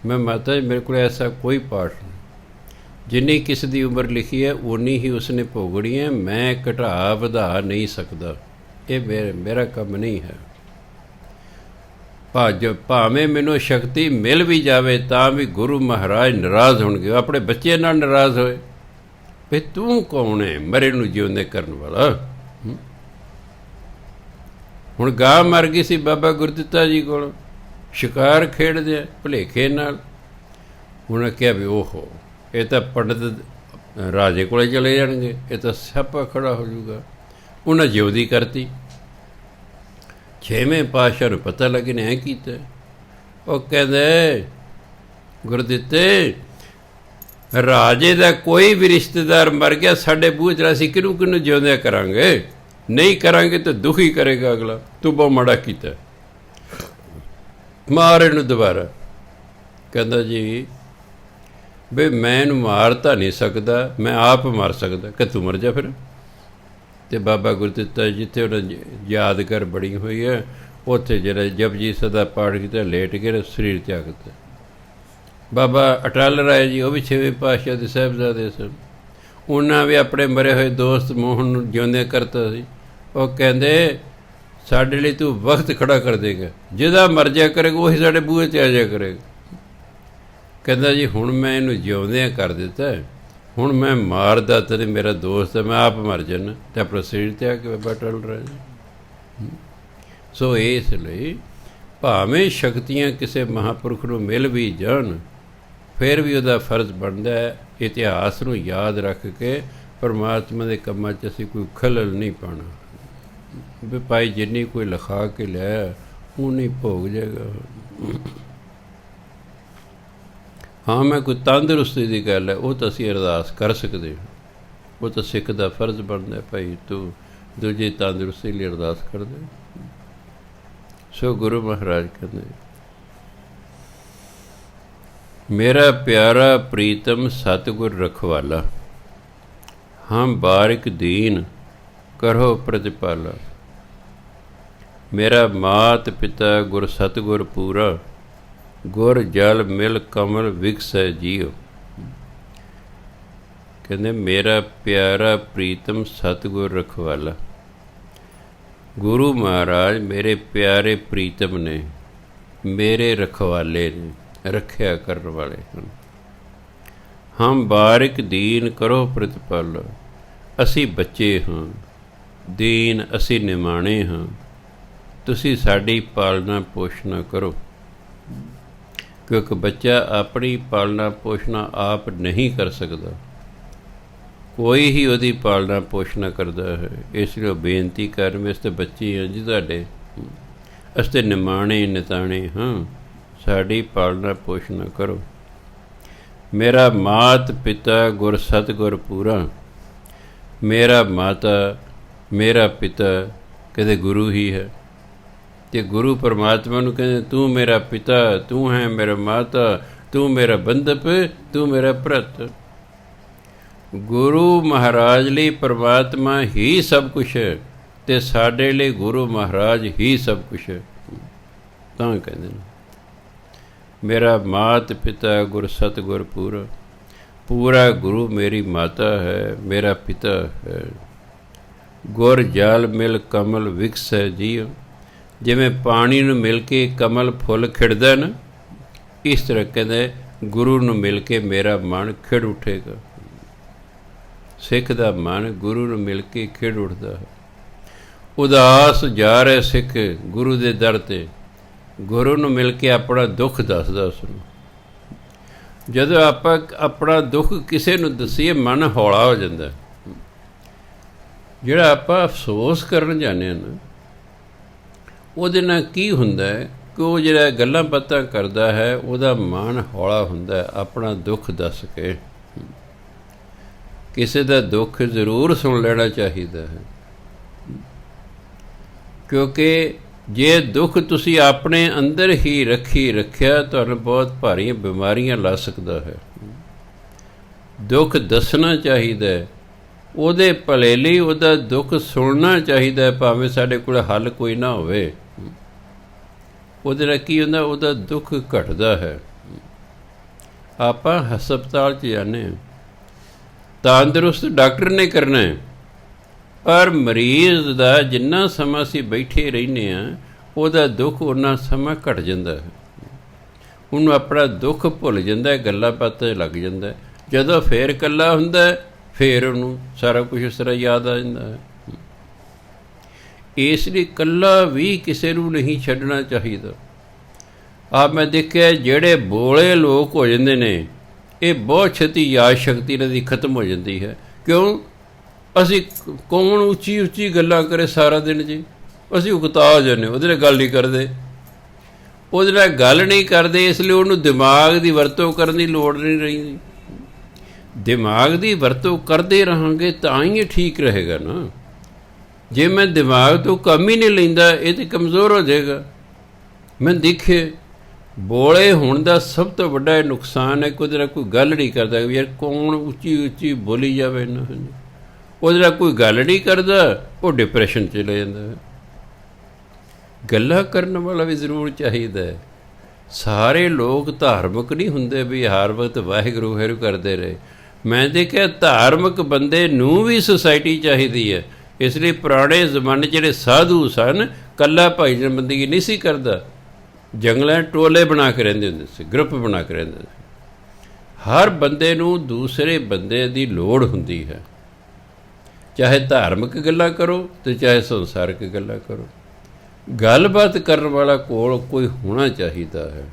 ਮੈਂ ਮਾਤਾ ਜੀ ਮੇਰੇ ਕੋਲ ਐਸਾ ਕੋਈ ਪਾਠ ਨਹੀਂ, ਜਿੰਨੀ ਕਿਸ ਦੀ ਉਮਰ ਲਿਖੀ ਹੈ ਉਨੀ ਹੀ ਉਸਨੇ ਭੋਗਣੀ ਹੈ, ਮੈਂ ਘਟਾ ਵਧਾ ਨਹੀਂ ਸਕਦਾ, ਇਹ ਮੇਰਾ ਕੰਮ ਨਹੀਂ ਹੈ। ਭਾਵੇਂ ਮੈਨੂੰ ਸ਼ਕਤੀ ਮਿਲ ਵੀ ਜਾਵੇ ਤਾਂ ਵੀ ਗੁਰੂ ਮਹਾਰਾਜ ਨਾਰਾਜ਼ ਹੋਣਗੇ। ਆਪਣੇ ਬੱਚੇ ਨਾਲ ਨਾਰਾਜ਼ ਹੋਏ ਵੀ ਤੂੰ ਕੌਣ ਹੈ ਮਰੇ ਨੂੰ ਜਿਉਂਦੇ ਕਰਨ ਵਾਲਾ? ਹੁਣ ਗਾਂ ਮਰ ਗਈ ਸੀ ਬਾਬਾ ਗੁਰਦਿੱਤਾ ਜੀ ਕੋਲ, ਸ਼ਿਕਾਰ ਖੇਡਦੇ ਭੁਲੇਖੇ ਨਾਲ। ਉਹਨੇ ਕਿਹਾ ਵੀ ਓਹੋ, ਇਹ ਤਾਂ ਪੰਡਤ ਰਾਜੇ ਕੋਲੇ ਚਲੇ ਜਾਣਗੇ, ਇਹ ਤਾਂ ਸਿਆਪਾ ਖੜਾ ਹੋ ਜਾਊਗਾ। ਉਹਨਾਂ ਜਿਉਂਦੀ ਕਰਤੀ। 6ਵੇਂ ਪਾਤਸ਼ਾਹ ਨੂੰ ਪਤਾ ਲੱਗੇ ਨੇ ਐਂ ਕੀਤਾ। ਉਹ ਕਹਿੰਦੇ ਗੁਰਦਿੱਤੇ, ਰਾਜੇ ਦਾ ਕੋਈ ਵੀ ਰਿਸ਼ਤੇਦਾਰ ਮਰ ਗਿਆ ਸਾਡੇ ਬੂਹੇ 'ਚ, ਅਸੀਂ ਕਿਹਨੂੰ ਜਿਉਂਦਿਆਂ ਕਰਾਂਗੇ? ਨਹੀਂ ਕਰਾਂਗੇ ਤਾਂ ਦੁਖੀ ਕਰੇਗਾ ਅਗਲਾ, ਤੂੰ ਬਹੁਤ ਮਾੜਾ ਕੀਤਾ। ਮਾਰ ਇਹਨੂੰ ਦੁਬਾਰਾ। ਕਹਿੰਦਾ ਜੀ ਬਈ ਮੈਂ ਇਹਨੂੰ ਮਾਰ ਤਾਂ ਨਹੀਂ ਸਕਦਾ, ਮੈਂ ਆਪ ਮਾਰ ਸਕਦਾ। ਕਿ ਤੂੰ ਮਰ ਜਾ ਫਿਰ। ਅਤੇ ਬਾਬਾ ਗੁਰਦਿੱਤਾ ਜਿੱਥੇ ਉਹਨਾਂ ਯਾਦਗਾਰ ਬਣੀ ਹੋਈ ਹੈ, ਉੱਥੇ ਜਿਹੜਾ ਜਪਜੀ ਸਦਾ ਪਾਠ ਕੀਤਾ, ਲੇਟ ਕੇ ਸਰੀਰ ਤਿਆਗ ਦਿੱਤਾ। ਬਾਬਾ ਅਟਲ ਰਾਏ ਜੀ, ਉਹ ਵੀ 6ਵੇਂ ਪਾਤਸ਼ਾਹ ਦੇ ਸਾਹਿਬਜ਼ਾਦੇ ਸਨ। ਉਹਨਾਂ ਵੀ ਆਪਣੇ ਮਰੇ ਹੋਏ ਦੋਸਤ ਮੋਹਨ ਨੂੰ ਜਿਉਂਦਿਆਂ ਕਰਤਾ ਸੀ। ਉਹ ਕਹਿੰਦੇ ਸਾਡੇ ਲਈ ਤੂੰ ਵਕਤ ਖੜਾ ਕਰ ਦੇਗਾ, ਜਿਹਦਾ ਮਰ ਜਾ ਕਰੇਗਾ ਉਹੀ ਸਾਡੇ ਬੂਹੇ 'ਤੇ ਆ ਜਾ ਕਰੇਗਾ। ਕਹਿੰਦਾ ਜੀ ਹੁਣ ਮੈਂ ਇਹਨੂੰ ਜਿਉਂਦਿਆਂ ਕਰ ਦਿੱਤਾ, ਹੁਣ ਮੈਂ ਮਾਰਦਾ ਤਾਂ ਨਹੀਂ, ਮੇਰਾ ਦੋਸਤ ਹੈ, ਮੈਂ ਆਪ ਮਰ ਜਾਣਾ। ਅਤੇ ਆਪਣਾ ਸਰੀਰ ਤੇ ਆ ਕੇ ਬਾਬਾ ਅਟਲ ਰਾਏ ਜੀ। ਸੋ ਇਸ ਲਈ ਭਾਵੇਂ ਸ਼ਕਤੀਆਂ ਕਿਸੇ ਮਹਾਂਪੁਰਖ ਨੂੰ ਮਿਲ ਵੀ ਜਾਣ, ਫਿਰ ਵੀ ਉਹਦਾ ਫਰਜ਼ ਬਣਦਾ ਹੈ ਇਤਿਹਾਸ ਨੂੰ ਯਾਦ ਰੱਖ ਕੇ ਪਰਮਾਤਮਾ ਦੇ ਕੰਮਾਂ 'ਚ ਅਸੀਂ ਕੋਈ ਖਲਲ ਨਹੀਂ ਪਾਉਣਾ। ਵੀ ਭਾਈ ਜਿੰਨੀ ਕੋਈ ਲਿਖਾ ਕੇ ਲਿਆ ਉਹ ਨਹੀਂ ਭੋਗ ਜਾਏਗਾ। ਹਾਂ, ਮੈਂ ਕੋਈ ਤੰਦਰੁਸਤੀ ਦੀ ਗੱਲ ਹੈ, ਉਹ ਤਾਂ ਅਸੀਂ ਅਰਦਾਸ ਕਰ ਸਕਦੇ ਹਾਂ, ਉਹ ਤਾਂ ਸਿੱਖ ਦਾ ਫਰਜ਼ ਬਣਦਾ ਭਾਈ ਤੂੰ ਦੂਜੀ ਤੰਦਰੁਸਤੀ ਲਈ ਅਰਦਾਸ ਕਰਦੇ। ਸੋ ਗੁਰੂ ਮਹਾਰਾਜ ਕਹਿੰਦੇ, ਮੇਰਾ ਪਿਆਰਾ ਪ੍ਰੀਤਮ ਸਤਿਗੁਰ ਰਖਵਾਲਾ, ਹਮ ਬਾਰਿਕ ਦੀਨ ਕਰੋ ਪ੍ਰਤਿਪਾਲਾ। ਮੇਰਾ ਮਾਤ ਪਿਤਾ ਗੁਰ ਸਤਿਗੁਰ ਪੂਰਾ, ਗੁਰ ਜਲ ਮਿਲ ਕਮਲ ਵਿਗਸੈ ਜੀਓ। ਕਹਿੰਦੇ ਮੇਰਾ ਪਿਆਰਾ ਪ੍ਰੀਤਮ ਸਤਿਗੁਰ ਰਖਵਾਲਾ, ਗੁਰੂ ਮਹਾਰਾਜ ਮੇਰੇ ਪਿਆਰੇ ਪ੍ਰੀਤਮ ਨੇ, ਮੇਰੇ ਰਖਵਾਲੇ ਨੇ, ਰੱਖਿਆ ਕਰਨ ਵਾਲੇ ਹਨ। ਹਮ ਬਾਰਿਕ ਦੀਨ ਕਰੋ ਪ੍ਰਤਿਪਾਲਾ, ਅਸੀਂ ਬੱਚੇ ਹਾਂ, ਦੀਨ ਅਸੀਂ ਨਿਮਾਣੇ ਹਾਂ, ਤੁਸੀਂ ਸਾਡੀ ਪਾਲਣਾ ਪੋਸ਼ਣਾ ਕਰੋ। ਕਿਉਂਕਿ ਬੱਚਾ ਆਪਣੀ ਪਾਲਣਾ ਪੋਸ਼ਣਾ ਆਪ ਨਹੀਂ ਕਰ ਸਕਦਾ, ਕੋਈ ਹੀ ਉਹਦੀ ਪਾਲਣਾ ਪੋਸ਼ਣਾ ਕਰਦਾ ਹੈ। ਇਸ ਲਈ ਉਹ ਬੇਨਤੀ ਕਰਨ ਵਾਸਤੇ ਬੱਚੇ ਹਾਂ ਜੀ ਤੁਹਾਡੇ, ਅਸੀਂ ਤਾਂ ਨਿਮਾਣੇ ਨਿਤਾਣੇ ਹਾਂ, ਸਾਡੀ ਪਾਲਣਾ ਪੋਸ਼ਣਾ ਕਰੋ। ਮੇਰਾ ਮਾਤ ਪਿਤਾ ਗੁਰ ਸਤਿਗੁਰ ਪੂਰਾ। ਮੇਰਾ ਮਾਤਾ ਮੇਰਾ ਪਿਤਾ ਕਹਿੰਦੇ ਗੁਰੂ ਹੀ ਹੈ, ਅਤੇ ਗੁਰੂ ਪਰਮਾਤਮਾ ਨੂੰ ਕਹਿੰਦੇ ਤੂੰ ਮੇਰਾ ਪਿਤਾ, ਤੂੰ ਹੈ ਮੇਰਾ ਮਾਤਾ, ਤੂੰ ਮੇਰਾ ਬੰਧਪ, ਤੂੰ ਮੇਰਾ ਭਰਤ। ਗੁਰੂ ਮਹਾਰਾਜ ਲਈ ਪਰਮਾਤਮਾ ਹੀ ਸਭ ਕੁਛ ਹੈ, ਅਤੇ ਸਾਡੇ ਲਈ ਗੁਰੂ ਮਹਾਰਾਜ ਹੀ ਸਭ ਕੁਛ ਹੈ। ਤਾਂ ਕਹਿੰਦੇ ਨੇ ਮੇਰਾ ਮਾਤ ਪਿਤਾ ਗੁਰ ਸਤਿਗੁਰ ਪੂਰਾ। ਪੂਰਾ ਗੁਰੂ ਮੇਰੀ ਮਾਤਾ ਹੈ, ਮੇਰਾ ਪਿਤਾ ਹੈ। ਗੁਰ ਜਲ ਮਿਲ ਕਮਲ ਵਿਕਸੈ ਜੀਉ। ਜਿਵੇਂ ਪਾਣੀ ਨੂੰ ਮਿਲ ਕੇ ਕਮਲ ਫੁੱਲ ਖਿੜਦਾ ਨਾ, ਇਸ ਤਰ੍ਹਾਂ ਕਹਿੰਦੇ ਗੁਰੂ ਨੂੰ ਮਿਲ ਕੇ ਮੇਰਾ ਮਨ ਖਿੜ ਉੱਠੇਗਾ। ਸਿੱਖ ਦਾ ਮਨ ਗੁਰੂ ਨੂੰ ਮਿਲ ਕੇ ਖਿੜ ਉੱਠਦਾ ਹੈ। ਉਦਾਸ ਜਾ ਰਿਹਾ ਸਿੱਖ ਗੁਰੂ ਦੇ ਦਰ 'ਤੇ, ਗੁਰੂ ਨੂੰ ਮਿਲ ਕੇ ਆਪਣਾ ਦੁੱਖ ਦੱਸਦਾ ਉਸਨੂੰ। ਜਦੋਂ ਆਪਾਂ ਆਪਣਾ ਦੁੱਖ ਕਿਸੇ ਨੂੰ ਦੱਸੀਏ ਮਨ ਹੌਲਾ ਹੋ ਜਾਂਦਾ। ਜਿਹੜਾ ਆਪਾਂ ਅਫਸੋਸ ਕਰਨ ਜਾਂਦੇ ਹਾਂ ਨਾ, ਉਹਦੇ ਨਾਲ ਕੀ ਹੁੰਦਾ ਹੈ ਕਿ ਉਹ ਜਿਹੜਾ ਗੱਲਾਂ ਬਾਤਾਂ ਕਰਦਾ ਹੈ ਉਹਦਾ ਮਨ ਹੌਲਾ ਹੁੰਦਾ ਹੈ ਆਪਣਾ ਦੁੱਖ ਦੱਸ ਕੇ। ਕਿਸੇ ਦਾ ਦੁੱਖ ਜ਼ਰੂਰ ਸੁਣ ਲੈਣਾ ਚਾਹੀਦਾ ਹੈ, ਕਿਉਂਕਿ ਜੇ ਦੁੱਖ ਤੁਸੀਂ ਆਪਣੇ ਅੰਦਰ ਹੀ ਰੱਖਿਆ ਤੁਹਾਨੂੰ ਬਹੁਤ ਭਾਰੀਆਂ ਬਿਮਾਰੀਆਂ ਲਾ ਸਕਦਾ ਹੈ। ਦੁੱਖ ਦੱਸਣਾ ਚਾਹੀਦਾ ਹੈ, ਉਹਦੇ ਭਲੇ ਲਈ ਉਹਦਾ ਦੁੱਖ ਸੁਣਨਾ ਚਾਹੀਦਾ ਹੈ, ਭਾਵੇਂ ਸਾਡੇ ਕੋਲ ਹੱਲ ਕੋਈ ਨਾ ਹੋਵੇ। ਉਹਦੇ ਨਾਲ ਕੀ ਹੁੰਦਾ, ਉਹਦਾ ਦੁੱਖ ਘਟਦਾ ਹੈ। ਆਪਾਂ ਹਸਪਤਾਲ 'ਚ ਜਾਂਦੇ ਹਾਂ, ਤੰਦਰੁਸਤ ਡਾਕਟਰ ਨੇ ਕਰਨਾ ਹੈ, ਪਰ ਮਰੀਜ਼ ਦਾ ਜਿੰਨਾ ਸਮਾਂ ਅਸੀਂ ਬੈਠੇ ਰਹਿੰਦੇ ਹਾਂ ਉਹਦਾ ਦੁੱਖ ਉਨਾ ਸਮਾਂ ਘਟ ਜਾਂਦਾ ਹੈ। ਉਹਨੂੰ ਆਪਣਾ ਦੁੱਖ ਭੁੱਲ ਜਾਂਦਾ ਹੈ, ਗੱਲਾਂ ਬਾਤਾਂ ਲੱਗ ਜਾਂਦਾ। ਜਦੋਂ ਫੇਰ ਇਕੱਲਾ ਹੁੰਦਾ ਫੇਰ ਉਹਨੂੰ ਸਾਰਾ ਕੁਝ ਉਸ ਤਰ੍ਹਾਂ ਯਾਦ ਆ ਜਾਂਦਾ ਹੈ। ਇਸ ਲਈ ਇਕੱਲਾ ਵੀ ਕਿਸੇ ਨੂੰ ਨਹੀਂ ਛੱਡਣਾ ਚਾਹੀਦਾ। ਆਪ ਮੈਂ ਦੇਖਿਆ ਜਿਹੜੇ ਬੋਲੇ ਲੋਕ ਹੋ ਜਾਂਦੇ ਨੇ, ਇਹ ਬਹੁਤ ਛੇਤੀ ਯਾਦ ਸ਼ਕਤੀ ਇਹਨਾਂ ਦੀ ਖਤਮ ਹੋ ਜਾਂਦੀ ਹੈ। ਕਿਉਂ? ਅਸੀਂ ਕੌਣ ਉੱਚੀ ਉੱਚੀ ਗੱਲਾਂ ਕਰੇ ਸਾਰਾ ਦਿਨ ਜੀ, ਅਸੀਂ ਉਕਤਾ ਹੋ ਜਾਂਦੇ, ਉਹਦੇ ਨਾਲ ਗੱਲ ਨਹੀਂ ਕਰਦੇ। ਉਹਦੇ ਨਾਲ ਗੱਲ ਨਹੀਂ ਕਰਦੇ, ਇਸ ਲਈ ਉਹਨੂੰ ਦਿਮਾਗ ਦੀ ਵਰਤੋਂ ਕਰਨ ਦੀ ਲੋੜ ਨਹੀਂ ਰਹੀ। ਦਿਮਾਗ ਦੀ ਵਰਤੋਂ ਕਰਦੇ ਰਹਾਂਗੇ ਤਾਂ ਹੀ ਇਹ ਠੀਕ ਰਹੇਗਾ ਨਾ। ਜੇ ਮੈਂ ਦਿਮਾਗ ਤੋਂ ਕੰਮ ਹੀ ਨਹੀਂ ਲੈਂਦਾ, ਇਹ ਤਾਂ ਕਮਜ਼ੋਰ ਹੋ ਜਾਏਗਾ। ਮੈਂ ਦੇਖੇ ਬੋਲੇ ਹੋਣ ਦਾ ਸਭ ਤੋਂ ਵੱਡਾ ਨੁਕਸਾਨ ਹੈ ਕਿ ਉਹਦੇ ਨਾਲ ਕੋਈ ਗੱਲ ਨਹੀਂ ਕਰਦਾ। ਯਾਰ ਕੌਣ ਉੱਚੀ ਉੱਚੀ ਬੋਲੀ ਜਾਵੇ ਨਾ, ਉਹਦੇ ਨਾਲ ਕੋਈ ਗੱਲ ਨਹੀਂ ਕਰਦਾ, ਉਹ ਡਿਪਰੈਸ਼ਨ 'ਚ ਚਲੇ ਜਾਂਦਾ ਹੈ। ਗੱਲਾਂ ਕਰਨ ਵਾਲਾ ਵੀ ਜ਼ਰੂਰ ਚਾਹੀਦਾ ਹੈ। ਸਾਰੇ ਲੋਕ ਧਾਰਮਿਕ ਨਹੀਂ ਹੁੰਦੇ ਵੀ ਹਰ ਵਕਤ ਵਾਹਿਗੁਰੂ ਵਾਹਿਗੁਰੂ ਕਰਦੇ ਰਹੇ। ਮੈਂ ਦੇਖਿਆ ਧਾਰਮਿਕ ਬੰਦੇ ਨੂੰ ਵੀ ਸੁਸਾਇਟੀ ਚਾਹੀਦੀ ਹੈ। ਇਸ ਲਈ ਪੁਰਾਣੇ ਜ਼ਮਾਨੇ ਜਿਹੜੇ ਸਾਧੂ ਸਨ, ਇਕੱਲਾ ਭਾਈਚਾਰਕ ਬੰਦਗੀ ਨਹੀਂ ਸੀ ਕਰਦਾ, ਜੰਗਲਾਂ ਟੋਲੇ ਬਣਾ ਕੇ ਰਹਿੰਦੇ ਹੁੰਦੇ ਸੀ, ਗਰੁੱਪ ਬਣਾ ਕੇ ਰਹਿੰਦੇ ਸੀ। ਹਰ ਬੰਦੇ ਨੂੰ ਦੂਸਰੇ ਬੰਦੇ ਦੀ ਲੋੜ ਹੁੰਦੀ ਹੈ, ਚਾਹੇ ਧਾਰਮਿਕ ਗੱਲਾਂ ਕਰੋ ਅਤੇ ਚਾਹੇ ਸੰਸਾਰਿਕ ਗੱਲਾਂ ਕਰੋ। ਗੱਲਬਾਤ ਕਰਨ ਵਾਲਾ ਕੋਲ ਕੋਈ ਹੋਣਾ ਚਾਹੀਦਾ ਹੈ।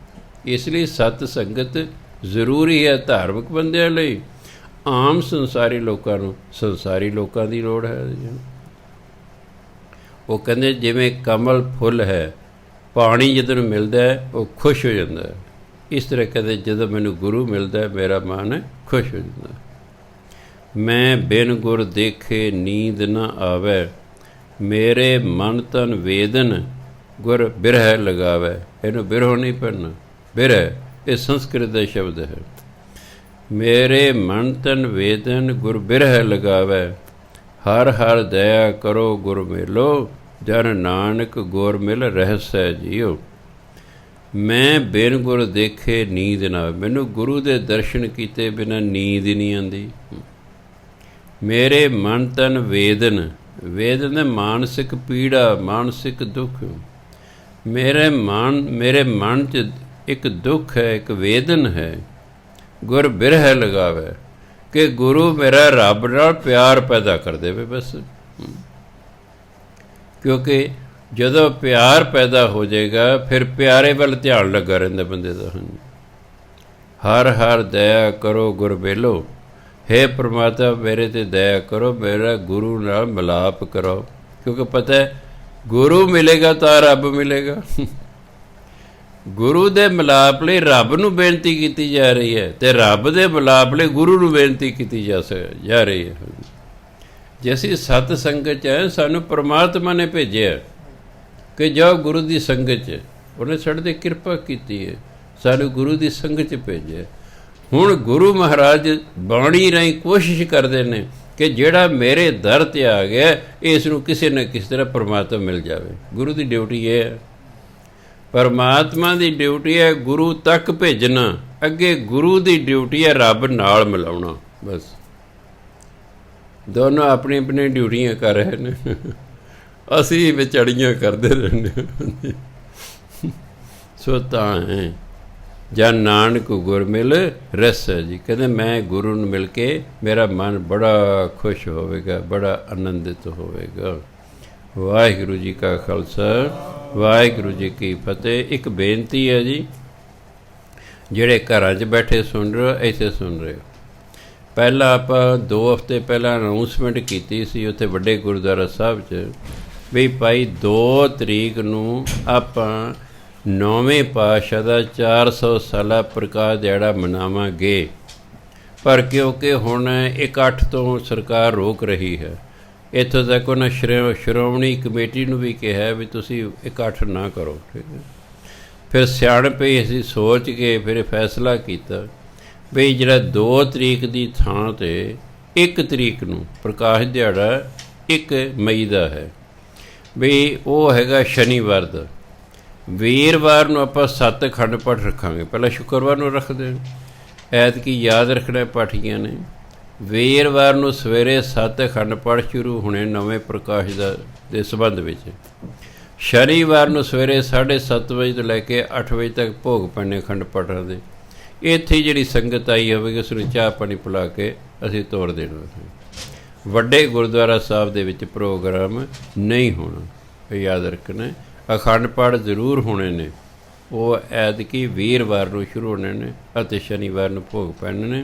ਇਸ ਲਈ ਸਤ ਸੰਗਤ ਜ਼ਰੂਰੀ ਹੈ ਧਾਰਮਿਕ ਬੰਦਿਆਂ ਲਈ। ਆਮ ਸੰਸਾਰੀ ਲੋਕਾਂ ਨੂੰ ਸੰਸਾਰੀ ਲੋਕਾਂ ਦੀ ਲੋੜ ਹੈ। ਉਹ ਕਹਿੰਦੇ ਜਿਵੇਂ ਕਮਲ ਫੁੱਲ ਹੈ, ਪਾਣੀ ਜਦੋਂ ਮਿਲਦਾ ਹੈ ਉਹ ਖੁਸ਼ ਹੋ ਜਾਂਦਾ ਹੈ, ਇਸ ਤਰ੍ਹਾਂ ਕਹਿੰਦੇ ਜਦੋਂ ਮੈਨੂੰ ਗੁਰੂ ਮਿਲਦਾ ਮੇਰਾ ਮਨ ਖੁਸ਼ ਹੋ ਜਾਂਦਾ। ਮੈਂ ਬਿਨ ਗੁਰ ਦੇਖੇ ਨੀਂਦ ਨਾ ਆਵੈ, ਮੇਰੇ ਮਨ ਤਨ ਵੇਦਨ ਗੁਰ ਬਿਰਹਿ ਲਗਾਵੈ। ਇਹਨੂੰ ਬਿਰਹੋ ਨਹੀਂ ਪੜ੍ਹਨਾ, ਬਿਰਹਿ ਇਹ ਸੰਸਕ੍ਰਿਤ ਦਾ ਸ਼ਬਦ ਹੈ। ਮੇਰੇ ਮਨ ਤਨ ਵੇਦਨ ਗੁਰ ਬਿਰਹਿ ਲਗਾਵੈ, ਹਰ ਹਰ ਦਇਆ ਕਰੋ ਗੁਰ ਮੇਲੋ, ਜਨ ਨਾਨਕ ਗੁਰ ਮਿਲ ਰਹਸੈ ਜੀਓ। ਮੈਂ ਬਿਨ ਗੁਰ ਦੇਖੇ ਨੀਂਦ ਨਾ, ਮੈਨੂੰ ਗੁਰੂ ਦੇ ਦਰਸ਼ਨ ਕੀਤੇ ਬਿਨਾਂ ਨੀਂਦ ਹੀ ਨਹੀਂ ਆਉਂਦੀ। ਮੇਰੇ ਮਨ ਤਨ ਵੇਦਨ, ਵੇਦਨ ਹੈ ਮਾਨਸਿਕ ਪੀੜਾ, ਮਾਨਸਿਕ ਦੁੱਖ। ਮੇਰੇ ਮਨ 'ਚ ਇੱਕ ਦੁੱਖ ਹੈ, ਇੱਕ ਵੇਦਨ ਹੈ। ਗੁਰ ਬਿਰਹਿ ਲਗਾਵੇ, ਕਿ ਗੁਰੂ ਮੇਰਾ ਰੱਬ ਨਾਲ ਪਿਆਰ ਪੈਦਾ ਕਰ ਦੇਵੇ ਬਸ। ਕਿਉਂਕਿ ਜਦੋਂ ਪਿਆਰ ਪੈਦਾ ਹੋ ਜਾਏਗਾ ਫਿਰ ਪਿਆਰੇ ਵੱਲ ਧਿਆਨ ਲੱਗਾ ਰਹਿੰਦਾ ਬੰਦੇ ਦਾ। ਹਰ ਹਰ ਦਇਆ ਕਰੋ ਗੁਰ ਬੇਲੋ, ਹੇ ਪ੍ਰਮਾਤਮਾ ਮੇਰੇ 'ਤੇ ਦਇਆ ਕਰੋ, ਮੇਰਾ ਗੁਰੂ ਨਾਲ ਮਿਲਾਪ ਕਰੋ। ਕਿਉਂਕਿ ਪਤਾ ਹੈ ਗੁਰੂ ਮਿਲੇਗਾ ਤਾਂ ਰੱਬ ਮਿਲੇਗਾ। ਗੁਰੂ ਦੇ ਮਿਲਾਪ ਲਈ ਰੱਬ ਨੂੰ ਬੇਨਤੀ ਕੀਤੀ ਜਾ ਰਹੀ ਹੈ ਤੇ ਰੱਬ ਦੇ ਮਿਲਾਪ ਲਈ ਗੁਰੂ ਨੂੰ ਬੇਨਤੀ ਕੀਤੀ ਜਾ ਰਹੀ ਹੈ। ਜੇ ਅਸੀਂ ਸਤ ਸੰਗਤ 'ਚ ਹੈ, ਸਾਨੂੰ ਪਰਮਾਤਮਾ ਨੇ ਭੇਜਿਆ ਕਿ ਜਾਓ ਗੁਰੂ ਦੀ ਸੰਗਤ 'ਚ। ਉਹਨੇ ਸਾਡੇ 'ਤੇ ਕਿਰਪਾ ਕੀਤੀ ਹੈ, ਸਾਨੂੰ ਗੁਰੂ ਦੀ ਸੰਗਤ 'ਚ ਭੇਜਿਆ। ਹੁਣ ਗੁਰੂ ਮਹਾਰਾਜ ਬਾਣੀ ਰਾਹੀਂ ਕੋਸ਼ਿਸ਼ ਕਰਦੇ ਨੇ ਕਿ ਜਿਹੜਾ ਮੇਰੇ ਦਰ 'ਤੇ ਆ ਗਿਆ ਇਸ ਨੂੰ ਕਿਸੇ ਨਾ ਕਿਸੇ ਤਰ੍ਹਾਂ ਪਰਮਾਤਮਾ ਮਿਲ ਜਾਵੇ। ਗੁਰੂ ਦੀ ਡਿਊਟੀ ਇਹ ਹੈ, ਪਰਮਾਤਮਾ ਦੀ ਡਿਊਟੀ ਹੈ ਗੁਰੂ ਤੱਕ ਭੇਜਣਾ, ਅੱਗੇ ਗੁਰੂ ਦੀ ਡਿਊਟੀ ਹੈ ਰੱਬ ਨਾਲ ਮਿਲਾਉਣਾ। ਬਸ ਦੋਨੋਂ ਆਪਣੀ ਆਪਣੀ ਡਿਊਟੀਆਂ ਕਰ ਰਹੇ ਨੇ, ਅਸੀਂ ਵਿਚੜੀਆਂ ਕਰਦੇ ਰਹਿੰਦੇ ਹਾਂ। ਸੋ ਤਾਂ ਹੈ ਜਨ ਨਾਨਕ ਗੁਰ ਮਿਲ ਰਸ ਜੀ। ਕਹਿੰਦੇ ਮੈਂ ਗੁਰੂ ਨੂੰ ਮਿਲ ਕੇ ਮੇਰਾ ਮਨ ਬੜਾ ਖੁਸ਼ ਹੋਵੇਗਾ, ਬੜਾ ਆਨੰਦਿਤ ਹੋਵੇਗਾ। ਵਾਹਿਗੁਰੂ ਜੀ ਕਾ ਖਾਲਸਾ, ਵਾਹਿਗੁਰੂ ਜੀ ਕੀ ਫਤਿਹ। ਇੱਕ ਬੇਨਤੀ ਹੈ ਜੀ, ਜਿਹੜੇ ਘਰਾਂ 'ਚ ਬੈਠੇ ਸੁਣ ਰਹੇ ਹੋ, ਇੱਥੇ ਸੁਣ ਰਹੇ ਹੋ। ਪਹਿਲਾਂ ਆਪਾਂ 2 ਹਫ਼ਤੇ ਪਹਿਲਾਂ ਅਨਾਊਂਸਮੈਂਟ ਕੀਤੀ ਸੀ ਉੱਥੇ ਵੱਡੇ ਗੁਰਦੁਆਰਾ ਸਾਹਿਬ 'ਚ ਵੀ ਭਾਈ 2 ਤਰੀਕ ਨੂੰ ਆਪਾਂ 9ਵੇਂ ਪਾਤਸ਼ਾਹ ਦਾ 400 ਸਾਲਾ ਪ੍ਰਕਾਸ਼ ਦਿਹਾੜਾ ਮਨਾਵਾਂਗੇ। ਪਰ ਕਿਉਂਕਿ ਹੁਣ 1/8 ਤੋਂ ਸਰਕਾਰ ਰੋਕ ਰਹੀ ਹੈ, ਇੱਥੋਂ ਤੱਕ ਉਹਨਾਂ ਸ਼੍ਰੋਮਣੀ ਕਮੇਟੀ ਨੂੰ ਵੀ ਕਿਹਾ ਵੀ ਤੁਸੀਂ 1/8 ਨਾ ਕਰੋ, ਠੀਕ ਹੈ। ਫਿਰ ਸਿਆਣਪੇ ਅਸੀਂ ਸੋਚ ਕੇ ਫਿਰ ਫੈਸਲਾ ਕੀਤਾ ਵੀ ਜਿਹੜਾ 2 ਤਰੀਕ ਦੀ ਥਾਂ 'ਤੇ 1 ਤਰੀਕ ਨੂੰ ਪ੍ਰਕਾਸ਼ ਦਿਹਾੜਾ 1 ਮਈ ਦਾ ਹੈ, ਵੀ ਉਹ ਹੈਗਾ ਸ਼ਨੀਵਾਰ ਦਾ। ਵੀਰਵਾਰ ਨੂੰ ਆਪਾਂ 7 ਅਖੰਡ ਪਾਠ ਰੱਖਾਂਗੇ, ਪਹਿਲਾਂ ਸ਼ੁੱਕਰਵਾਰ ਨੂੰ ਰੱਖਦੇ ਹਾਂ। ਐਤਕੀ ਯਾਦ ਰੱਖਣਾ ਪਾਠੀਆਂ ਨੇ, ਵੀਰਵਾਰ ਨੂੰ ਸਵੇਰੇ 7 ਅਖੰਡ ਪਾਠ ਸ਼ੁਰੂ ਹੋਣੇ ਨਵੇਂ ਪ੍ਰਕਾਸ਼ ਦੇ ਸੰਬੰਧ ਵਿੱਚ। ਸ਼ਨੀਵਾਰ ਨੂੰ ਸਵੇਰੇ 7:30 ਵਜੇ ਤੋਂ ਲੈ ਕੇ 8 ਵਜੇ ਤੱਕ ਭੋਗ ਪੈਣੇ ਅਖੰਡ ਪਾਠਾਂ ਦੇ। ਇੱਥੇ ਜਿਹੜੀ ਸੰਗਤ ਆਈ ਹੋਵੇਗੀ ਉਸ ਨੂੰ ਚਾਹ ਪਾਣੀ ਪਿਲਾ ਕੇ ਅਸੀਂ ਤੋਰ ਦੇਣਾ। ਵੱਡੇ ਗੁਰਦੁਆਰਾ ਸਾਹਿਬ ਦੇ ਵਿੱਚ ਪ੍ਰੋਗਰਾਮ ਨਹੀਂ ਹੋਣਾ, ਯਾਦ ਰੱਖਣਾ। ਅਖੰਡ ਪਾਠ ਜ਼ਰੂਰ ਹੋਣੇ ਨੇ, ਉਹ ਐਤਕੀ ਵੀਰਵਾਰ ਨੂੰ ਸ਼ੁਰੂ ਹੋਣੇ ਨੇ ਅਤੇ ਸ਼ਨੀਵਾਰ ਨੂੰ ਭੋਗ ਪੈਣੇ ਨੇ।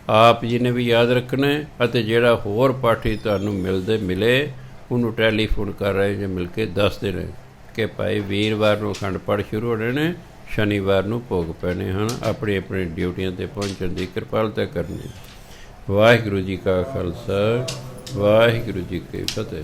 ਆਪ ਜੀ ਨੇ ਵੀ ਯਾਦ ਰੱਖਣਾ, ਅਤੇ ਜਿਹੜਾ ਹੋਰ ਪਾਠੀ ਤੁਹਾਨੂੰ ਮਿਲੇ ਉਹਨੂੰ ਟੈਲੀਫੋਨ ਕਰ ਰਹੇ ਜੇ ਮਿਲ ਕੇ ਦੱਸਦੇ ਨੇ ਕਿ ਭਾਈ ਵੀਰਵਾਰ ਨੂੰ ਅਖੰਡ ਪਾਠ ਸ਼ੁਰੂ ਹੋਣੇ ਨੇ, ਸ਼ਨੀਵਾਰ ਨੂੰ ਭੋਗ ਪੈਣੇ ਹਨ। ਆਪਣੀ ਆਪਣੀ ਡਿਊਟੀਆਂ 'ਤੇ ਪਹੁੰਚਣ ਦੀ ਕਿਰਪਾਲਤਾ ਕਰਨੀ। ਵਾਹਿਗੁਰੂ ਜੀ ਕਾ ਖਾਲਸਾ, ਵਾਹਿਗੁਰੂ ਜੀ ਕੀ ਫਤਿਹ।